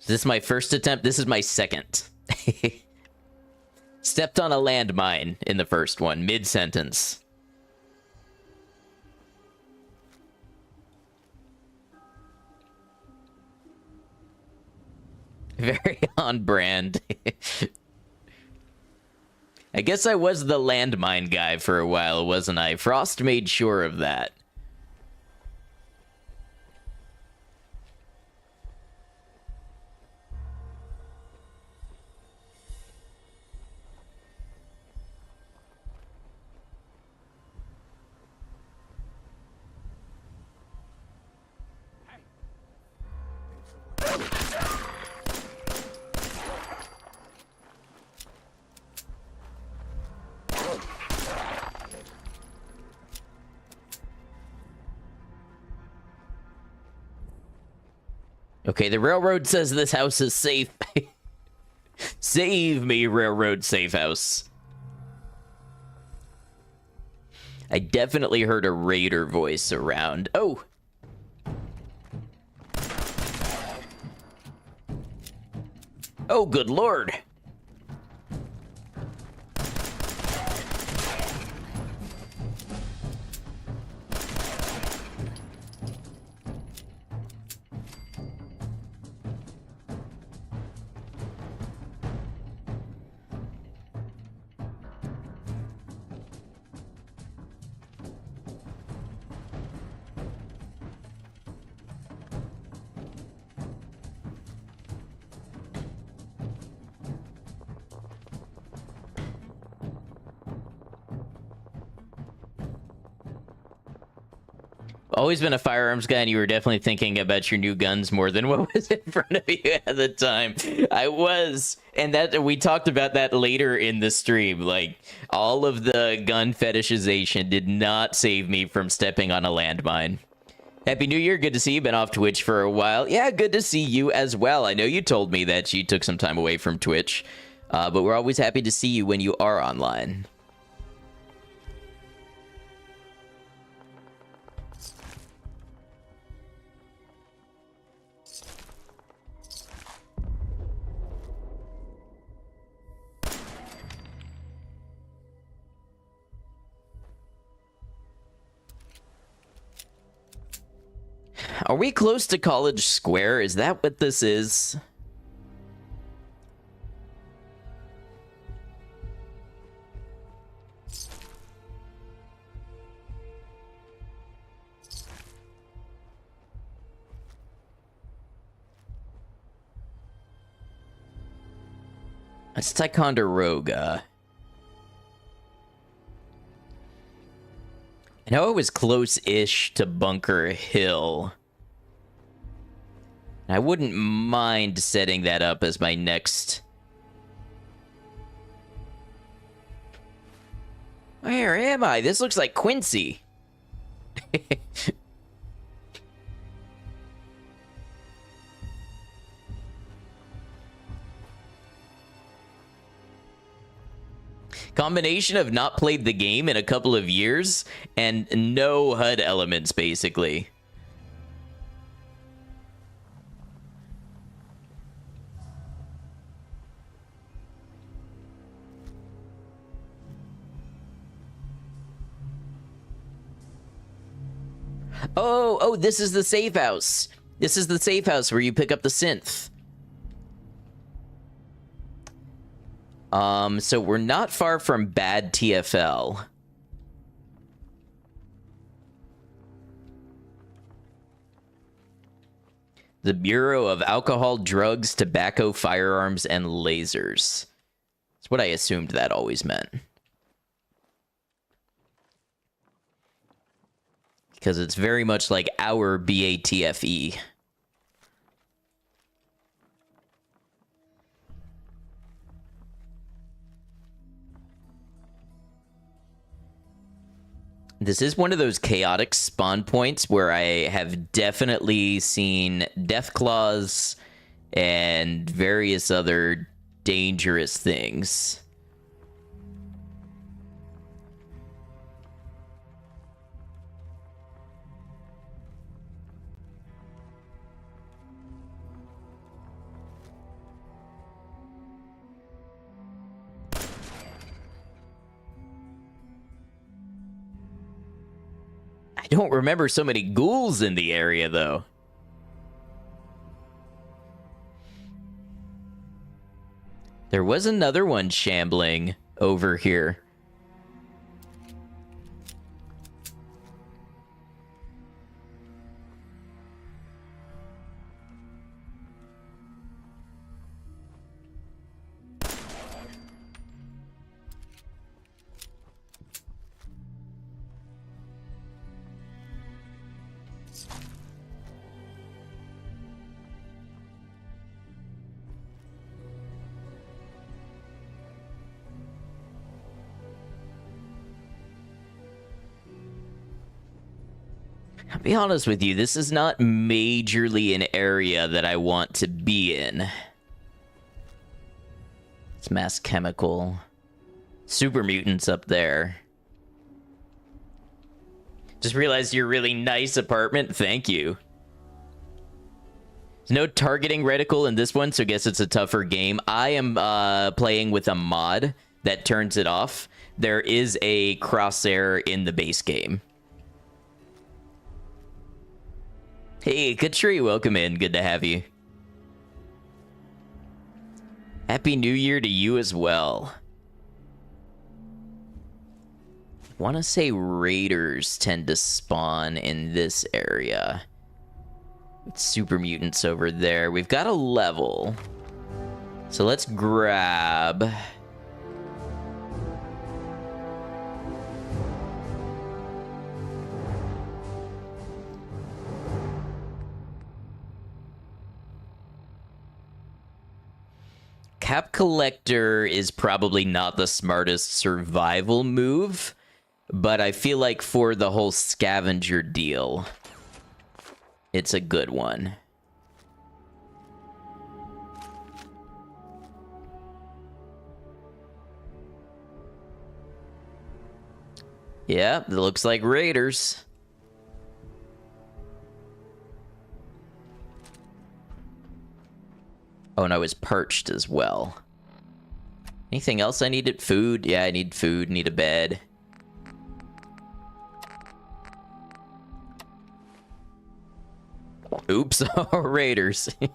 A: Is this my first attempt? This is my second. Stepped on a landmine in the first one, mid-sentence. Very on brand. I guess I was the landmine guy for a while, wasn't I? Frost made sure of that. Okay, the railroad says this house is safe. Save me, railroad safe house. I definitely heard a raider voice around. Oh! Oh, good lord! Always been a firearms guy, and you were definitely thinking about your new guns more than what was in front of you at the time. I was, and that we talked about that later in the stream. Like, all of the gun fetishization did not save me from stepping on a landmine. Happy New Year, good to see you. Been off Twitch for a while. Yeah, good to see you as well. I know you told me that you took some time away from Twitch, but we're always happy to see you when you are online. Are we close to College Square? Is that what this is? It's Ticonderoga. I know it was close-ish to Bunker Hill. I wouldn't mind setting that up as my next... Where am I? This looks like Quincy. Combination of not played the game in a couple of years and no HUD elements, basically. Oh, this is the safe house. This is the safe house where you pick up the synth. So we're not far from bad TFL. The Bureau of Alcohol, Drugs, Tobacco, Firearms, and Lasers. That's what I assumed that always meant. Because it's very much like our BATFE. This is one of those chaotic spawn points where I have definitely seen Deathclaws and various other dangerous things. I don't remember so many ghouls in the area, though. There was another one shambling over here. I'll be honest with you, this is not majorly an area that I want to be in. It's mass chemical. Super mutants up there. Just realized your really nice apartment. Thank you. There's no targeting reticle in this one, so I guess it's a tougher game. I am playing with a mod that turns it off. There is a crosshair in the base game. Hey, Katri, welcome in. Good to have you. Happy New Year to you as well. I want to say raiders tend to spawn in this area. Super mutants over there. We've got a level. So let's grab... Cap Collector is probably not the smartest survival move, but I feel like for the whole scavenger deal, it's a good one. Yeah, it looks like raiders. Oh, and I was parched as well. Anything else I needed? Food? Yeah, I need food, need a bed. Oops, raiders. I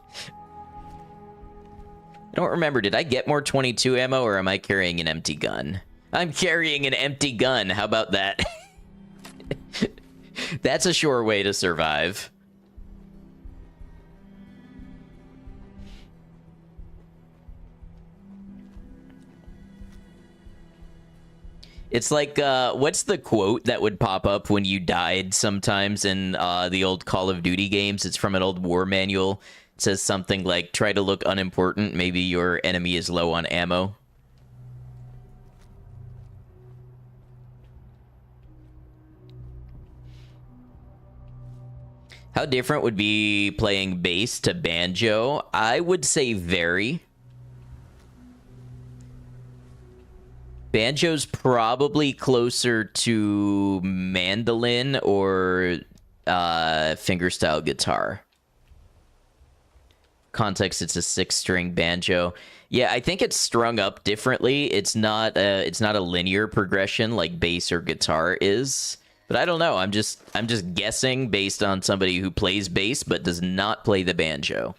A: don't remember, did I get more 22 ammo or am I carrying an empty gun? I'm carrying an empty gun, how about that? That's a sure way to survive. It's like, what's the quote that would pop up when you died sometimes in the old Call of Duty games? It's from an old war manual. It says something like, try to look unimportant, maybe your enemy is low on ammo. How different would be playing bass to banjo? I would say very. Banjo's probably closer to mandolin or fingerstyle guitar. Context, it's a 6-string banjo. Yeah, I think it's strung up differently. It's not a linear progression like bass or guitar is. But I don't know. I'm just guessing based on somebody who plays bass but does not play the banjo.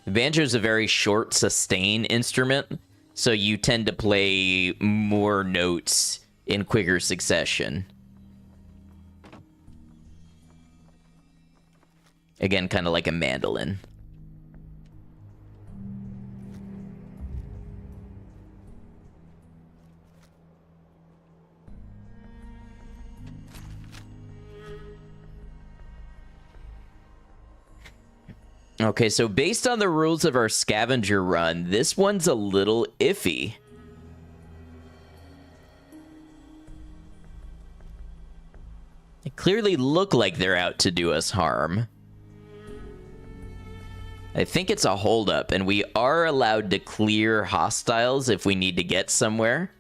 A: The banjo is a very short sustain instrument, so you tend to play more notes in quicker succession. Again, kind of like a mandolin. Okay, so based on the rules of our scavenger run, this one's a little iffy. They clearly look like they're out to do us harm. I think it's a holdup, and we are allowed to clear hostiles if we need to get somewhere.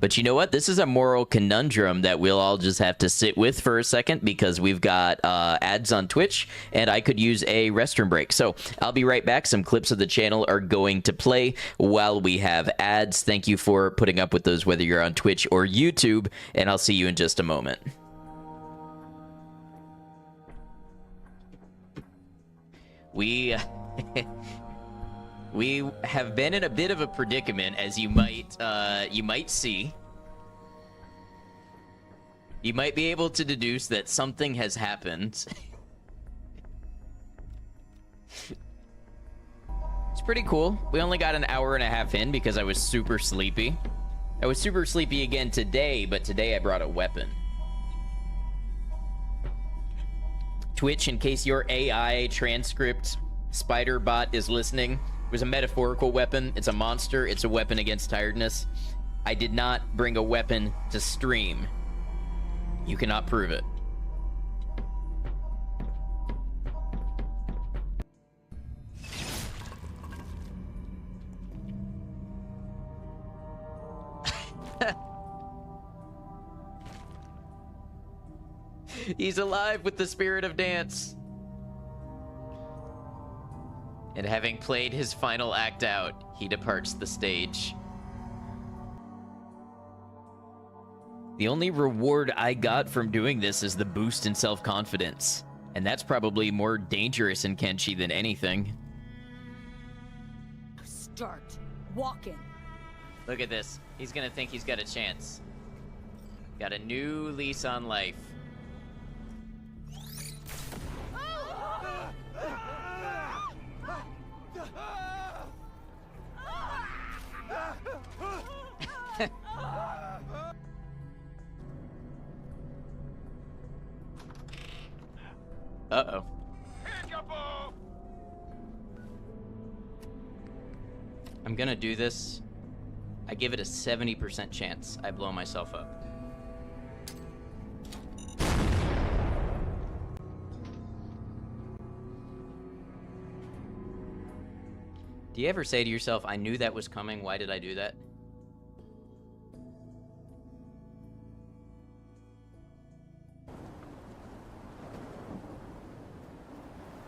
A: But you know what? This is a moral conundrum that we'll all just have to sit with for a second because we've got ads on Twitch and I could use a restroom break. So I'll be right back. Some clips of the channel are going to play while we have ads. Thank you for putting up with those, whether you're on Twitch or YouTube, and I'll see you in just a moment. We have been in a bit of a predicament, as you might see. You might be able to deduce that something has happened. It's pretty cool. We only got an hour and a half in because I was super sleepy. I was super sleepy again today, but today I brought a weapon. Twitch, in case your AI transcript spider bot is listening, It was a metaphorical weapon. It's a monster. It's a weapon against tiredness. I did not bring a weapon to stream. You cannot prove it. He's alive with the spirit of dance. And having played his final act out, he departs the stage. The only reward I got from doing this is the boost in self-confidence. And that's probably more dangerous in Kenshi than anything.
E: Start walking.
A: Look at this. He's gonna think he's got a chance. Got a new lease on life. Uh-oh. I'm gonna do this. I give it a 70% chance I blow myself up. Do you ever say to yourself, I knew that was coming, why did I do that?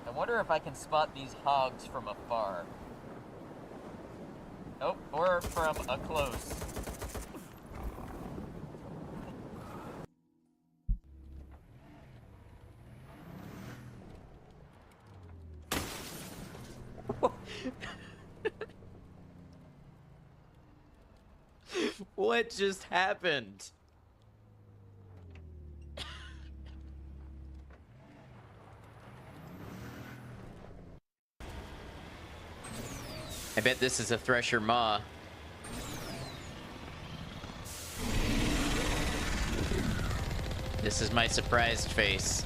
A: I wonder if I can spot these hogs from afar. Nope, or from a close. What just happened? I bet this is a Thresher Maw. This is my surprised face.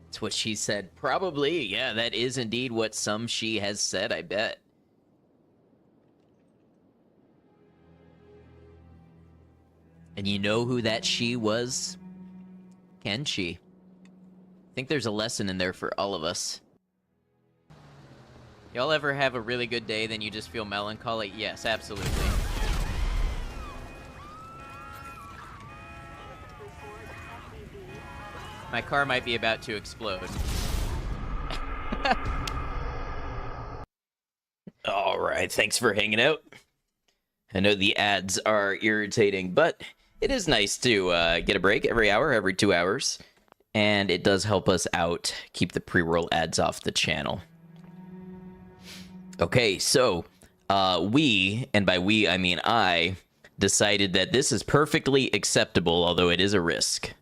A: It's what she said. Probably, yeah, that is indeed what some she has said, I bet. And you know who that she was? Kenshi. I think there's a lesson in there for all of us. Y'all ever have a really good day, then you just feel melancholy? Yes, absolutely. My car might be about to explode. Alright, thanks for hanging out. I know the ads are irritating, but it is nice to get a break every hour, every 2 hours. And it does help us out, keep the pre-roll ads off the channel. Okay, so we, and by we I mean I, decided that this is perfectly acceptable, although it is a risk.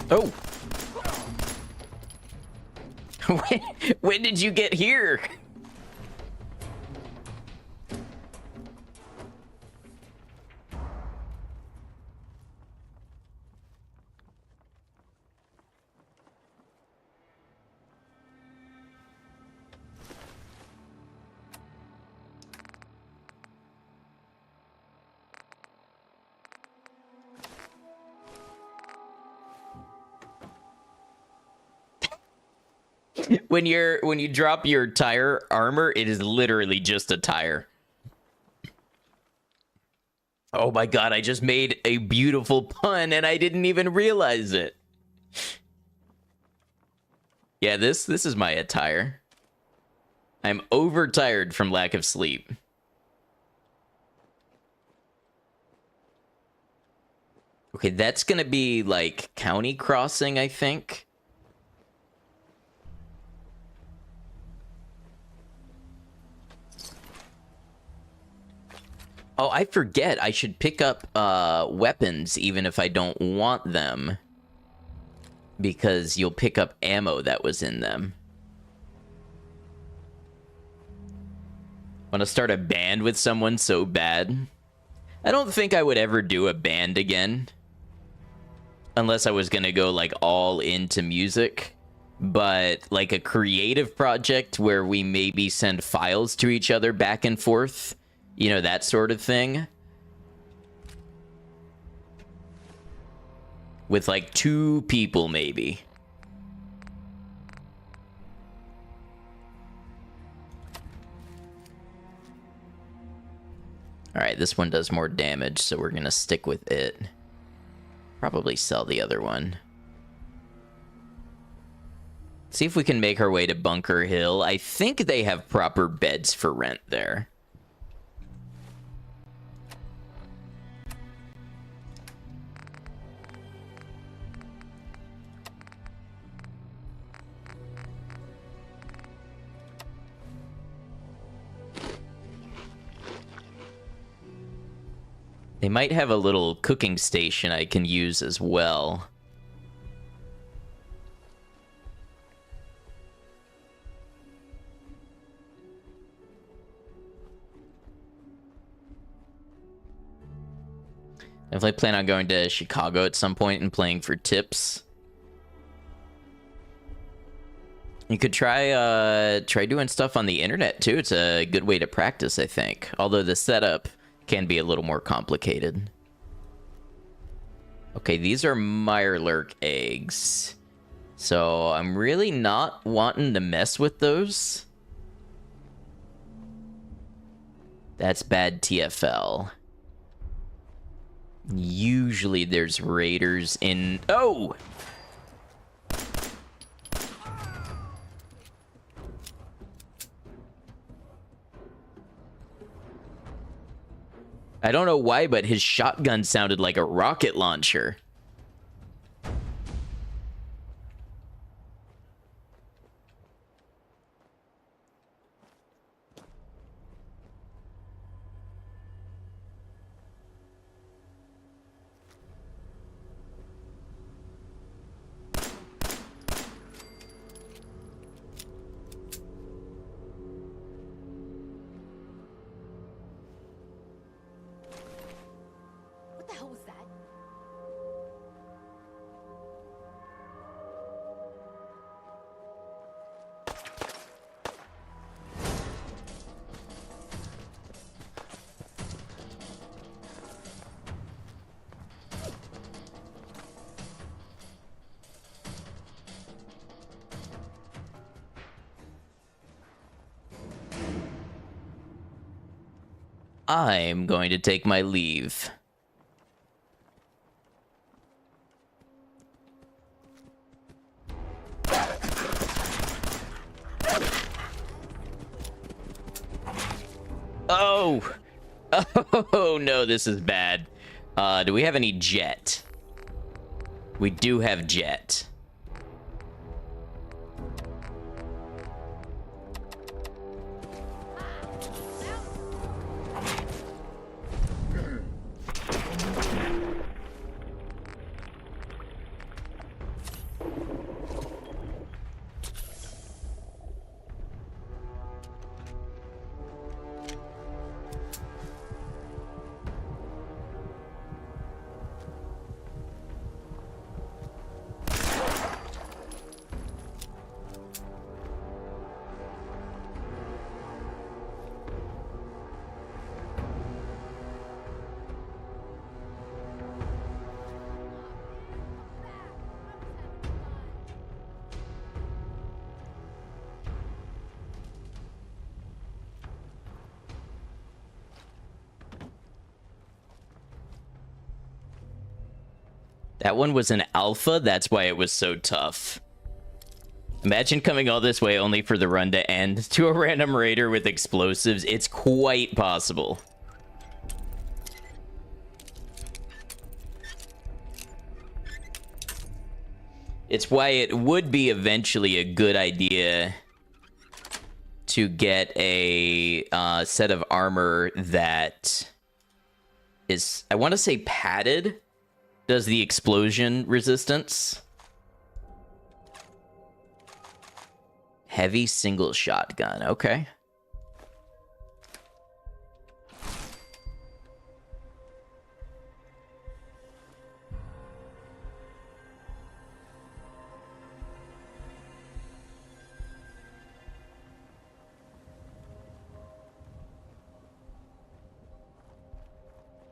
A: Oh! When did you get here? When you drop your tire armor, it is literally just a tire. Oh my god, I just made a beautiful pun and I didn't even realize it. Yeah, this is my attire. I'm overtired from lack of sleep. Okay, that's gonna be like county crossing, I think. Oh, I forget. I should pick up weapons even if I don't want them. Because you'll pick up ammo that was in them. Want to start a band with someone so bad? I don't think I would ever do a band again. Unless I was going to go like all into music. But like a creative project where we maybe send files to each other back and forth. You know, that sort of thing. With like 2 people, maybe. Alright, this one does more damage, so we're gonna stick with it. Probably sell the other one. See if we can make our way to Bunker Hill. I think they have proper beds for rent there. They might have a little cooking station I can use as well. Definitely plan on going to Chicago at some point and playing for tips. You could try doing stuff on the internet too. It's a good way to practice, I think. Although the setup can be a little more complicated. Okay, these are Mirelurk eggs. So I'm really not wanting to mess with those. That's bad TFL. Usually there's raiders in... Oh! I don't know why, but his shotgun sounded like a rocket launcher.
J: What the hell was that?
A: I'm going to take my leave. Oh! Oh no, this is bad. Do we have any jet? We do have jet. That one was an alpha, that's why it was so tough. Imagine coming all this way only for the run to end to a random raider with explosives. It's quite possible. It's why it would be eventually a good idea to get a set of armor that is, I want to say padded, does the explosion resistance. Heavy single shotgun, okay.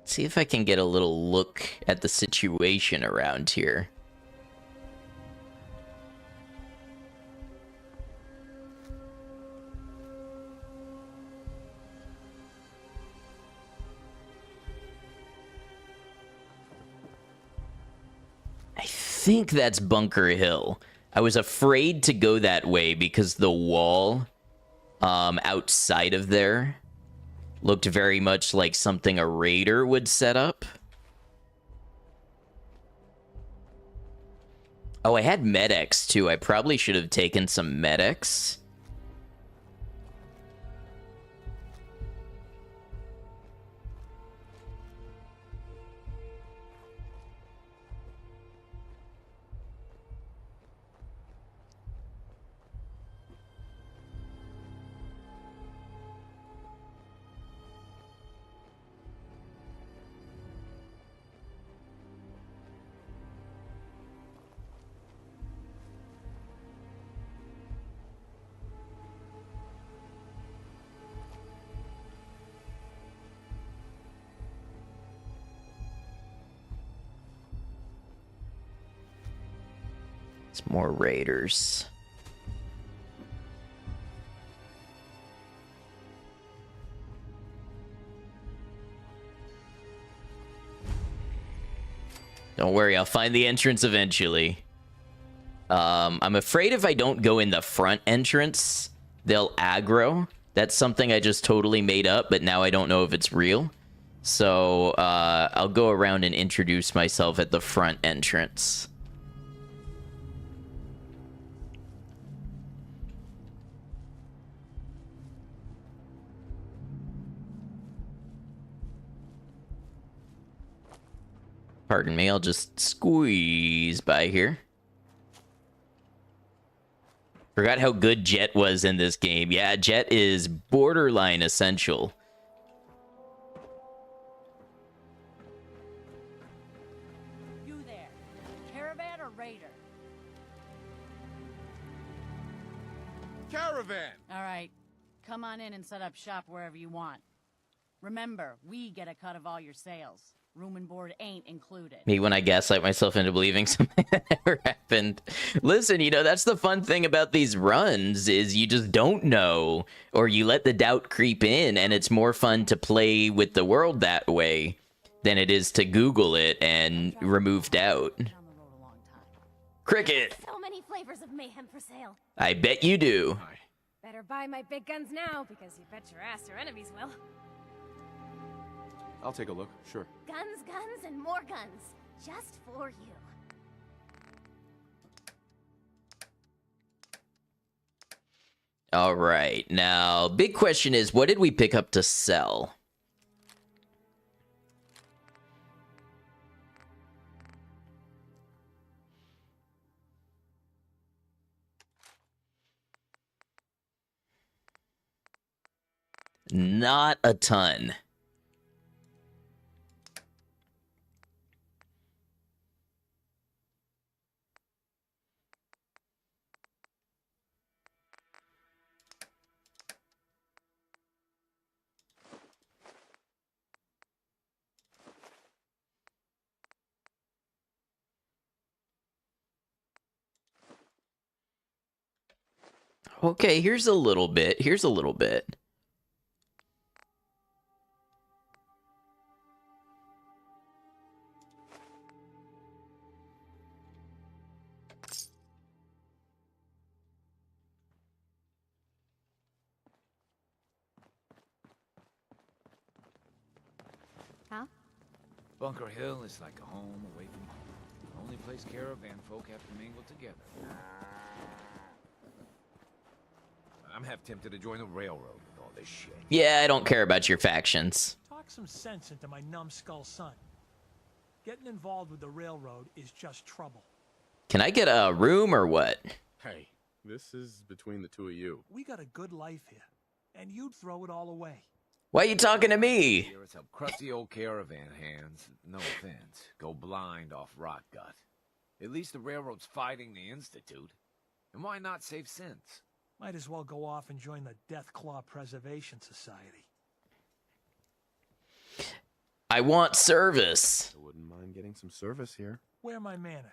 A: See if I can get a little look at the situation around here. I think that's Bunker Hill. I was afraid to go that way because the wall outside of there looked very much like something a raider would set up. Oh, I had medics too. I probably should have taken some medics. It's more raiders. Don't worry, I'll find the entrance eventually. I'm afraid if I don't go in the front entrance, they'll aggro. That's something I just totally made up, but now I don't know if it's real. So, I'll go around and introduce myself at the front entrance. Pardon me, I'll just squeeze by here. Forgot how good Jet was in this game. Yeah, Jet is borderline essential.
B: You there, caravan or raider?
C: Caravan!
B: All right, come on in and set up shop wherever you want. Remember, we get a cut of all your sales. Room and board ain't included.
A: Me when I gaslight myself into believing something that never happened. Listen, you know, that's the fun thing about these runs is you just don't know, or you let the doubt creep in, and it's more fun to play with the world that way than it is to Google it and remove doubt. Cricket!
J: So many flavors of mayhem for sale.
A: I bet you do.
J: Better buy my big guns now, because you bet your ass your enemies will.
C: I'll take a look, sure.
J: Guns, guns, and more guns. Just for you.
A: All right, now, big question is, what did we pick up to sell? Not a ton. Okay, here's a little bit. Here's a little bit.
I: Bunker Hill is like a home away from home. The only place caravan folk have to mingle together. I'm half tempted to join the railroad with all this shit.
A: Yeah, I don't care about your factions.
K: Talk some sense into my numbskull son. Getting involved with the railroad is just trouble.
A: Can I get a room or what?
C: Hey, this is between the two of you.
K: We got a good life here, and you'd throw it all away.
A: Why are you talking to me?
I: Here it's some crusty old caravan hands, no offense, go blind off rot gut. At least the railroad's fighting the Institute. And why not save sense?
K: Might as well go off and join the Deathclaw Preservation Society.
A: I want service.
C: I wouldn't mind getting some service here.
K: Where are my manners?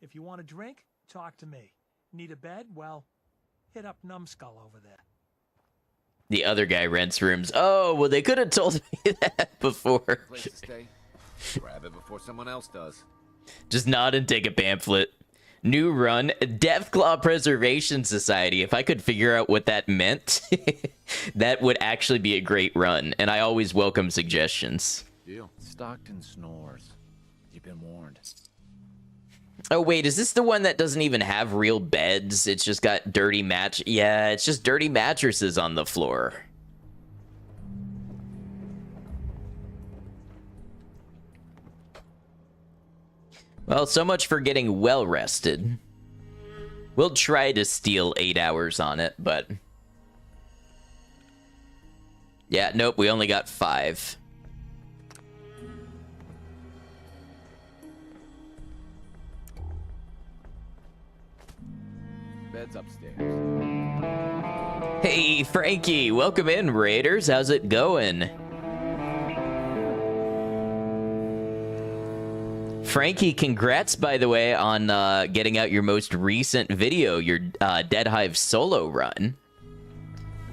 K: If you want a drink, talk to me. Need a bed? Well, hit up Numbskull over there.
A: The other guy rents rooms. Oh, well, they could have told me that before.
I: Place to stay. Grab it before someone else does.
A: Just nod and take a pamphlet. New run, Deathclaw Preservation Society. If I could figure out what that meant, that would actually be a great run. And I always welcome suggestions.
C: Deal.
I: Stockton snores. You've been warned.
A: Oh, wait, is this the one that doesn't even have real beds? It's just got dirty Yeah, it's just dirty mattresses on the floor. Well, so much for getting well rested. We'll try to steal 8 hours on it, but... yeah, nope, we only got 5.
I: Bed's upstairs.
A: Hey, Frankie, welcome in, Raiders. How's it going? Frankie, congrats, by the way, on getting out your most recent video, your Dead Hive solo run.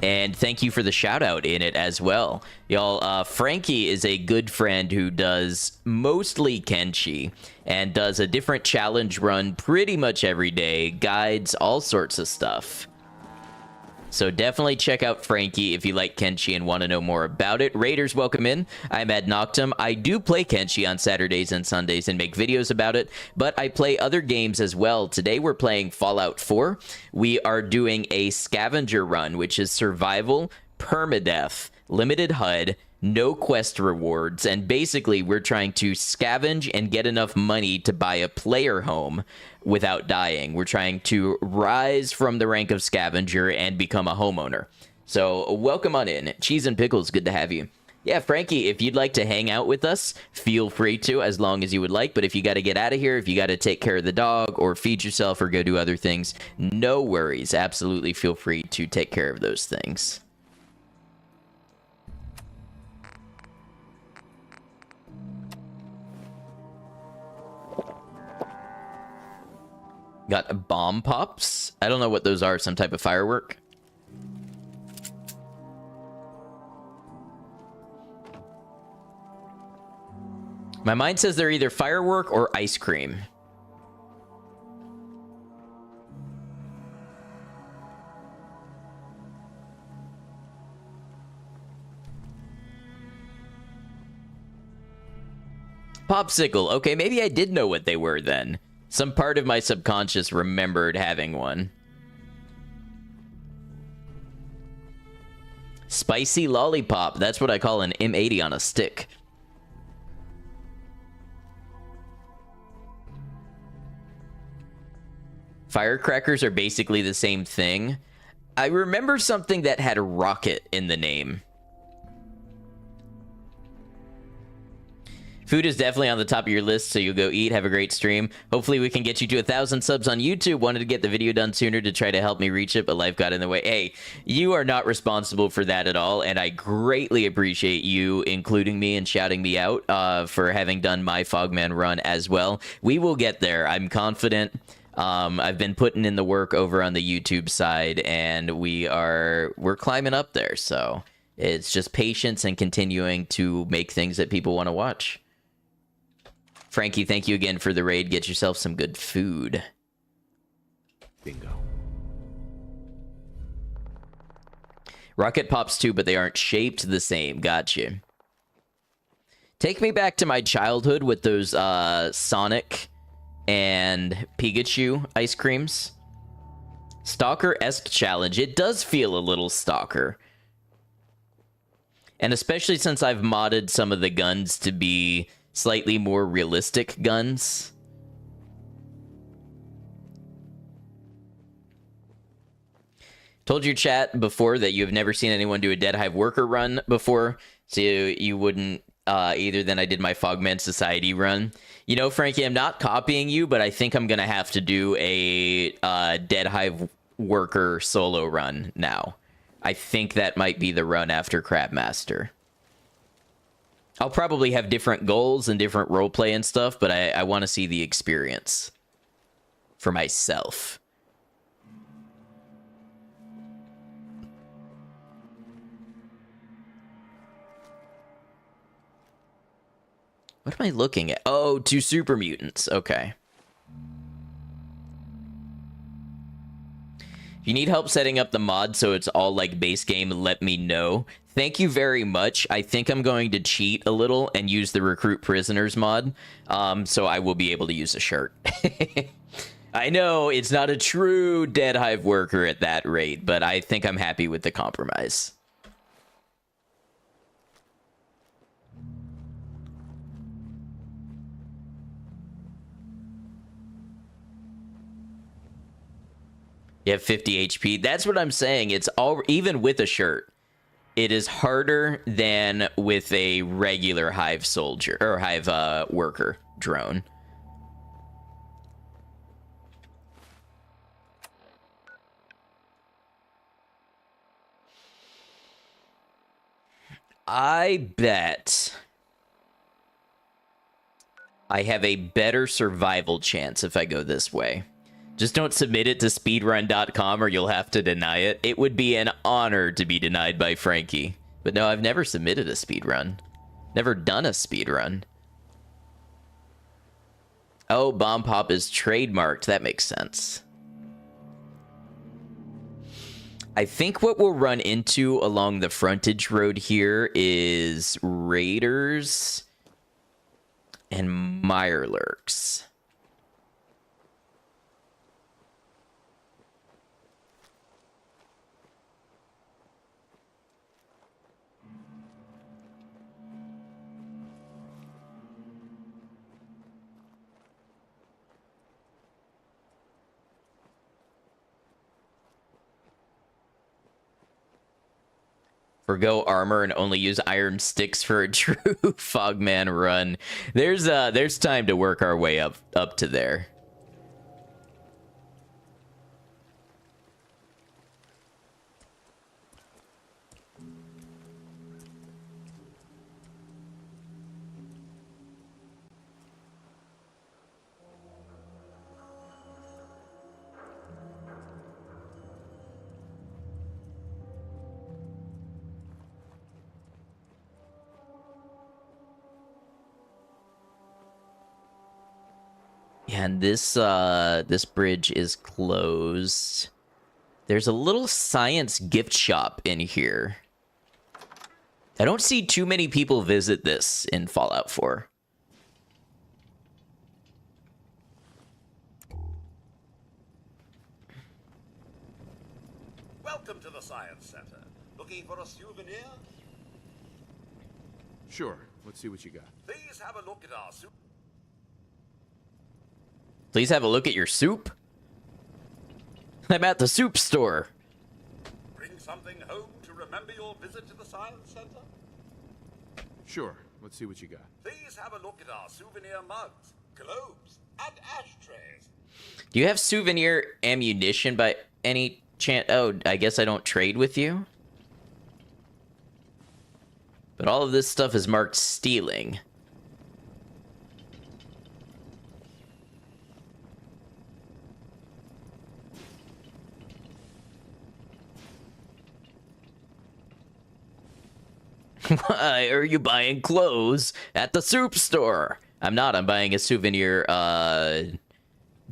A: And thank you for the shout out in it as well. Y'all, Frankie is a good friend who does mostly Kenshi and does a different challenge run pretty much every day, guides, all sorts of stuff. So definitely check out Frankie if you like Kenshi and want to know more about it. Raiders, welcome in. I'm Ad Noctum. I do play Kenshi on Saturdays and Sundays and make videos about it, but I play other games as well. Today we're playing Fallout 4. We are doing a scavenger run, which is survival, permadeath, limited HUD, no quest rewards, and basically we're trying to scavenge and get enough money to buy a player home without dying. We're trying to rise from the rank of scavenger and become a homeowner. So welcome on in. Cheese and Pickles, good to have you. Yeah, Frankie, if you'd like to hang out with us, feel free to, as long as you would like. But if you got to get out of here, if you got to take care of the dog or feed yourself or go do other things, no worries. Absolutely feel free to take care of those things. Got bomb pops. I don't know what those are. Some type of firework. My mind says they're either firework or ice cream. Popsicle. Okay, maybe I did know what they were then. Some part of my subconscious remembered having one. Spicy lollipop. That's what I call an M80 on a stick. Firecrackers are basically the same thing. I remember something that had a rocket in the name. Food is definitely on the top of your list, so you'll go eat. Have a great stream. Hopefully we can get you to 1,000 subs on YouTube. Wanted to get the video done sooner to try to help me reach it, but life got in the way. Hey, you are not responsible for that at all, and I greatly appreciate you including me and shouting me out for having done my Fogman run as well. We will get there. I'm confident. I've been putting in the work over on the YouTube side, and we're climbing up there, so it's just patience and continuing to make things that people want to watch. Frankie, thank you again for the raid. Get yourself some good food.
C: Bingo.
A: Rocket pops too, but they aren't shaped the same. Gotcha. Take me back to my childhood with those Sonic and Pikachu ice creams. Stalker-esque challenge. It does feel a little Stalker. And especially since I've modded some of the guns to be slightly more realistic guns. Told your chat before that you have never seen anyone do a Dead Hive worker run before, so you wouldn't either. Then I did my Fogman Society run. You know, Frankie, I'm not copying you, but I think I'm going to have to do a Dead Hive worker solo run now. I think that might be the run after Crabmaster. I'll probably have different goals and different roleplay and stuff, but I want to see the experience for myself. What am I looking at? Oh, 2 super mutants. Okay. If you need help setting up the mod so it's all like base game, let me know. Thank you very much. I think I'm going to cheat a little and use the recruit prisoners mod, so I will be able to use a shirt. I know it's not a true Dead Hive worker at that rate, but I think I'm happy with the compromise. You have 50 HP. That's what I'm saying. It's all, even with a shirt, it is harder than with a regular Hive soldier or Hive worker drone. I bet I have a better survival chance if I go this way. Just don't submit it to speedrun.com or you'll have to deny it. It would be an honor to be denied by Frankie. But no, I've never submitted a speedrun. Never done a speedrun. Oh, Bomb Pop is trademarked. That makes sense. I think what we'll run into along the frontage road here is raiders and mirelurks. Forgo armor and only use iron sticks for a true Fogman run. There's time to work our way up to there. And this bridge is closed. There's a little science gift shop in here. I don't see too many people visit this in Fallout 4.
L: Welcome to the Science Center. Looking for a souvenir?
C: Sure. Let's see what you got.
L: Please have a look at our soup.
A: Please have a look at your soup. I'm at the soup store.
L: Bring something home to remember your visit to the Science Center?
C: Sure. Let's see what you got.
L: Please have a look at our souvenir mugs, globes, and ashtrays.
A: Do you have souvenir ammunition by any chance? Oh, I guess I don't trade with you. But all of this stuff is marked stealing. Why are you buying clothes at the soup store? I'm not. I'm buying a souvenir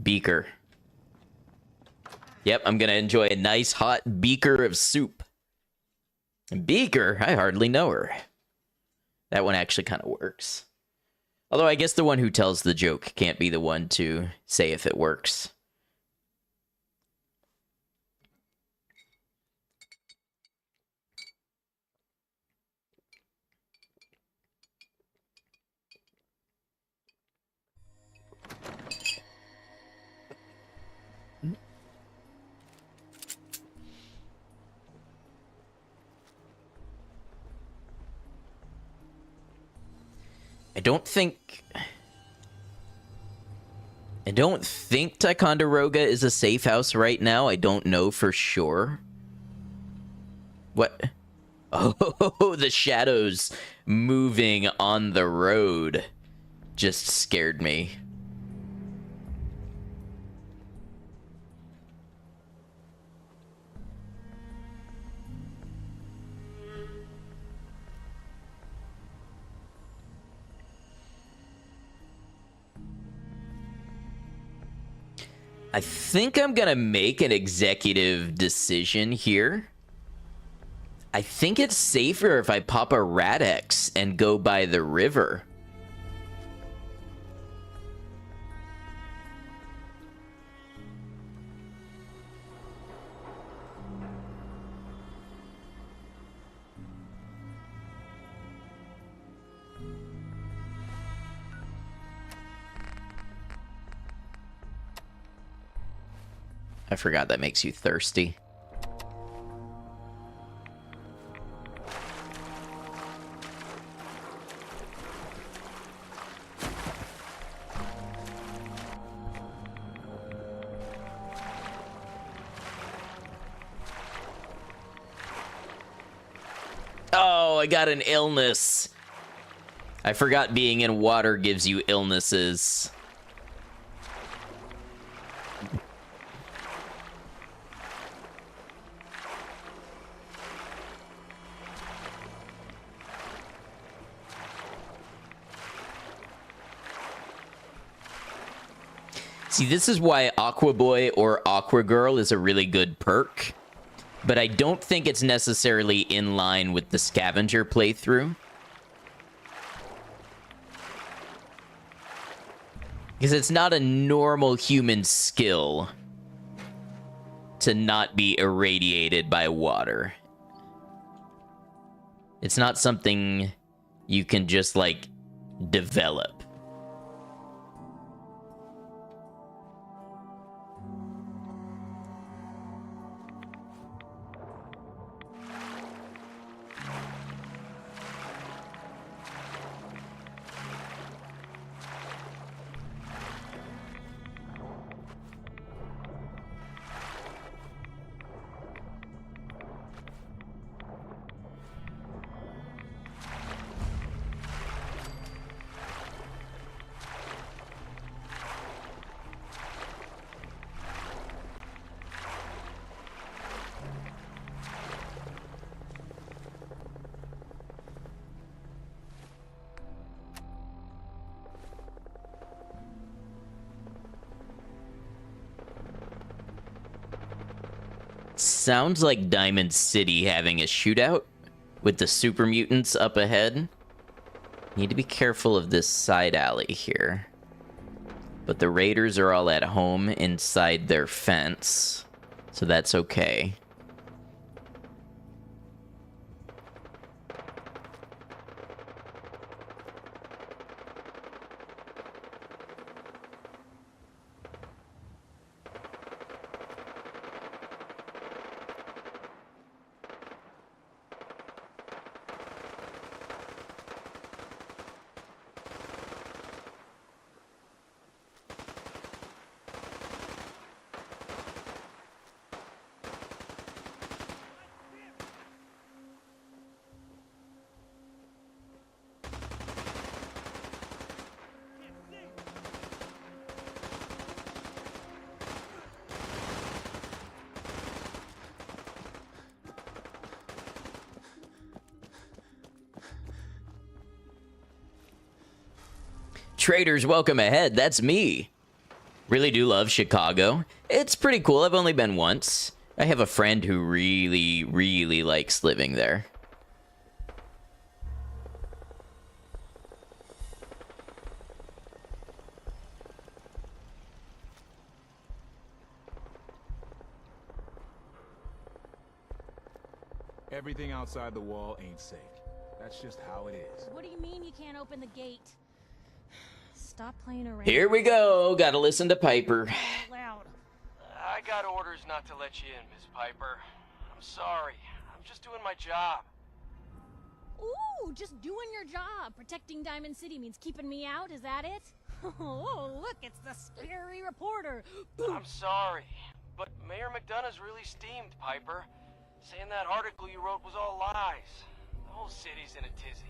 A: beaker. Yep, I'm gonna enjoy a nice hot beaker of soup. Beaker? I hardly know her. That one actually kind of works. Although I guess the one who tells the joke can't be the one to say if it works. I don't think Ticonderoga is a safe house right now. I don't know for sure. What? Oh, the shadows moving on the road just scared me. I think I'm gonna make an executive decision here. I think it's safer if I pop a Rad-X and go by the river. I forgot that makes you thirsty. Oh, I got an illness. I forgot being in water gives you illnesses. See, this is why Aqua Boy or Aqua Girl is a really good perk, but I don't think it's necessarily in line with the Scavenger playthrough. Because it's not a normal human skill to not be irradiated by water. It's not something you can just, like, develop. Sounds like Diamond City having a shootout with the super mutants up ahead. Need to be careful of this side alley here. But the raiders are all at home inside their fence, so that's okay. Traders, welcome ahead. That's me. Really do love Chicago. It's pretty cool. I've only been once. I have a friend who really, really likes living there.
C: Everything outside the wall ain't safe. That's just how it is.
B: What do you mean you can't open the gate? Stop playing around.
A: Here we go. Gotta listen to Piper.
B: Loud.
M: I got orders not to let you in, Miss Piper. I'm sorry. I'm just doing my job.
B: Ooh, just doing your job. Protecting Diamond City means keeping me out, is that it? Oh, look, it's the scary reporter.
M: I'm sorry, but Mayor McDonough's really steamed, Piper. Saying that article you wrote was all lies. The whole city's in a tizzy.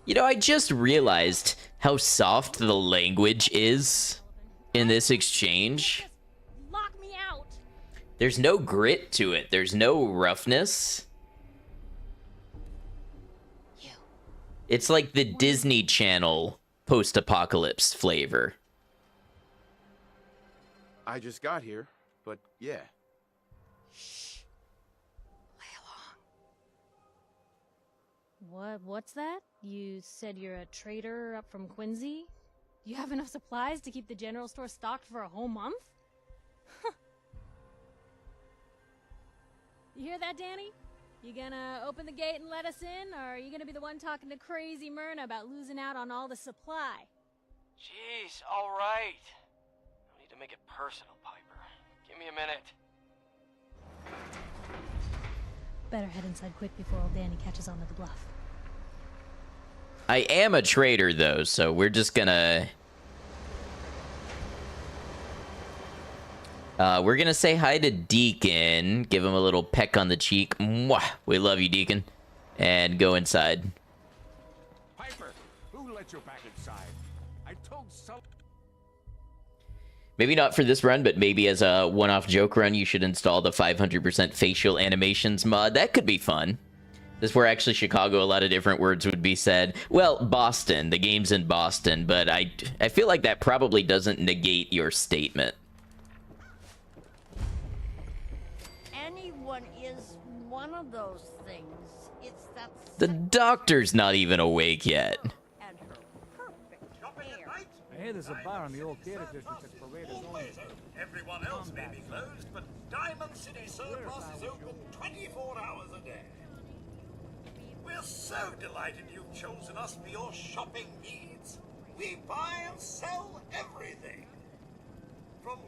A: You know, I just realized how soft the language is in this exchange.
B: Lock me out.
A: There's no grit to it. There's no roughness. It's like the Disney Channel post-apocalypse flavor.
C: I just got here, but yeah.
B: What's that? You said you're a trader up from Quincy? You have enough supplies to keep the general store stocked for a whole month? You hear that, Danny? You gonna open the gate and let us in, or are you gonna be the one talking to crazy Myrna about losing out on all the supply?
M: Jeez, all right. No need to make it personal, Piper. Give me a minute.
B: Better head inside quick before old Danny catches on to the bluff.
A: I am a trader, though, so we're just gonna... we're gonna say hi to Deacon, give him a little peck on the cheek. Mwah! We love you, Deacon. And go inside.
L: Piper, who let you back inside? I told some...
A: Maybe not for this run, but maybe as a one-off joke run, you should install the 500% facial animations mod. That could be fun. This is where actually Chicago, a lot of different words would be said. Well, Boston. The game's in Boston, but I feel like that probably doesn't negate your statement.
D: Anyone is one of those things. It's that...
A: The doctor's not even awake yet.
D: And her perfect hair.
H: I hear there's a bar in the old theater district that's paraded only.
L: Everyone else may be closed, but Diamond City Surplus is open 24 hours a day. We're so delighted you've chosen us for your shopping needs. We buy and sell everything. From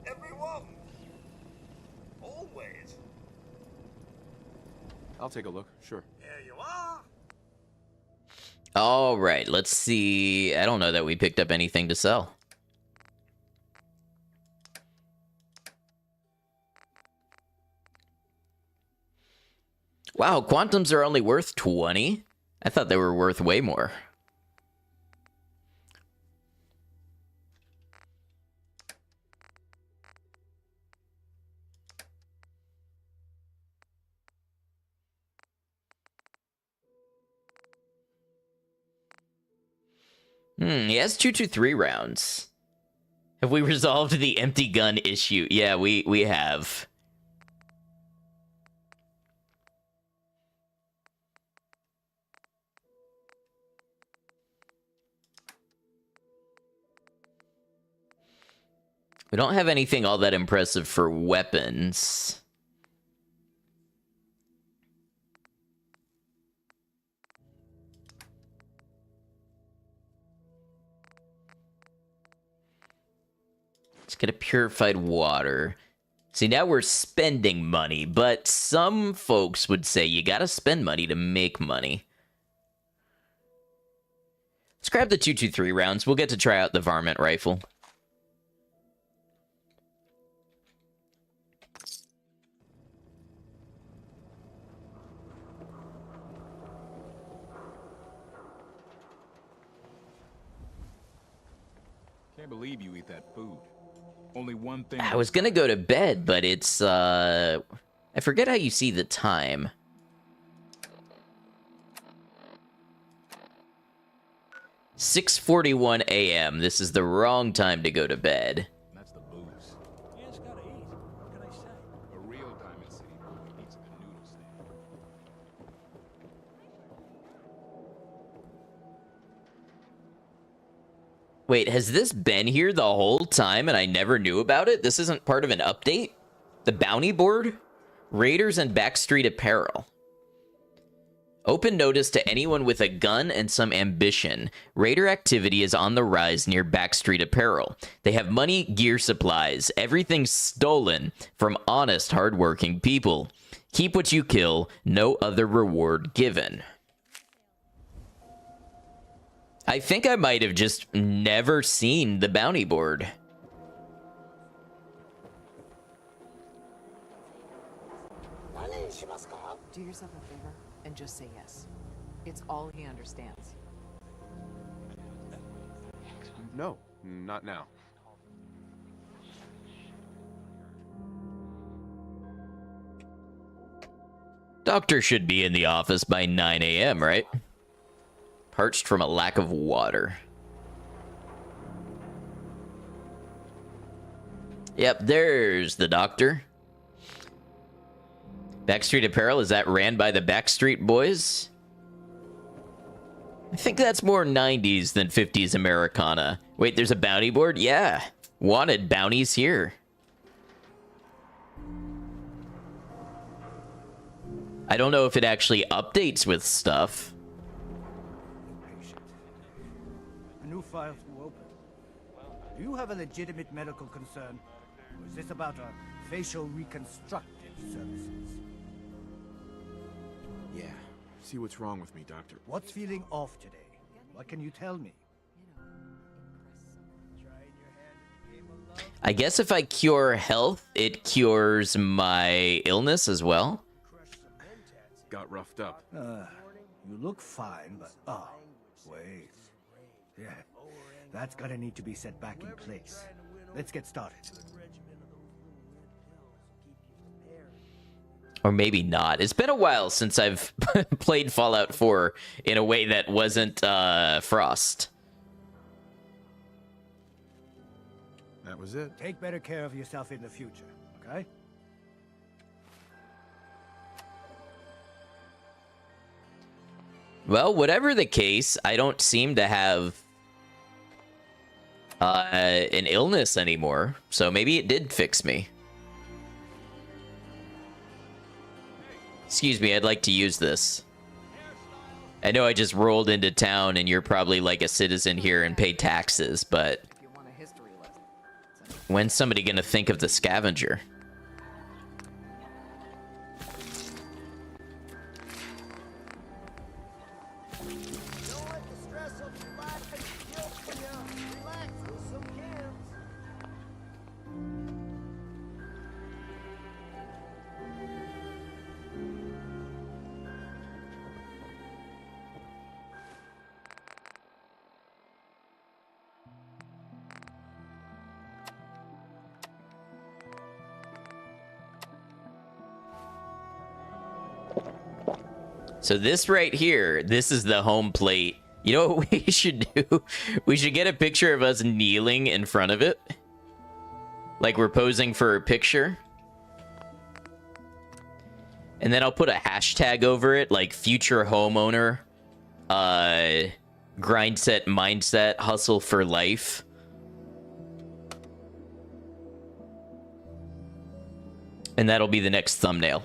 L: everyone. Always.
C: I'll take a look, sure.
L: Here you are.
A: All right, let's see. I don't know that we picked up anything to sell. Wow, quantums are only worth 20? I thought they were worth way more. He has 223 rounds. Have we resolved the empty gun issue? Yeah, we have. We don't have anything all that impressive for weapons. Let's get a purified water. See, now we're spending money, but some folks would say you gotta spend money to make money. Let's grab the 223 rounds. We'll get to try out the varmint rifle.
C: Can't believe you eat that food. Only one thing.
A: I was gonna go to bed, but it's, I forget how you see the time. "6:41 a.m. This is the wrong time to go to bed.
C: That's the booze.
K: You just gotta eat. What can I say?
C: A real Diamond City boy eats at a noodle stand.
A: Wait, has this been here the whole time and I never knew about it? This isn't part of an update? The bounty board? Raiders and Backstreet Apparel. Open notice to anyone with a gun and some ambition. Raider activity is on the rise near Backstreet Apparel. They have money, gear, supplies. Everything stolen from honest, hardworking people. Keep what you kill. No other reward given. I think I might have just never seen the bounty board.
N: Do yourself a favor and just say yes. It's all he understands.
C: No, not now.
A: Doctor should be in the office by 9 a.m., right? Parched from a lack of water. Yep, there's the doctor. Backstreet Apparel, is that ran by the Backstreet Boys? I think that's more 90s than 50s Americana. Wait, there's a bounty board? Yeah. Wanted bounties here. I don't know if it actually updates with stuff.
O: A new file to open. Do you have a legitimate medical concern? Or is this about a facial reconstructive services?
C: Yeah. See what's wrong with me, Doctor.
O: What's feeling off today? What can you tell me?
A: I guess if I cure health, it cures my illness as well.
C: Got roughed up.
O: You look fine, but wait. Yeah, that's gonna need to be set back in place. Let's get started.
A: Or maybe not. It's been a while since I've played Fallout 4 in a way that wasn't Frost.
C: That was it.
O: Take better care of yourself in the future, okay?
A: Well, whatever the case, I don't seem to have an illness anymore. So maybe it did fix me. Excuse me, I'd like to use this. I know I just rolled into town and you're probably like a citizen here and pay taxes, but when's somebody gonna think of the scavenger? So this right here, this is the home plate. You know what we should do? We should get a picture of us kneeling in front of it. Like we're posing for a picture. And then I'll put a hashtag over it, like future homeowner, grind set mindset, hustle for life. And that'll be the next thumbnail.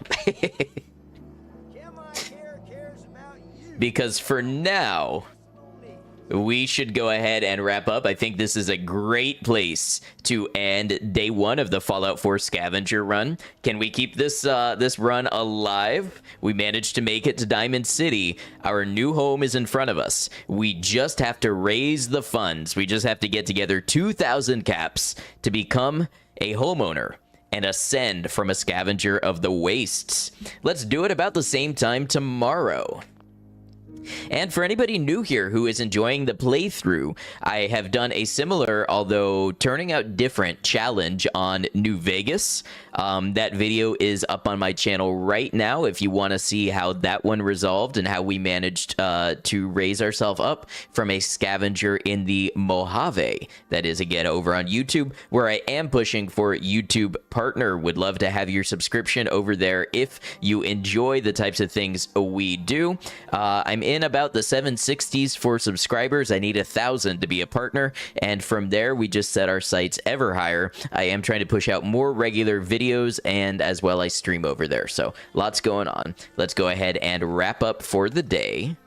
A: Because for now, we should go ahead and wrap up. I think this is a great place to end day one of the Fallout 4 scavenger run. Can we keep this this run alive? We managed to make it to Diamond City. Our new home is in front of us. We just have to raise the funds. We just have to get together 2,000 caps to become a homeowner and ascend from a scavenger of the wastes. Let's do it about the same time tomorrow. And for anybody new here who is enjoying the playthrough, I have done a similar, although turning out different, challenge on New Vegas. That video is up on my channel right now if you want to see how that one resolved and how we managed to raise ourselves up from a scavenger in the Mojave. That is, again, over on YouTube, where I am pushing for YouTube Partner. Would love to have your subscription over there if you enjoy the types of things we do. I'm in in about the 760s for subscribers. I need 1,000 to be a partner, and from there we just set our sights ever higher. I am trying to push out more regular videos, and as well I stream over there, so lots going on. Let's go ahead and wrap up for the day.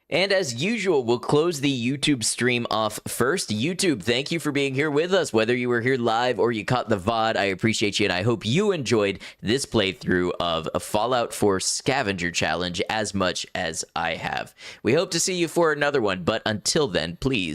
A: And as usual, we'll close the YouTube stream off first. YouTube, thank you for being here with us. Whether you were here live or you caught the VOD, I appreciate you, and I hope you enjoyed this playthrough of a Fallout 4 Scavenger Challenge as much as I have. We hope to see you for another one, but until then, please